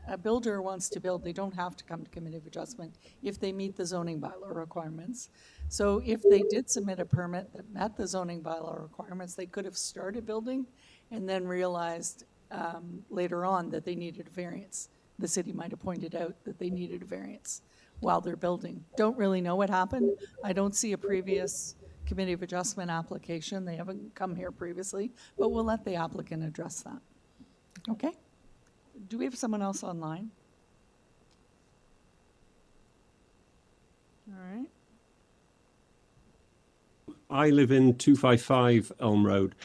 a builder wants to build, they don't have to come to committee of adjustment if they meet the zoning bylaw requirements. So if they did submit a permit that met the zoning bylaw requirements, they could have started building and then realized later on that they needed a variance. The city might have pointed out that they needed a variance while they're building. Don't really know what happened. I don't see a previous committee of adjustment application. They haven't come here previously, but we'll let the applicant address that. Okay? Do we have someone else online? All right. I live in 255 Elm Road.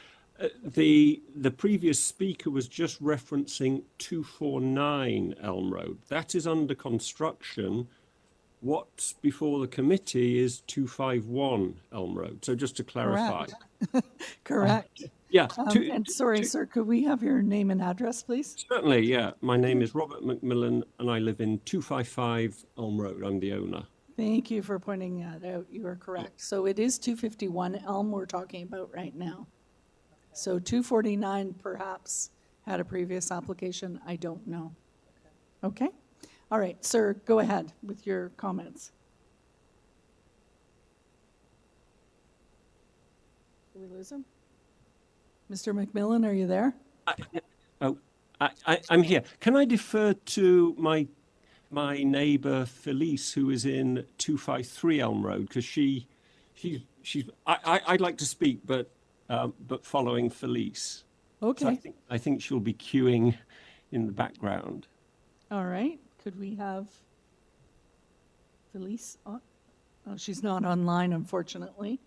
The previous speaker was just referencing 249 Elm Road. That is under construction. What's before the committee is 251 Elm Road. So just to clarify. Correct. Yeah. And sorry, sir, could we have your name and address, please? Certainly, yeah. My name is Robert McMillan and I live in 255 Elm Road. I'm the owner. Thank you for pointing that out. You are correct. So it is 251 Elm we're talking about right now. So 249 perhaps had a previous application. I don't know. Okay? All right, sir, go ahead with your comments. Did we lose him? Mr. McMillan, are you there? I'm here. Can I defer to my neighbour Felice, who is in 253 Elm Road, because I'd like to speak, but following Felice. Okay. So I think she'll be queuing in the background. All right. Could we have Felice on? Oh, she's not online, unfortunately.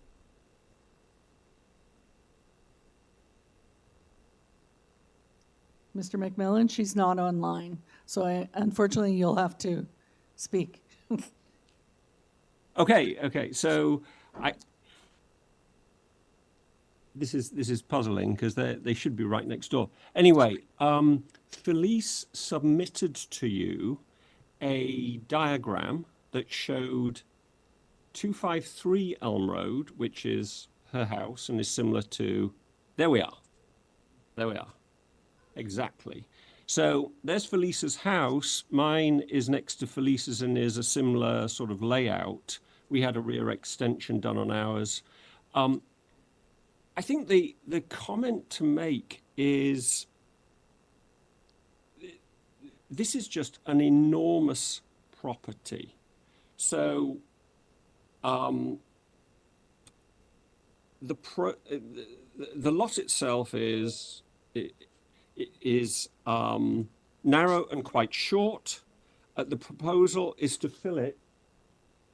Mr. McMillan, she's not online. So unfortunately, you'll have to speak. Okay. So this is puzzling because they should be right next door. Anyway, Felice submitted to you a diagram that showed 253 Elm Road, which is her house and is similar to, there we are. Exactly. So there's Felice's house. Mine is next to Felice's and is a similar sort of layout. We had a rear extension done on ours. I think the comment to make is this is just an enormous property. So the lot itself is narrow and quite short. The proposal is to fill it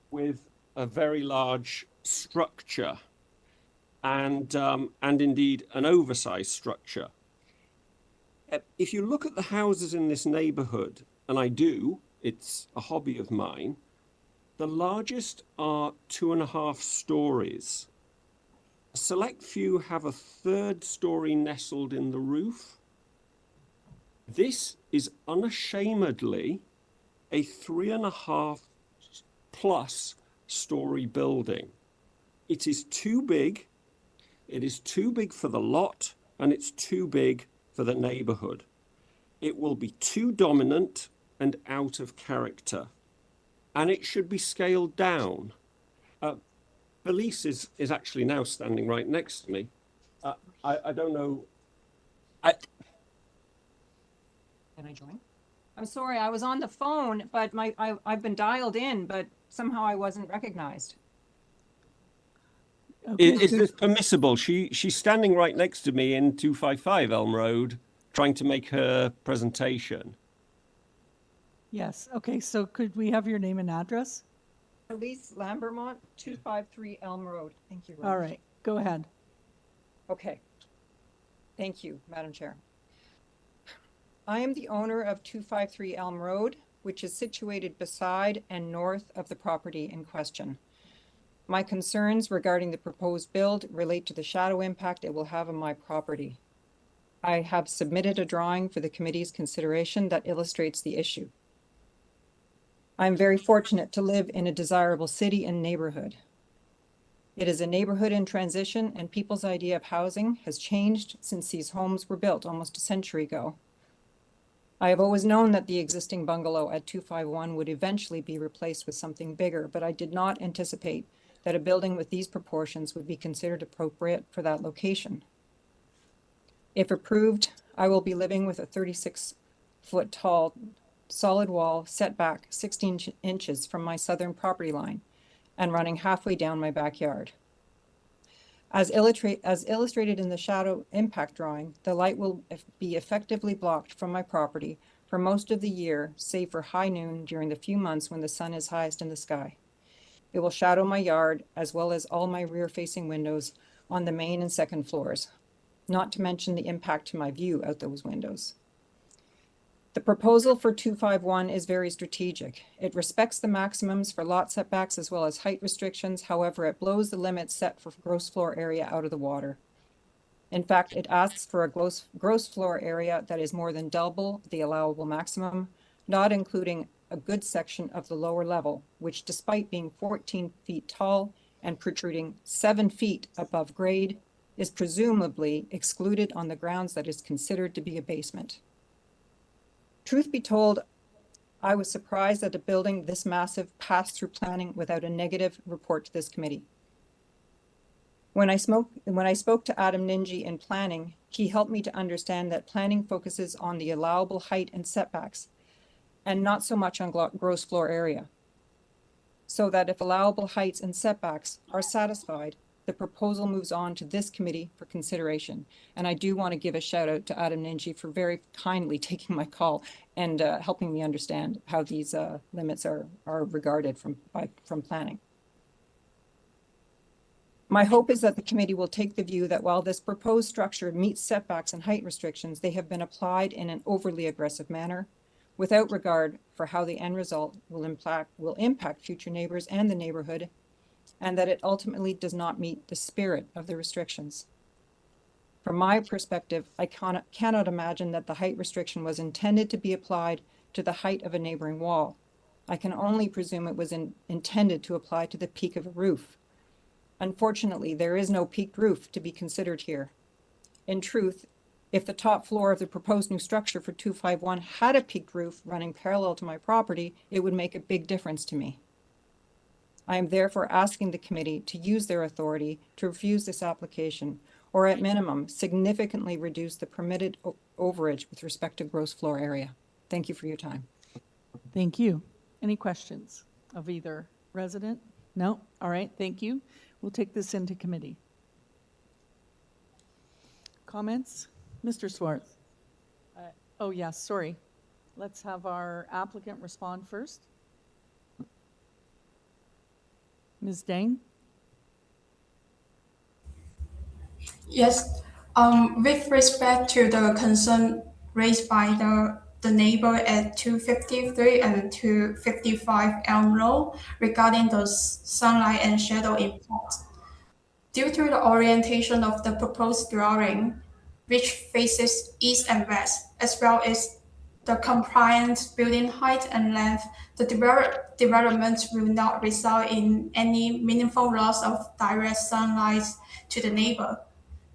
with a very large structure and indeed an oversized structure. If you look at the houses in this neighborhood, and I do, it's a hobby of mine, the largest are 2.5 stories. A select few have a 3rd story nestled in the roof. This is unashamedly a 3.5 plus story building. It is too big. It is too big for the lot, and it's too big for the neighborhood. It will be too dominant and out of character, and it should be scaled down. Felice is actually now standing right next to me. I don't know. Can I join? I'm sorry, I was on the phone, but I've been dialed in, but somehow I wasn't recognized. Okay. Is this permissible? She's standing right next to me in 255 Elm Road, trying to make her presentation. Yes. Okay. So could we have your name and address? Elise Lambermont, 253 Elm Road. Thank you. All right. Go ahead. Okay. Thank you, Madam Chair. I am the owner of 253 Elm Road, which is situated beside and north of the property in question. My concerns regarding the proposed build relate to the shadow impact it will have on my property. I have submitted a drawing for the committee's consideration that illustrates the issue. I am very fortunate to live in a desirable city and neighborhood. It is a neighborhood in transition, and people's idea of housing has changed since these homes were built almost a century ago. I have always known that the existing bungalow at 251 would eventually be replaced with something bigger, but I did not anticipate that a building with these proportions would be considered appropriate for that location. If approved, I will be living with a 36-foot tall solid wall set back 16 inches from my southern property line and running halfway down my backyard. As illustrated in the shadow impact drawing, the light will be effectively blocked from my property for most of the year, save for high noon during the few months when the sun is highest in the sky. It will shadow my yard as well as all my rear-facing windows on the main and second floors, not to mention the impact to my view out those windows. The proposal for 251 is very strategic. It respects the maximums for lot setbacks as well as height restrictions. However, it blows the limits set for gross floor area out of the water. In fact, it asks for a gross floor area that is more than double the allowable maximum, not including a good section of the lower level, which despite being 14 feet tall and protruding 7 feet above grade, is presumably excluded on the grounds that is considered to be a basement. Truth be told, I was surprised that a building this massive passed through planning without a negative report to this committee. When I spoke to Adam Ninji in planning, he helped me to understand that planning focuses on the allowable height and setbacks, and not so much on gross floor area. So that if allowable heights and setbacks are satisfied, the proposal moves on to this committee for consideration. And I do want to give a shout out to Adam Ninji for very kindly taking my call and helping me understand how these limits are regarded from planning. My hope is that the committee will take the view that while this proposed structure meets setbacks and height restrictions, they have been applied in an overly aggressive manner, without regard for how the end result will impact future neighbors and the neighborhood, and that it ultimately does not meet the spirit of the restrictions. From my perspective, I cannot imagine that the height restriction was intended to be applied to the height of a neighboring wall. I can only presume it was intended to apply to the peak of a roof. Unfortunately, there is no peaked roof to be considered here. In truth, if the top floor of the proposed new structure for 251 had a peaked roof running parallel to my property, it would make a big difference to me. I am therefore asking the committee to use their authority to refuse this application, or at minimum, significantly reduce the permitted overage with respect to gross floor area. Thank you for your time. Thank you. Any questions of either resident? No? All right, thank you. We'll take this into committee. Comments? Mr. Swartz? Oh, yes, sorry. Let's have our applicant respond first. Ms. Dang? Yes, with respect to the concern raised by the neighbor at 253 and 255 Elm Road regarding the sunlight and shadow impact. Due to the orientation of the proposed dwelling, which faces east and west, as well as the compliant building height and length, the development will not result in any meaningful loss of direct sunlight to the neighbor.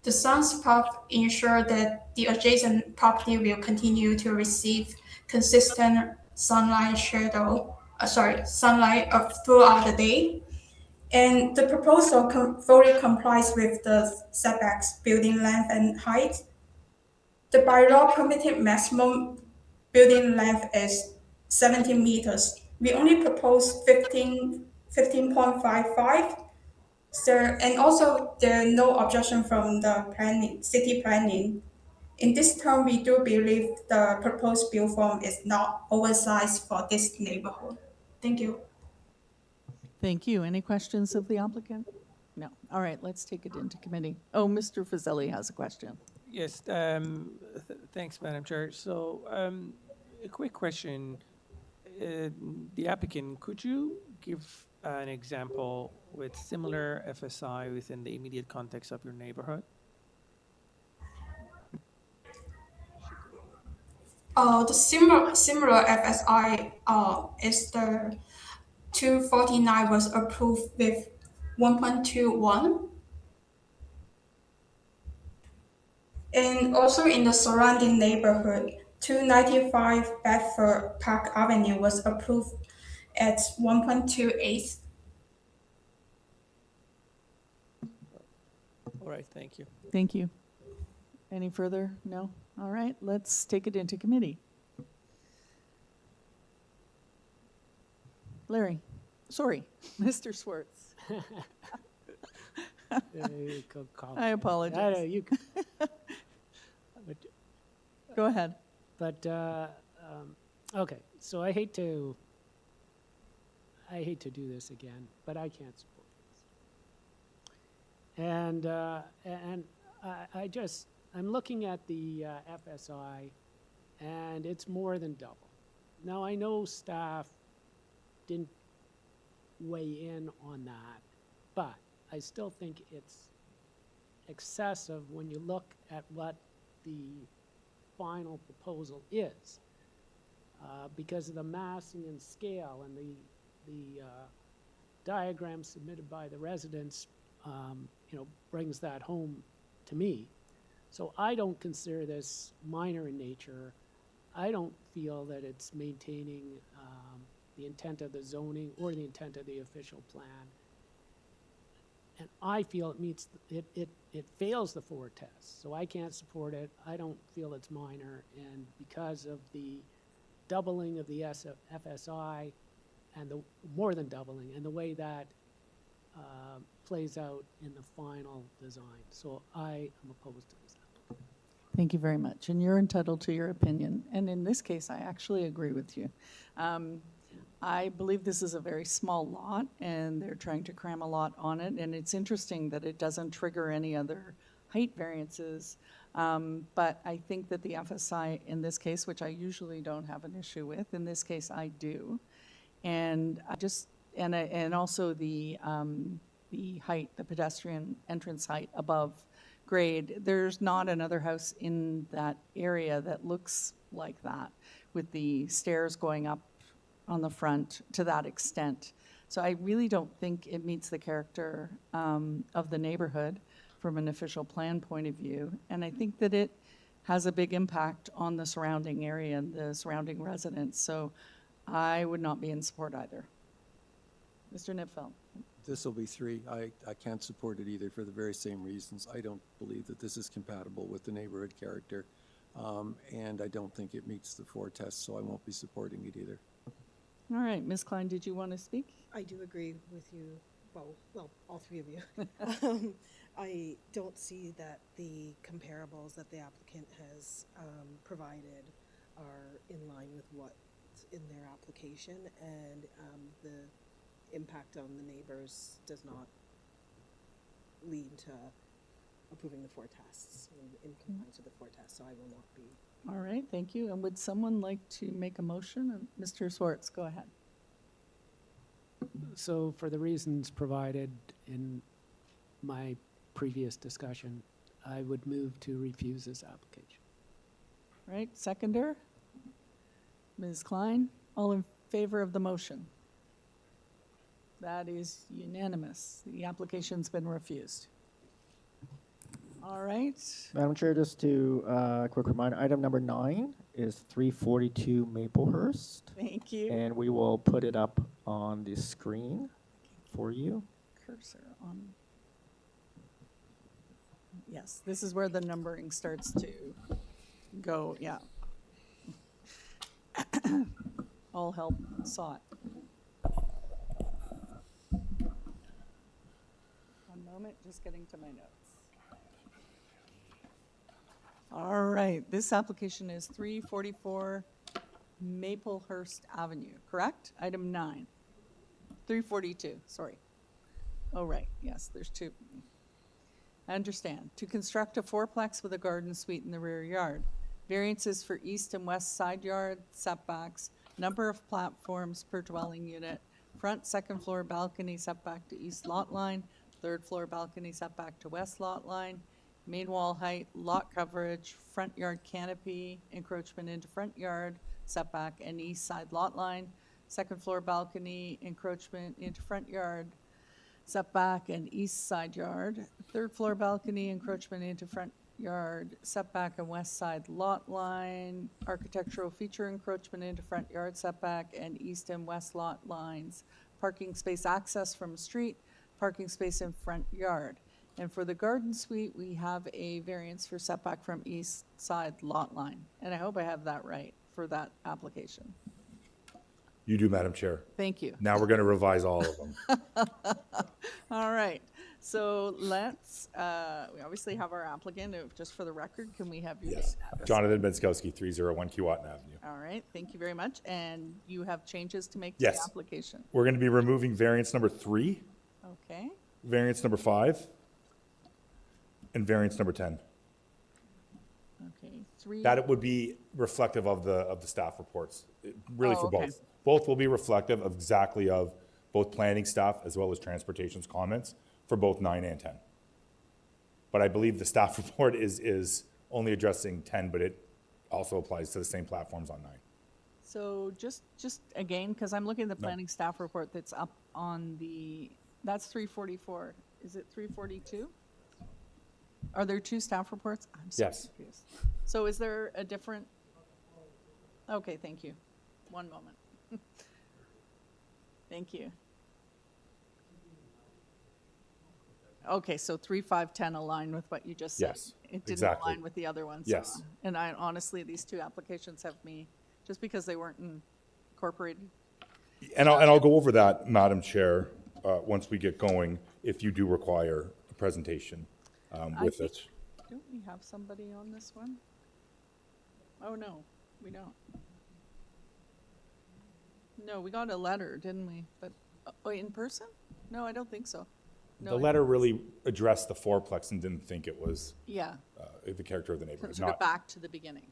The sun's path ensures that the adjacent property will continue to receive consistent sunlight throughout the day. And the proposal fully complies with the setbacks, building length and height. The by law permitted maximum building length is 17 meters. We only propose 15.55. And also there are no objection from the city planning. In this term, we do believe the proposed build form is not oversized for this neighborhood. Thank you. Thank you. Any questions of the applicant? No. All right, let's take it into committee. Oh, Mr. Fazeli has a question. Yes, thanks, Madam Chair. So, a quick question. The applicant, could you give an example with similar FSI within the immediate context of your neighborhood? The similar FSI is the 249 was approved with 1.21. And also in the surrounding neighborhood, 295 Bedford Park Avenue was approved at 1.28. All right, thank you. Thank you. Any further? No? All right, let's take it into committee. Larry, sorry, Mr. Swartz. I apologize. I know, you Go ahead. But, okay, so I hate to I hate to do this again, but I can't support this. And I'm looking at the FSI, and it's more than double. Now, I know staff didn't weigh in on that, but I still think it's excessive when you look at what the final proposal is, because of the massing and scale and the diagram submitted by the residents, brings that home to me. So I don't consider this minor in nature. I don't feel that it's maintaining the intent of the zoning or the intent of the official plan. And I feel it meets, it fails the 4 tests, so I can't support it. I don't feel it's minor, and because of the doubling of the FSI and the more than doubling, and the way that plays out in the final design. So I am opposed to this. Thank you very much. And you're entitled to your opinion. And in this case, I actually agree with you. I believe this is a very small lot, and they're trying to cram a lot on it. And it's interesting that it doesn't trigger any other height variances. But I think that the FSI in this case, which I usually don't have an issue with, in this case I do. And I just, and also the height, the pedestrian entrance height above grade. There's not another house in that area that looks like that, with the stairs going up on the front to that extent. So I really don't think it meets the character of the neighborhood from an official plan point of view. And I think that it has a big impact on the surrounding area and the surrounding residents. So I would not be in support either. Mr. Nipfeld. This will be 3. I can't support it either for the very same reasons. I don't believe that this is compatible with the neighborhood character. And I don't think it meets the 4 tests, so I won't be supporting it either. All right, Ms. Klein, did you want to speak? I do agree with you, well, all 3 of you. I don't see that the comparables that the applicant has provided are in line with what's in their application, and the impact on the neighbors does not lead to approving the 4 tests, in compliance with the 4 tests, so I will not be. All right, thank you. And would someone like to make a motion? Mr. Swartz, go ahead. So for the reasons provided in my previous discussion, I would move to refuse this application. Right, seconder? Ms. Klein, all in favor of the motion? That is unanimous. The application's been refused. All right. Madam Chair, just to quick reminder, item number 9 is 342 Maplehurst. Thank you. And we will put it up on the screen for you. Cursor on. Yes, this is where the numbering starts to go, yeah. All help sought. One moment, just getting to my notes. All right, this application is 344 Maplehurst Avenue, correct? Item 9. 342, sorry. Oh, right, yes, there's 2. I understand. To construct a 4-plex with a garden suite in the rear yard. Variances for east and west side yard setbacks, number of platforms per dwelling unit, front 2nd floor balcony setback to east lot line, 3rd floor balcony setback to west lot line, main wall height, lot coverage, front yard canopy, encroachment into front yard, setback and east side lot line, 2nd floor balcony, encroachment into front yard, setback and east side yard, 3rd floor balcony, encroachment into front yard, setback and west side lot line, architectural feature encroachment into front yard setback and east and west lot lines, parking space access from street, parking space in front yard. And for the garden suite, we have a variance for setback from east side lot line. And I hope I have that right for that application. You do, Madam Chair. Thank you. Now we're going to revise all of them. All right. So let's, we obviously have our applicant. Just for the record, can we have you? Yes. Jonathan Benskowski, 301 Keewatin Avenue. All right, thank you very much. And you have changes to make to the Yes. application? We're going to be removing variance number 3, Okay, variance number 5, and variance number 10. okay, 3. That it would be reflective of the staff reports, really for okay. both. Both will be reflective of exactly of both planning staff as well as transportation's comments for both 9 and 10. But I believe the staff report is only addressing 10, but it also applies to the same platforms on 9. So just again, because I'm looking at the No. planning staff report that's up on the, that's 344. Is it 342? Are there 2 staff reports? I'm so Yes. confused. So is there a different? Okay, thank you. One moment. Thank you. Okay, so 3, 5, 10 align with what you just said. Yes, It didn't exactly. align with the other ones. Yes. And I honestly, these 2 applications have me, just because they weren't incorporated. And I'll go over that, Madam Chair, once we get going, if you do require a presentation with think- it. Don't we have somebody on this one? Oh, no, we don't. No, we got a letter, didn't we? But, in person? No, I don't think so. No, The letter really addressed the fourplex and didn't think it was Yeah, the character of the neighborhood. sort of Not- back to the beginning.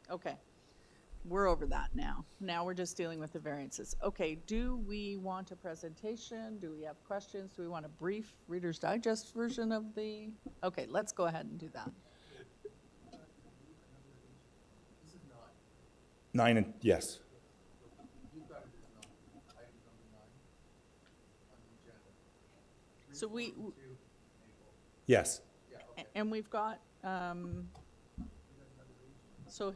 Okay, we're over that now. Now we're just dealing with the variances. Okay, do we want a presentation? Do we have questions? Do we want a brief Reader's Digest version of the? Okay, let's go ahead and do that. 9 and, yes. So Yes. and we've got, so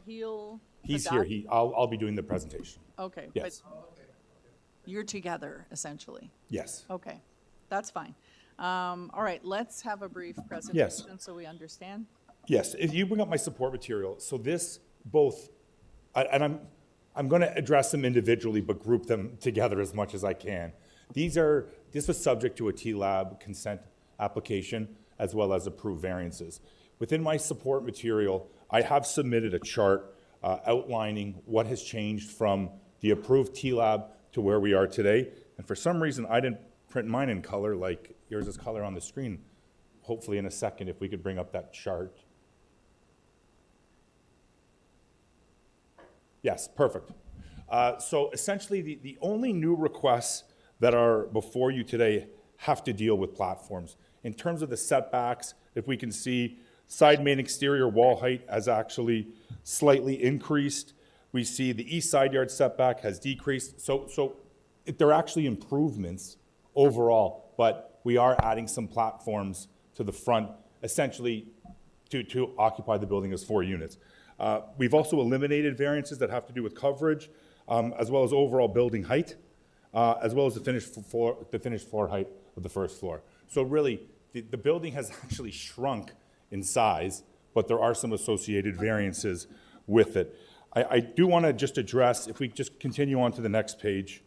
He's here. adapt- I'll be doing the presentation. Okay. Yes. But you're together, essentially. Yes. Okay, that's fine. All right, let's have a brief presentation so we understand. Yes, if you bring up my support material, so this both, and I'm going to address them individually, but group them together as much as I can. This was subject to a TLAB consent application as well as approved variances. Within my support material, I have submitted a chart outlining what has changed from the approved TLAB to where we are today. And for some reason, I didn't print mine in color like yours is color on the screen. Hopefully in a second, if we could bring up that chart. Yes, perfect. So essentially, the only new requests that are before you today have to deal with platforms. In terms of the setbacks, if we can see, side main exterior wall height has actually slightly increased. We see the east side yard setback has decreased. So they're actually improvements overall, but we are adding some platforms to the front, essentially to occupy the building as 4 units. We've also eliminated variances that have to do with coverage, as well as overall building height, as well as the finished floor height of the first floor. So really, the building has actually shrunk in size, but there are some associated variances with it. I do want to just address, if we just continue on to the next page,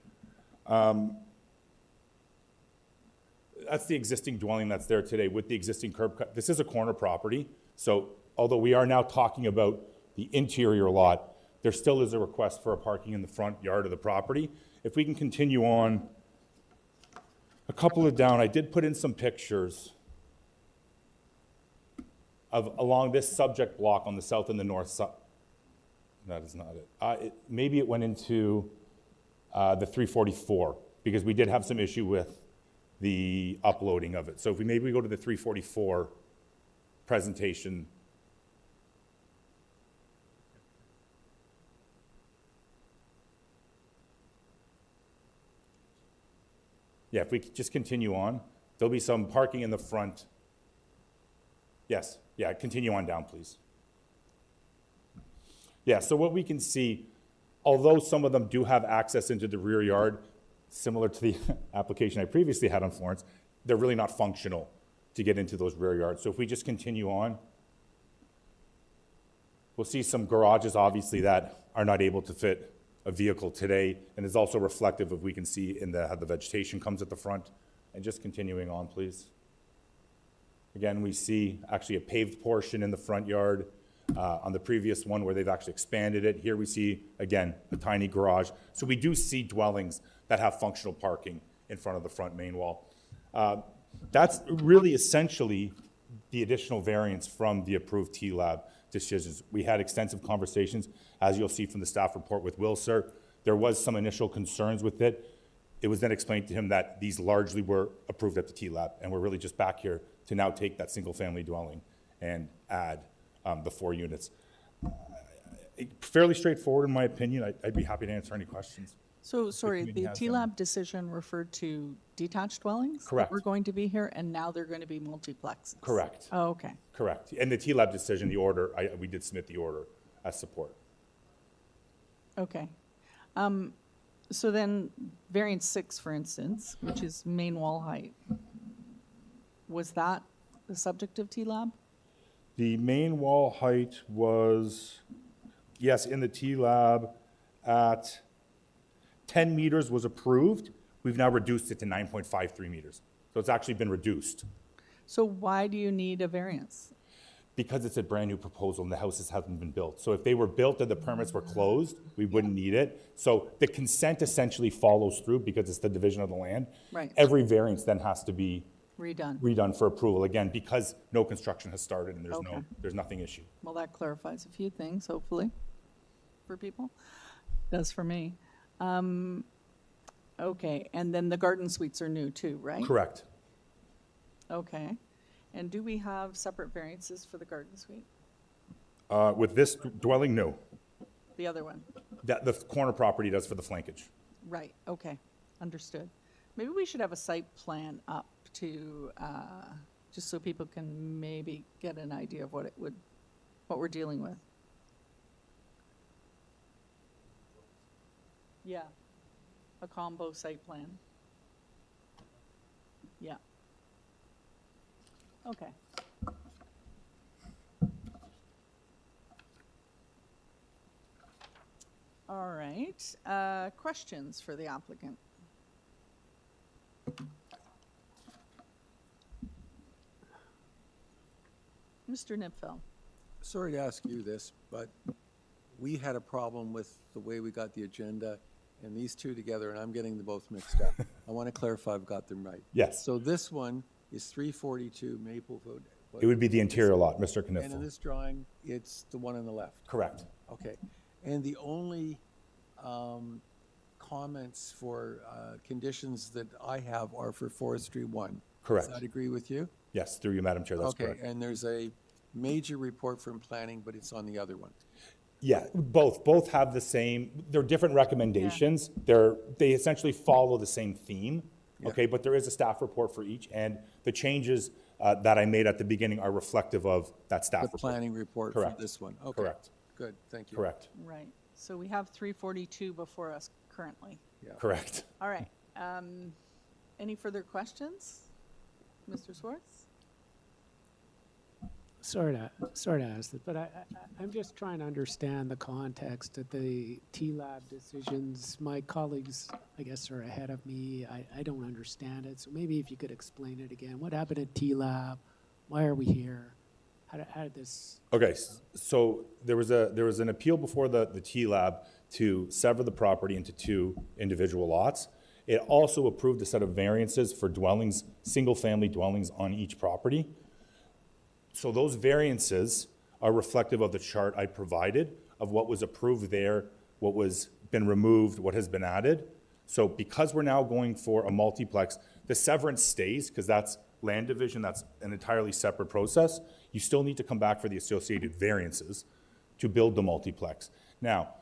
that's the existing dwelling that's there today with the existing curb cut. This is a corner property, so although we are now talking about the interior lot, there still is a request for a parking in the front yard of the property. If we can continue on, a couple of down, I did put in some pictures of along this subject block on the south and the north side. That is not it. Maybe it went into the 344 because we did have some issue with the uploading of it. So if we go to the 344 presentation. Yeah, if we could just continue on, there'll be some parking in the front. Yes, yeah, continue on down, please. Yeah, so what we can see, although some of them do have access into the rear yard, similar to the application I previously had on Florence, they're really not functional to get into those rear yards. So if we just continue on, we'll see some garages, obviously, that are not able to fit a vehicle today, and is also reflective of, we can see in how the vegetation comes at the front. And just continuing on, please. Again, we see actually a paved portion in the front yard. On the previous one where they've actually expanded it, here we see, again, a tiny garage. So we do see dwellings that have functional parking in front of the front main wall. That's really essentially the additional variance from the approved T-Lab decisions. We had extensive conversations, as you'll see from the staff report with Will, sir. There was some initial concerns with it. It was then explained to him that these largely were approved at the T-Lab, and we're really just back here to now take that single-family dwelling and add the 4 units. Fairly straightforward, in my opinion. I'd be happy to answer any questions. So, sorry, committee the has T-Lab decision referred to detached dwellings? Correct. That were going to be here, and now they're going to be multiplexes? Correct. Oh, okay. Correct. And the T-Lab decision, the order, we did submit the order as support. Okay. So then, variance 6, for instance, which is main wall height, was that the subject of T-Lab? The main wall height was, yes, in the T-Lab at 10 meters was approved. We've now reduced it to 9.53 meters. So it's actually been reduced. So why do you need a variance? Because it's a brand new proposal and the houses haven't been built. So if they were built and the permits were closed, we wouldn't need it. So the consent essentially follows through because it's the division of the land. Right. Every variance then has to be Redone. for approval, again, because no construction has started and Okay. there's nothing issued. Well, that clarifies a few things, hopefully, for people. Does for me. Okay, and then the garden suites are new too, right? Correct. Okay. And do we have separate variances for the garden suite? With this dwelling, no. The other one? The corner property does for the flankage. Right, okay, understood. Maybe we should have a site plan up to, just so people can maybe get an idea of what we're dealing with. Yeah, a combo site plan. Yeah. Okay. All right, questions for the applicant? Mr. Nipfel. Sorry to ask you this, but we had a problem with the way we got the agenda and these two together, and I'm getting them both mixed up. I want to clarify I've got them right. Yes. So this one is 342 Maplewood. It would be the interior lot, Mr. And in Kniffel. this drawing, it's the one on the left. Correct. Okay. And the only comments for conditions that I have are for Forestry 1. Correct. Does that agree with you? Yes, through you, Madam Chair, that's Okay, correct. and there's a major report from planning, but it's on the other one. Yeah, both have the same, they're different recommendations. They essentially follow the same theme, okay? But there is a staff report for each, and the changes that I made at the beginning are reflective of that staff report. The planning report for Correct. this one. Okay. Correct. Good, thank you. Correct. Right, so we have 342 before us currently. Yeah. Correct. All right, any further questions? Mr. Swartz? Sorry to ask this, but I'm just trying to understand the context of the T-Lab decisions. My colleagues, I guess, are ahead of me. I don't understand it, so maybe if you could explain it again. What happened at T-Lab? Why are we here? How did this? Okay, so there was an appeal before the T-Lab to sever the property into 2 individual lots. It also approved a set of variances for dwellings, single-family dwellings on each property. So those variances are reflective of the chart I provided of what was approved there, what was been removed, what has been added. So because we're now going for a multiplex, the severance stays because that's land division, that's an entirely separate process. You still need to come back for the associated variances to build the multiplex. Now,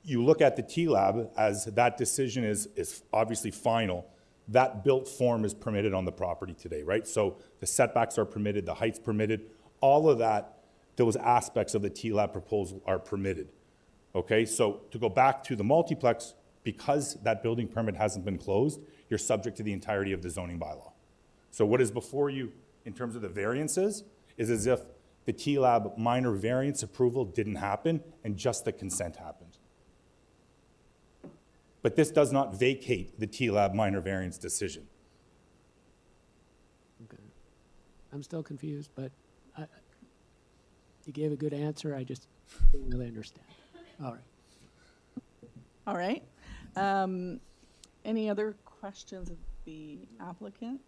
you look at the T-Lab as that decision is obviously final. That built form is permitted on the property today, right? So the setbacks are permitted, the height's permitted, all of that, those aspects of the T-Lab proposal are permitted, okay? So to go back to the multiplex, because that building permit hasn't been closed, you're subject to the entirety of the zoning bylaw. So what is before you in terms of the variances is as if the T-Lab minor variance approval didn't happen and just the consent happened. But this does not vacate the T-Lab minor variance decision. I'm still confused, but you gave a good answer. I just didn't really understand. All right. All right. Any other questions of the applicant?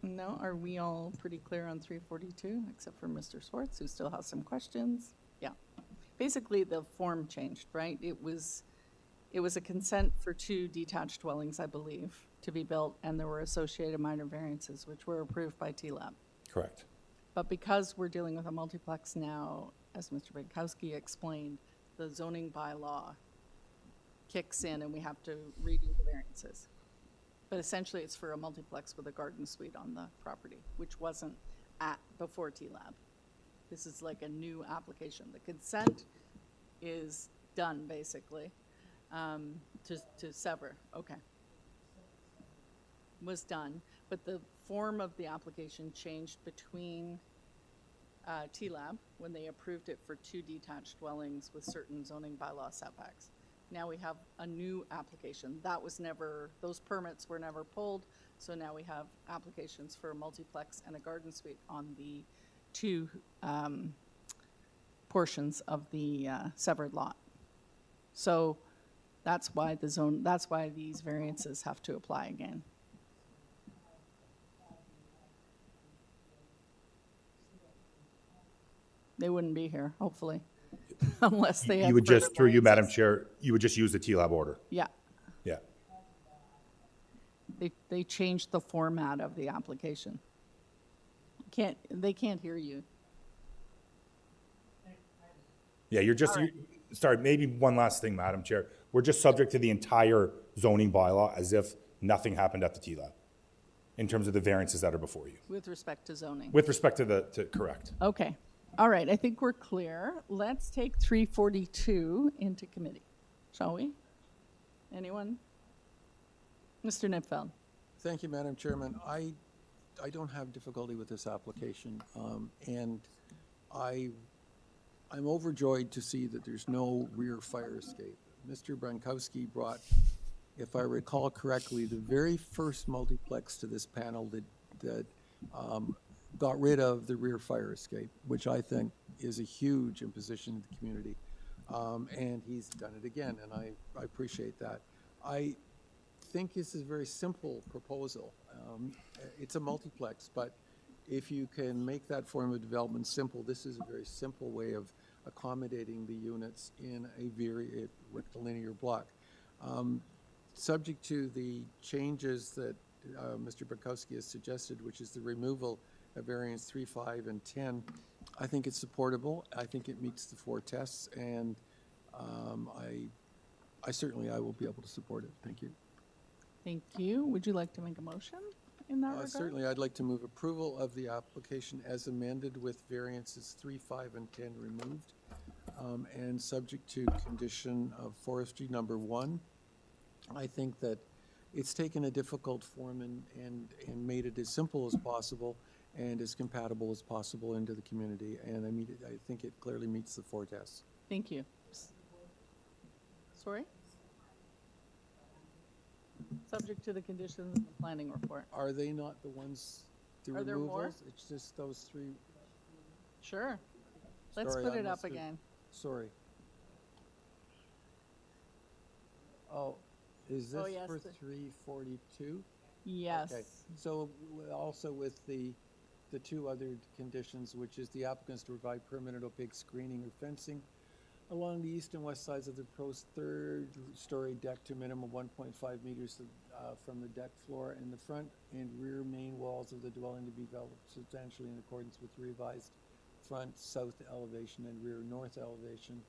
No? Are we all pretty clear on 342, except for Mr. Swartz, who still has some questions? Yeah. Basically, the form changed, right? It was a consent for 2 detached dwellings, I believe, to be built, and there were associated minor variances, which were approved by TLAB. Correct. But because we're dealing with a multiplex now, as Mr. Bankowski explained, the zoning bylaw kicks in and we have to redo the variances. But essentially, it's for a multiplex with a garden suite on the property, which wasn't before TLAB. This is like a new application. The consent is done, basically, to sever. Okay. Was done, but the form of the application changed between TLAB when they approved it for 2 detached dwellings with certain zoning bylaw setbacks. Now we have a new application. Those permits were never pulled, so now we have applications for a multiplex and a garden suite on the 2 portions of the severed lot. So that's why these variances have to apply again. They wouldn't be here, hopefully, unless they had You would just, further through you, Madam variances. Chair, you would just use the TLAB order. Yeah, Yeah. they changed the format of the application. They can't hear you. Yeah, you're just, sorry, maybe one last thing, Madam Chair. We're just subject to the entire zoning bylaw as if nothing happened at the TLAB in terms of the variances that are before you. With respect to zoning. With respect to correct. Okay. All right. I think we're clear. Let's take 342 into committee, shall we? Anyone? Mr. Nipfeld. Thank you, Madam Chairman. I don't have difficulty with this application, and I'm overjoyed to see that there's no rear fire escape. Mr. Brankowski brought, if I recall correctly, the very first multiplex to this panel that got rid of the rear fire escape, which I think is a huge imposition to the community. And he's done it again, and I appreciate that. I think this is a very simple proposal. It's a multiplex, but if you can make that form of development simple, this is a very simple way of accommodating the units in a very rectilinear block. Subject to the changes that Mr. Bukowski has suggested, which is the removal of variants 3, 5, and 10, I think it's supportable. I think it meets the 4 tests, and I certainly will be able to support it. Thank you. Thank you. Would you like to make a motion in that regard? Certainly, I'd like to move approval of the application as amended with variances 3, 5, and 10 removed, and subject to condition of forestry number 1. I think that it's taken a difficult form and made it as simple as possible and as compatible as possible into the community, and I think it clearly meets the 4 tests. Thank you. Sorry? Subject to the conditions in the planning report. Are they not the ones, the Are there more? removals? It's just those 3. Sure. Let's Sorry, put I it up must have- again. Sorry. Oh, is this yes, for the- 342? Yes. Okay, so also with the 2 other conditions, which is the applicants to provide permanent opaque screening or fencing along the east and west sides of the proposed 3rd-story deck to a minimum 1.5 meters from the deck floor, and the front and rear main walls of the dwelling to be developed substantially in accordance with the revised front south elevation and rear north elevation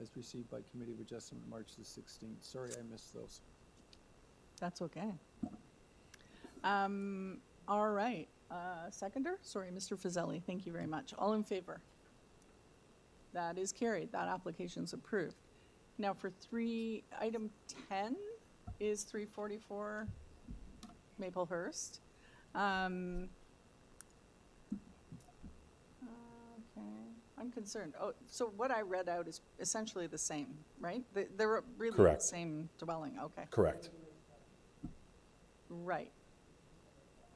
as received by Committee of Adjustment March the 16th. Sorry, I missed those. That's okay. All right. Seconder? Sorry, Mr. Fazeli. Thank you very much. All in favor? That is carried. That application is approved. Now for item 10 is 344 Maplehurst. Okay. I'm concerned. Oh, so what I read out is essentially the same, right? They're really Correct. the same dwelling. Okay. Correct. Right.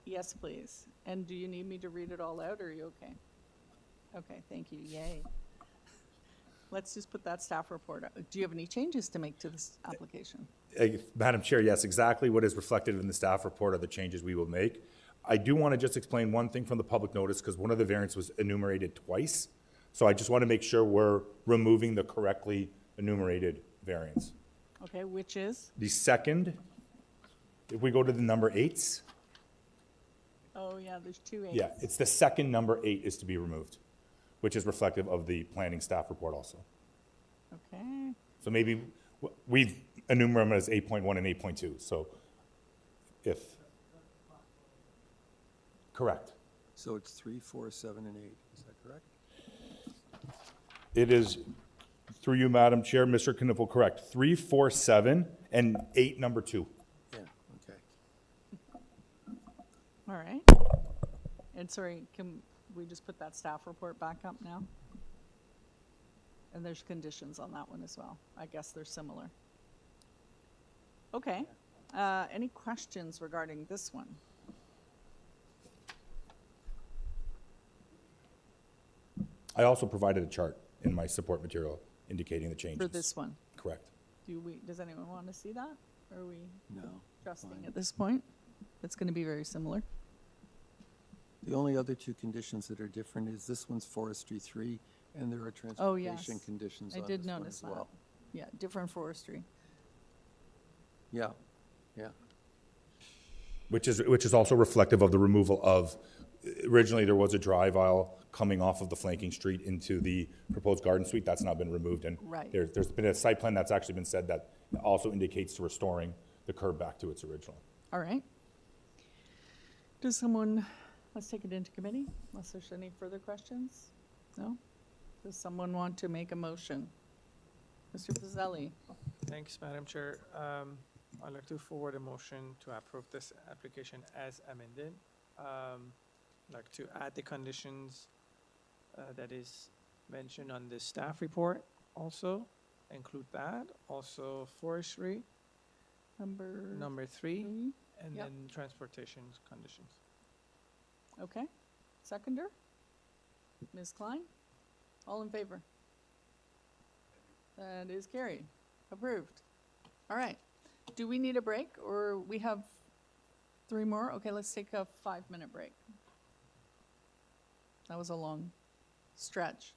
Yes, please. And do you need me to read it all out, or are you okay? Okay, thank you, yay. Let's just put that staff report out. Do you have any changes to make to this application? Madam Chair, yes, exactly what is reflected in the staff report are the changes we will make. I do want to just explain one thing from the public notice, because one of the variants was enumerated twice. So I just want to make sure we're removing the correctly enumerated variants. Okay, which is? The second, if we go to the number 8s, Oh, yeah, there's 2 8s. yeah, it's the second number 8 is to be removed, which is reflective of the planning staff report also. Okay, So maybe we've enumerated them as 8.1 and 8.2, so if, correct. So it's 3, 4, 7, and 8, is that correct? It is, through you, Madam Chair, Mr. Kniffel, correct. 3, 4, 7, and 8, number 2. Yeah, okay. all right. And sorry, can we just put that staff report back up now? And there's conditions on that one as well. I guess they're similar. Okay, any questions regarding this one? I also provided a chart in my support material indicating the changes. For this one? Correct. Does anyone want to see that? Or are we No. trusting fine. at this point? It's going to be very similar. The only other two conditions that are different is this one's forestry 3, and there are Oh, yes. transportation conditions I on did this one notice as that. well. Yeah, different forestry. Yeah, yeah. Which is also reflective of the removal of, originally there was a drive aisle coming off of the flanking street into the proposed garden suite. That's now been removed, and Right. there's been a site plan that's actually been said that also indicates to restoring the curb back to its original. All right. Does someone, let's take it into committee, unless there's any further questions? No? Does someone want to make a motion? Mr. Fazeli? Thanks, Madam Chair. I'd like to forward a motion to approve this application as amended. I'd like to add the conditions that is mentioned on the staff report also, include that. Also forestry, number 3, and Yep. then transportation conditions. Okay. Seconder? Ms. Klein? All in favor? That is carried. Approved. All right. Do we need a break, or we have 3 more? Okay, let's take a 5-minute break. That was a long stretch.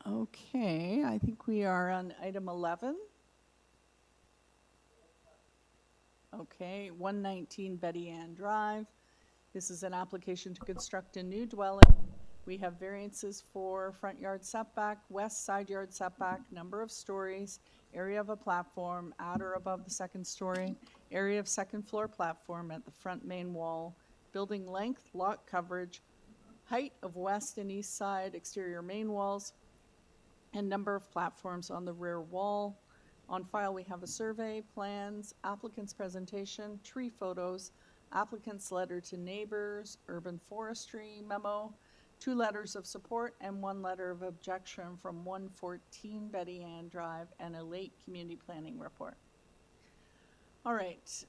Okay, I think we are on item 11. Okay, 119 Betty Ann Drive. This is an application to construct a new dwelling. We have variances for front yard setback, west side yard setback, number of stories, area of a platform at or above the second story, area of second floor platform at the front main wall, building length, lot coverage, height of west and east side exterior main walls, and number of platforms on the rear wall. On file, we have a survey, plans, applicant's presentation, tree photos, applicant's letter to neighbors, urban forestry memo, 2 letters of support, and 1 letter of objection from 114 Betty Ann Drive, and a late community planning report. All right,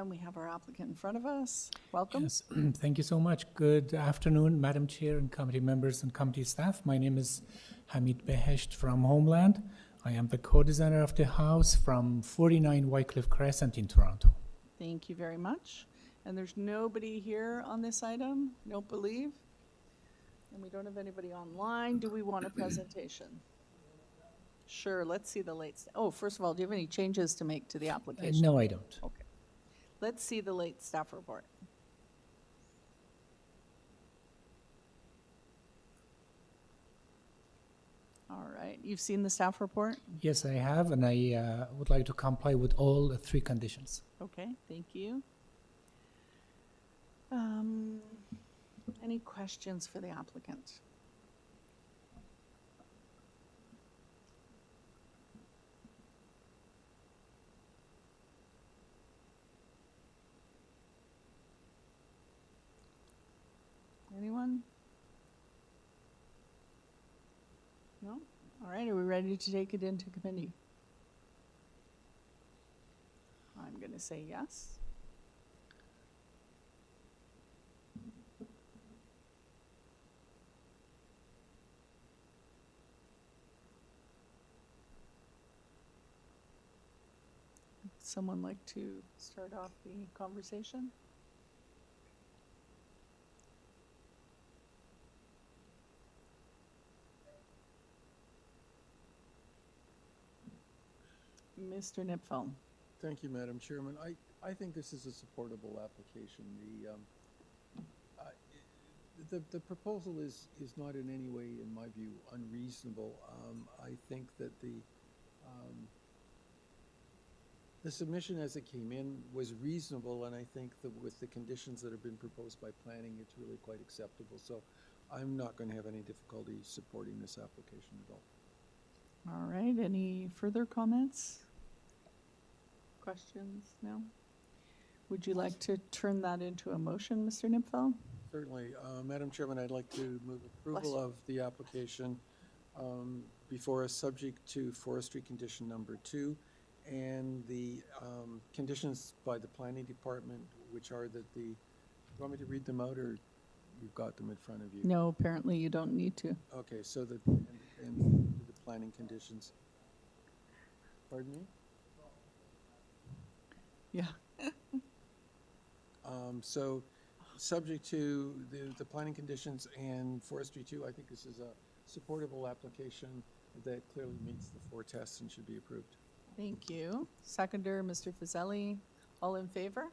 we have our applicant in front of us. Welcome. Yes, thank you so much. Good afternoon, Madam Chair and committee members and committee staff. My name is Hamid Behesht from Homeland. I am the co-designer of the house from 49 Wycliffe Crescent in Toronto. Thank you very much. And there's nobody here on this item, don't believe. And we don't have anybody online. Do we want a presentation? Sure, let's see the late, oh, first of all, do you have any changes to make to the application? No, I don't. Okay. Let's see the late staff report. All right, you've seen the staff report? Yes, I have, and I would like to comply with all the 3 conditions. Okay, thank you. Any questions for the applicant? Anyone? No? All right, are we ready to take it into committee? I'm going to say yes. Would someone like to start off the conversation? Mr. Nipfel. Thank you, Madam Chairman. I think this is a supportable application. The proposal is not in any way, in my view, unreasonable. I think that the submission as it came in was reasonable, and I think that with the conditions that have been proposed by planning, it's really quite acceptable. So I'm not going to have any difficulty supporting this application at all. All right, any further comments? Questions? No? Would you like to turn that into a motion, Mr. Nipfel? Certainly. Madam Chairman, I'd like to move approval of the application before us, subject to forestry condition number 2 and the conditions by the planning department, which are that the, you want me to read them out, or you've got them in front of you? No, apparently you don't need to. Okay, so that, and the planning conditions. Pardon me? Yeah. So, subject to the planning conditions and forestry 2, I think this is a supportable application that clearly meets the 4 tests and should be approved. Thank you. Seconder, Mr. Fazeli. All in favor?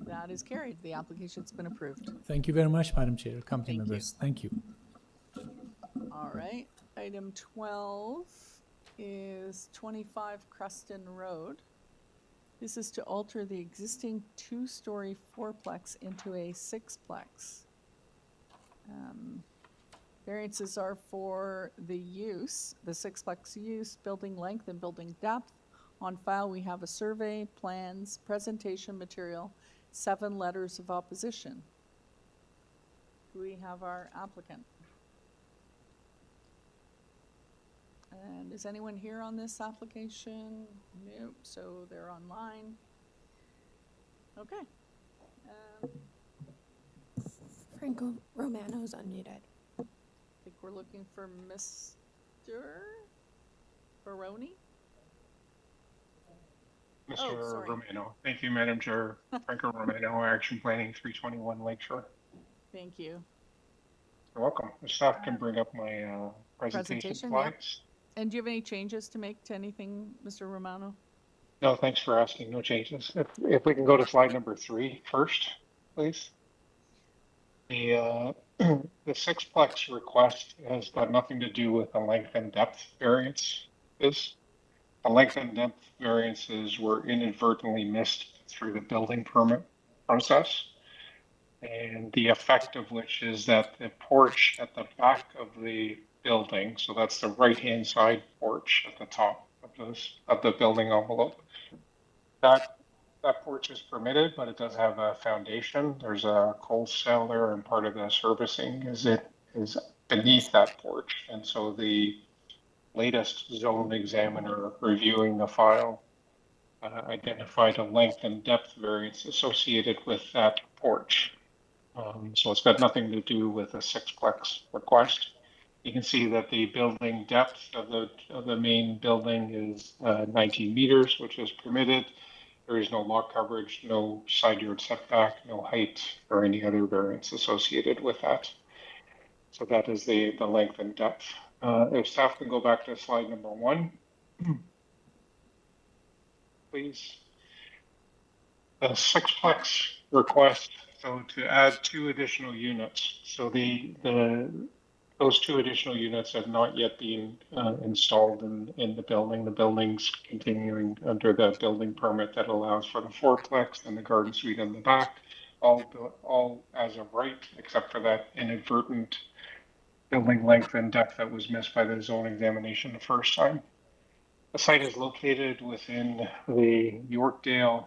That is carried. The application's been approved. Thank you very much, Madam Chair, committee members. Thank you. All right. Item 12 is 25 Creston Road. This is to alter the existing 2-story 4-plex into a 6-plex. Variances are for the use, the 6-plex use, building length and building depth. On file, we have a survey, plans, presentation material, 7 letters of opposition. Do we have our applicant? And is anyone here on this application? Nope, so they're online. Okay. Franco Romano's unmuted. I think we're looking for Mr. Baroni? Mr. Romano. Thank you, Madam Chair. Franco Romano, Action Planning, 321 Lakeshore. Thank you. You're welcome. The staff can bring up my presentation presentation, yeah. slides. And do you have any changes to make to anything, Mr. Romano? No, thanks for asking. No changes. If we can go to slide number 3 first, please. The the sixplex request has got nothing to do with the length and depth variance. The length and depth variances were inadvertently missed through the building permit process. And the effect of which is that the porch at the back of the building, so that's the right-hand side porch at the top of the building envelope, that porch is permitted, but it does have a foundation. There's a coal cellar, and part of the servicing is beneath that porch. And so the latest zone examiner reviewing the file identified a length and depth variance associated with that porch. So it's got nothing to do with a sixplex request. You can see that the building depth of the main building is 19 meters, which is permitted. There is no lot coverage, no side yard setback, no height, or any other variance associated with that. So that is the length and depth. If staff can go back to slide number 1, please. The sixplex request, so to add 2 additional units. So those 2 additional units have not yet been installed in the building. The building's continuing under the building permit that allows for the fourplex and the garden suite in the back, all as of right, except for that inadvertent building length and depth that was missed by the zone examination the first time. The site is located within the Yorkdale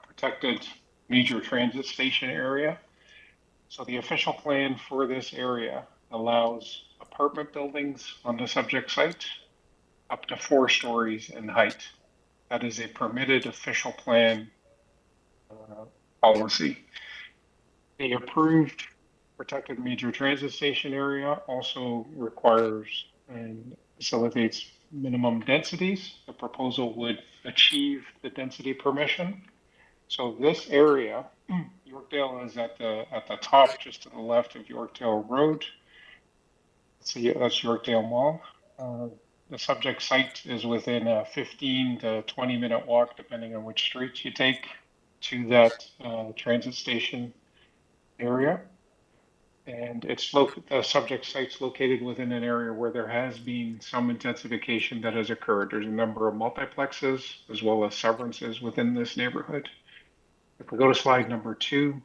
protected major transit station area. So the official plan for this area allows apartment buildings on the subject site up to 4 stories in height. That is a permitted official plan policy. The approved protected major transit station area also requires and facilitates minimum densities. The proposal would achieve the density permission. So this area, Yorkdale is at the top, just to the left of Yorkdale Road. See, that's Yorkdale Mall. The subject site is within a 15 to 20 minute walk, depending on which streets you take, to that transit station area. And the subject site's located within an area where there has been some intensification that has occurred. There's a number of multiplexes as well as severances within this neighborhood. If we go to slide number 2,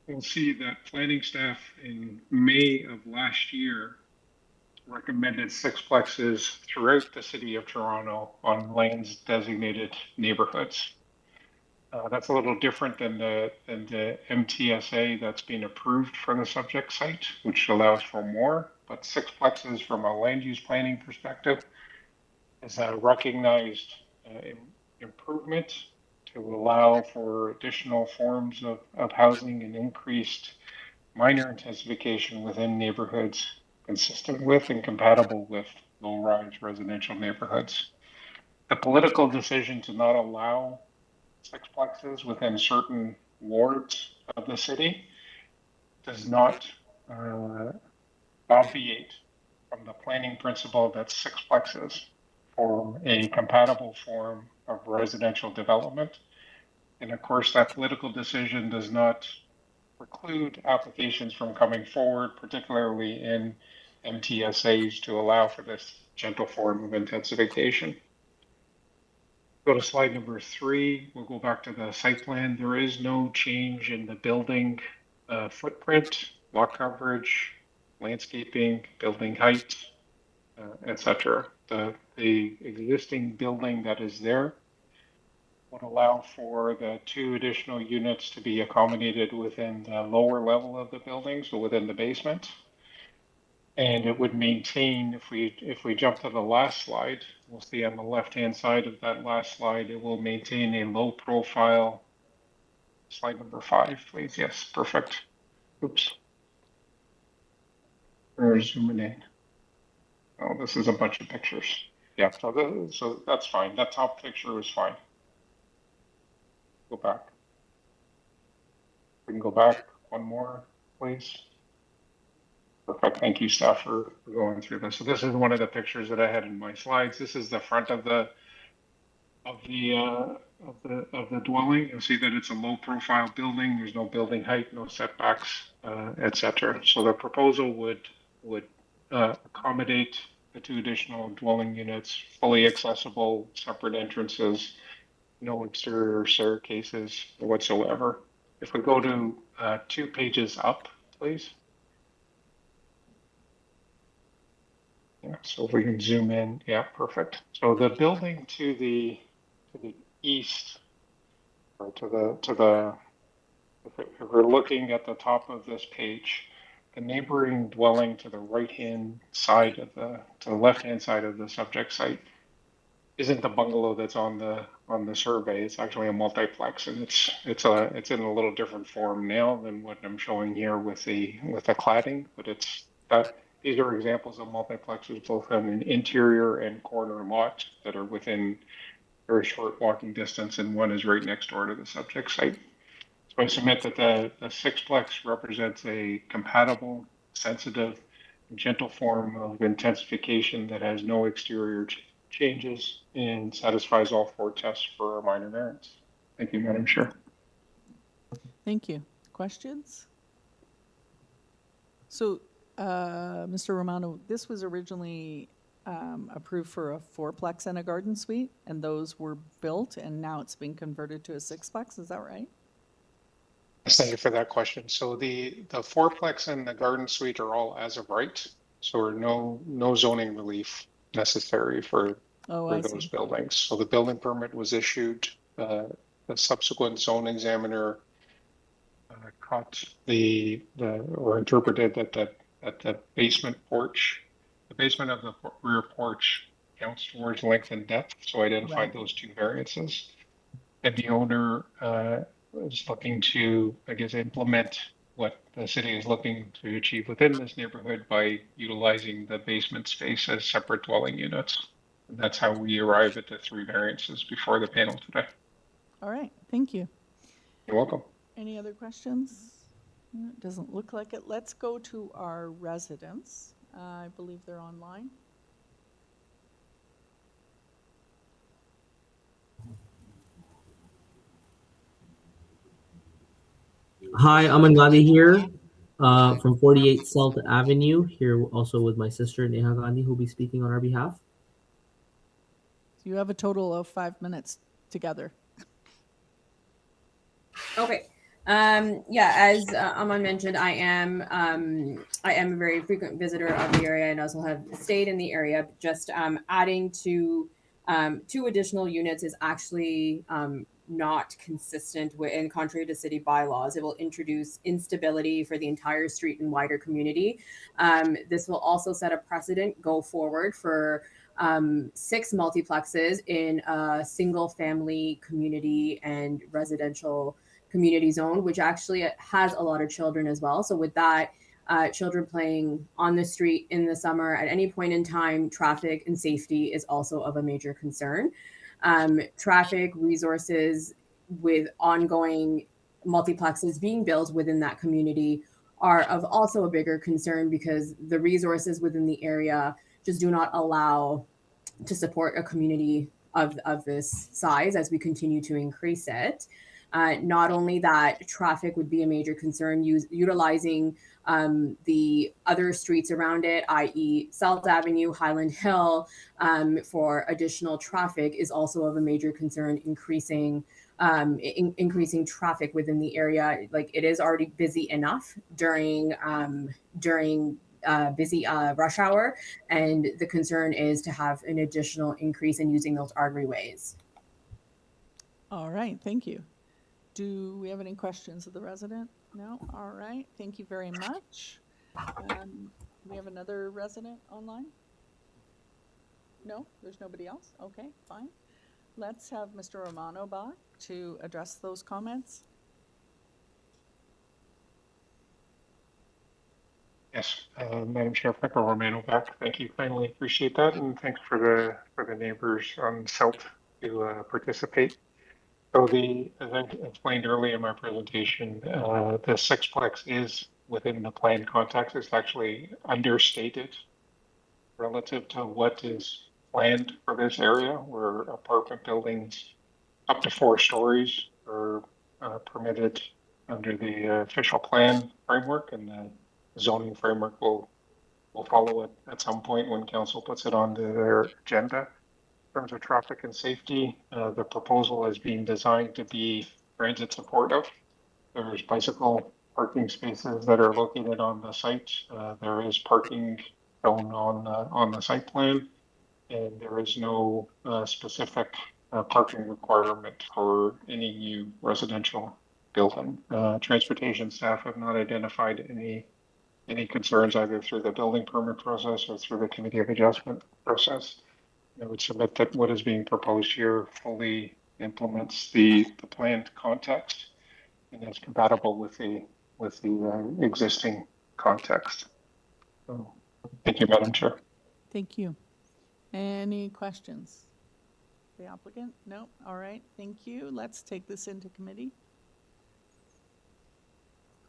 you'll see that planning staff in May of last year recommended sixplexes throughout the city of Toronto on lands designated neighborhoods. That's a little different than the MTSA that's been approved for the subject site, which allows for more, but sixplexes from a land use planning perspective is a recognized improvement to allow for additional forms of housing and increased minor intensification within neighborhoods consistent with and compatible with low-rise residential neighborhoods. The political decision to not allow sixplexes within certain wards of the city does not obviate from the planning principle that sixplexes form a compatible form of residential development. And of course, that political decision does not preclude applications from coming forward, particularly in MTSAs, to allow for this gentle form of intensification. Go to slide number 3. We'll go back to the site plan. There is no change in the building footprint, lot coverage, landscaping, building height, etc. The existing building that is there would allow for the 2 additional units to be accommodated within the lower level of the building, so within the basement. And it would maintain, if we jump to the last slide, we'll see on the left-hand side of that last slide, it will maintain a low profile. Slide number 5, please. Yes, perfect. Oops. We're zooming in. Oh, this is a bunch of pictures. Yeah, so that's fine. That top picture is fine. Go back. We can go back one more, please. Perfect. Thank you, staff, for going through this. So this is one of the pictures that I had in my slides. This is the front of the dwelling. You'll see that it's a low profile building. There's no building height, no setbacks, etc. So the proposal would accommodate the 2 additional dwelling units, fully accessible, separate entrances, no exterior staircases whatsoever. If we go to 2 pages up, please. Yeah, so if we can zoom in, yeah, perfect. So the building to the east, or if we're looking at the top of this page, the neighboring dwelling to the right-hand side of to the left-hand side of the subject site isn't the bungalow that's on the survey. It's actually a multiplex, and it's in a little different form now than what I'm showing here with the cladding. But these are examples of multiplexes, both on an interior and corner lot that are within very short walking distance, and one is right next door to the subject site. So I submit that the 6plex represents a compatible, sensitive, gentle form of intensification that has no exterior changes and satisfies all 4 tests for a minor variance. Thank you, Madam Chair. Thank you. Questions? So, Mr. Romano, this was originally approved for a 4plex and a garden suite, and those were built, and now it's been converted to a 6plex. Is that right? Thank you for that question. So the 4plex and the garden suite are all as of right. So no zoning relief necessary for those buildings. So the building permit was issued. The subsequent zone examiner caught or interpreted that the basement porch, the basement of the rear porch counts towards length and depth. So identified those 2 variances. And the owner is looking to, I guess, implement what the city is looking to achieve within this neighborhood by utilizing the basement space as separate dwelling units. And that's how we arrive at the 3 variances before the panel today. All right, thank you. You're welcome. Any other questions? It doesn't look like it. Let's go to our residents. I believe they're online. Hi, I'm Gandhi here from 48 South Avenue, here also with my sister Neha Gandhi, who will be speaking on our behalf. So you have a total of 5 minutes together. Okay. Yeah, as Aman mentioned, I am a very frequent visitor of the area and also have stayed in the area. Just adding to 2 additional units is actually not consistent with, and contrary to city bylaws. It will introduce instability for the entire street and wider community. This will also set a precedent go forward for 6 multiplexes in a single family community and residential community zone, which actually has a lot of children as well. So with that, children playing on the street in the summer at any point in time, traffic and safety is also of a major concern. Traffic resources with ongoing multiplexes being built within that community are of also a bigger concern because the resources within the area just do not allow to support a community of this size as we continue to increase it. Not only that, traffic would be a major concern, utilizing the other streets around it, i.e. South Avenue, Highland Hill, for additional traffic is also of a major concern, increasing traffic within the area. Like, it is already busy enough during busy rush hour, and the concern is to have an additional increase in using those arteryways. All right, thank you. Do we have any questions of the resident? No? All right, thank you very much. We have another resident online? No, there's nobody else? Okay, fine. Let's have Mr. Romano back to address those comments. Yes, Madam Chair, Michael Romano back. Thank you, kindly appreciate that, and thanks for the neighbors on SELT to participate. So as I explained earlier in my presentation, the 6plex is within the plan context is actually understated relative to what is planned for this area, where apartment buildings up to 4 stories are permitted under the official plan framework, and the zoning framework will follow it at some point when council puts it on their agenda. In terms of traffic and safety, the proposal is being designed to be transit supportive. There's bicycle parking spaces that are located on the site. There is parking shown on the site plan, and there is no specific parking requirement for any new residential building. Transportation staff have not identified any concerns either through the building permit process or through the committee of adjustment process. I would submit that what is being proposed here fully implements the planned context and is compatible with the existing context. So, thank you, Madam Chair. Thank you. Any questions? The applicant? No? All right, thank you. Let's take this into committee.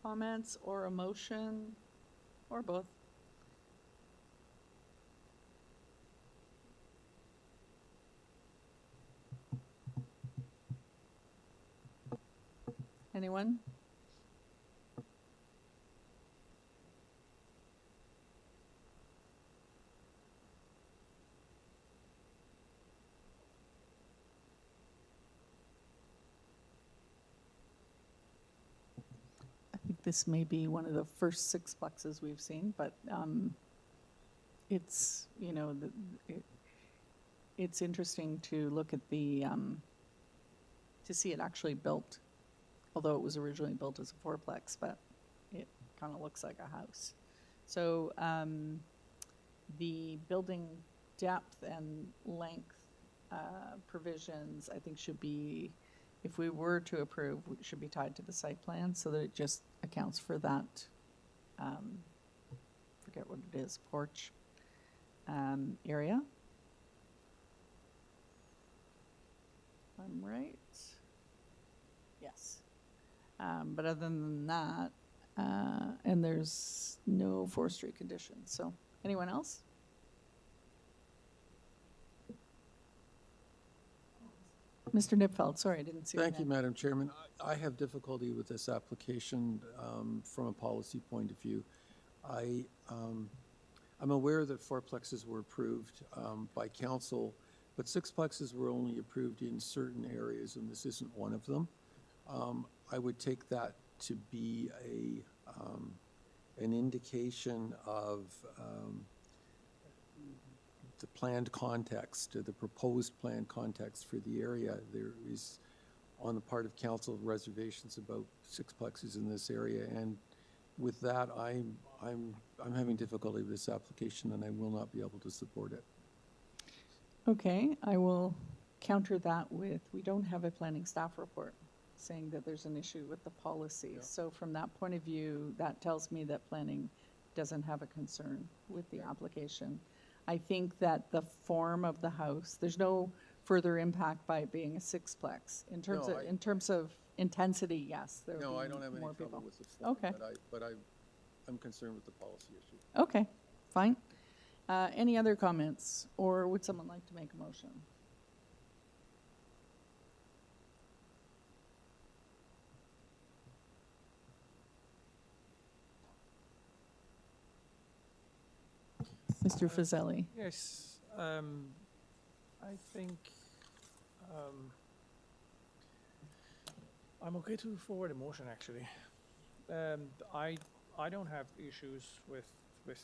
Comments or a motion or both? Anyone? I think this may be one of the first sixplexes we've seen, but it's, you know, it's interesting to look at the, to see it actually built, although it was originally built as a fourplex, but it kind of looks like a house. So the building depth and length provisions, I think, should be, if we were to approve, it should be tied to the site plan so that it just accounts for that, forget what it is, porch area. I'm right? Yes. But other than that, and there's no forestry conditions. So anyone else? Mr. Nipfeld, sorry, I didn't see your Thank you, hand. Madam Chairman. I have difficulty with this application from a policy point of view. I'm aware that fourplexes were approved by council, but sixplexes were only approved in certain areas, and this isn't one of them. I would take that to be an indication of the planned context, or the proposed planned context for the area. There is, on the part of council, reservations about sixplexes in this area, and with that, I'm having difficulty with this application, and I will not be able to support it. Okay, I will counter that with, we don't have a planning staff report saying that there's an issue with the policy. Yeah. So from that point of view, that tells me that planning doesn't have a concern with the application. I think that the form of the house, there's no further impact by it being a sixplex. In terms No, of, in terms of intensity, yes, there No, will I be don't have any more trouble people. with the form, Okay. but I'm concerned with the policy issue. Okay, fine. Any other comments, or would someone like to make a motion? Mr. Fazeli? Yes, I think I'm okay to forward a motion, actually. I don't have issues with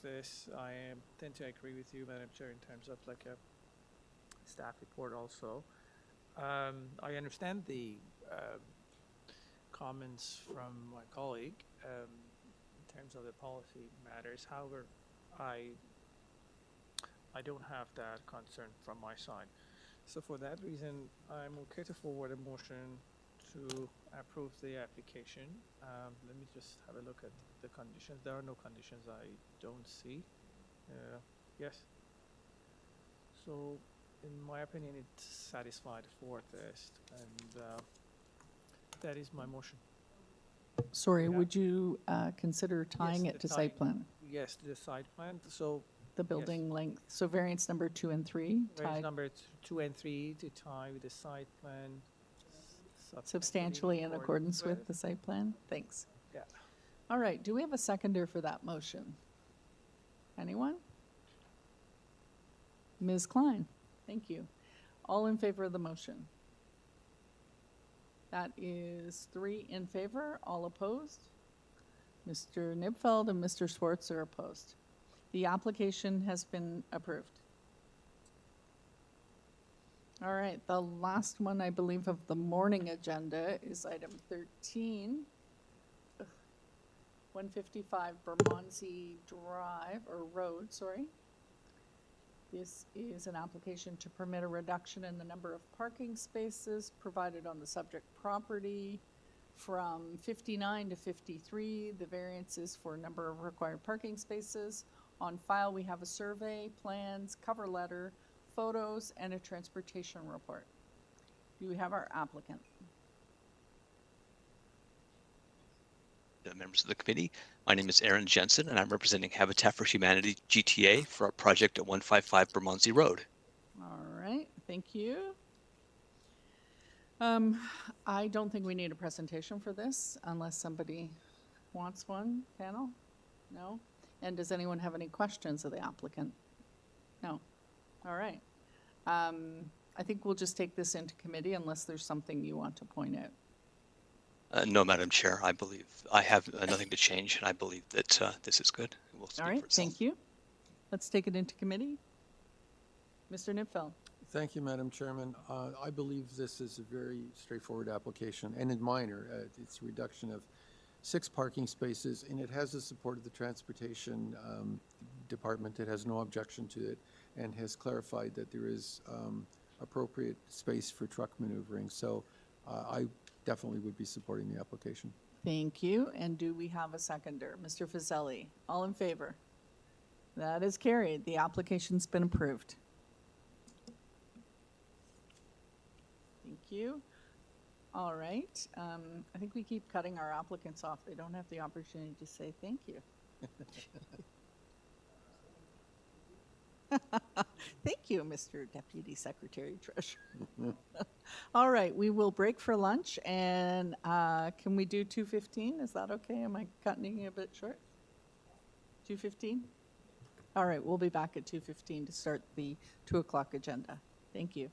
this. I tend to agree with you, Madam Chair, in terms of like a staff report also. I understand the comments from my colleague in terms of the policy matters. However, I don't have that concern from my side. So for that reason, I'm okay to forward a motion to approve the application. Let me just have a look at the conditions. There are no conditions I don't see. Yes. So in my opinion, it satisfied for test, and that is my motion. Sorry, would you consider tying Yes, it the to site tying- plan? Yes, to the site plan, so. The yes, building length, so variance number 2 and 3 variance tied number 2 and 3 to tie with the site plan. substantially in accordance with the site plan? Thanks. Yeah. All right, do we have a seconder for that motion? Anyone? Ms. Klein, thank you. All in favor of the motion? That is 3 in favor, all opposed. Mr. Nipfeld and Mr. Schwartz are opposed. The application has been approved. All right, the last one, I believe, of the morning agenda is item 13. 155 Bermondsey Drive, or Road, sorry. This is an application to permit a reduction in the number of parking spaces provided on the subject property from 59 to 53. The variance is for number of required parking spaces. On file, we have a survey, plans, cover letter, photos, and a transportation report. Do we have our applicant? Members of the committee. My name is Aaron Jensen, and I'm representing Habitat for Humanity GTA for our project at 155 Bermondsey Road. All right, thank you. I don't think we need a presentation for this unless somebody wants one, panel? No? And does anyone have any questions of the applicant? No? All right. I think we'll just take this into committee unless there's something you want to point out. No, Madam Chair, I believe I have nothing to change, and I believe that this is good. It will speak All right, for itself. thank you. Let's take it into committee. Mr. Nipfeld. Thank you, Madam Chairman. I believe this is a very straightforward application, and in minor. It's a reduction of 6 parking spaces, and it has the support of the Transportation Department. It has no objection to it, and has clarified that there is appropriate space for truck maneuvering. So I definitely would be supporting the application. Thank you. And do we have a seconder? Mr. Fazeli, all in favor? That is carried. The application's been approved. Thank you. All right. I think we keep cutting our applicants off. They don't have the opportunity to say thank you. Thank you, Mr. Deputy Secretary Treasurer. All right, we will break for lunch, and can we do 2:15? Is that okay? Am I cutting you a bit short? 2:15? All right, we'll be back at 2:15 to start the 2 o'clock agenda. Thank you.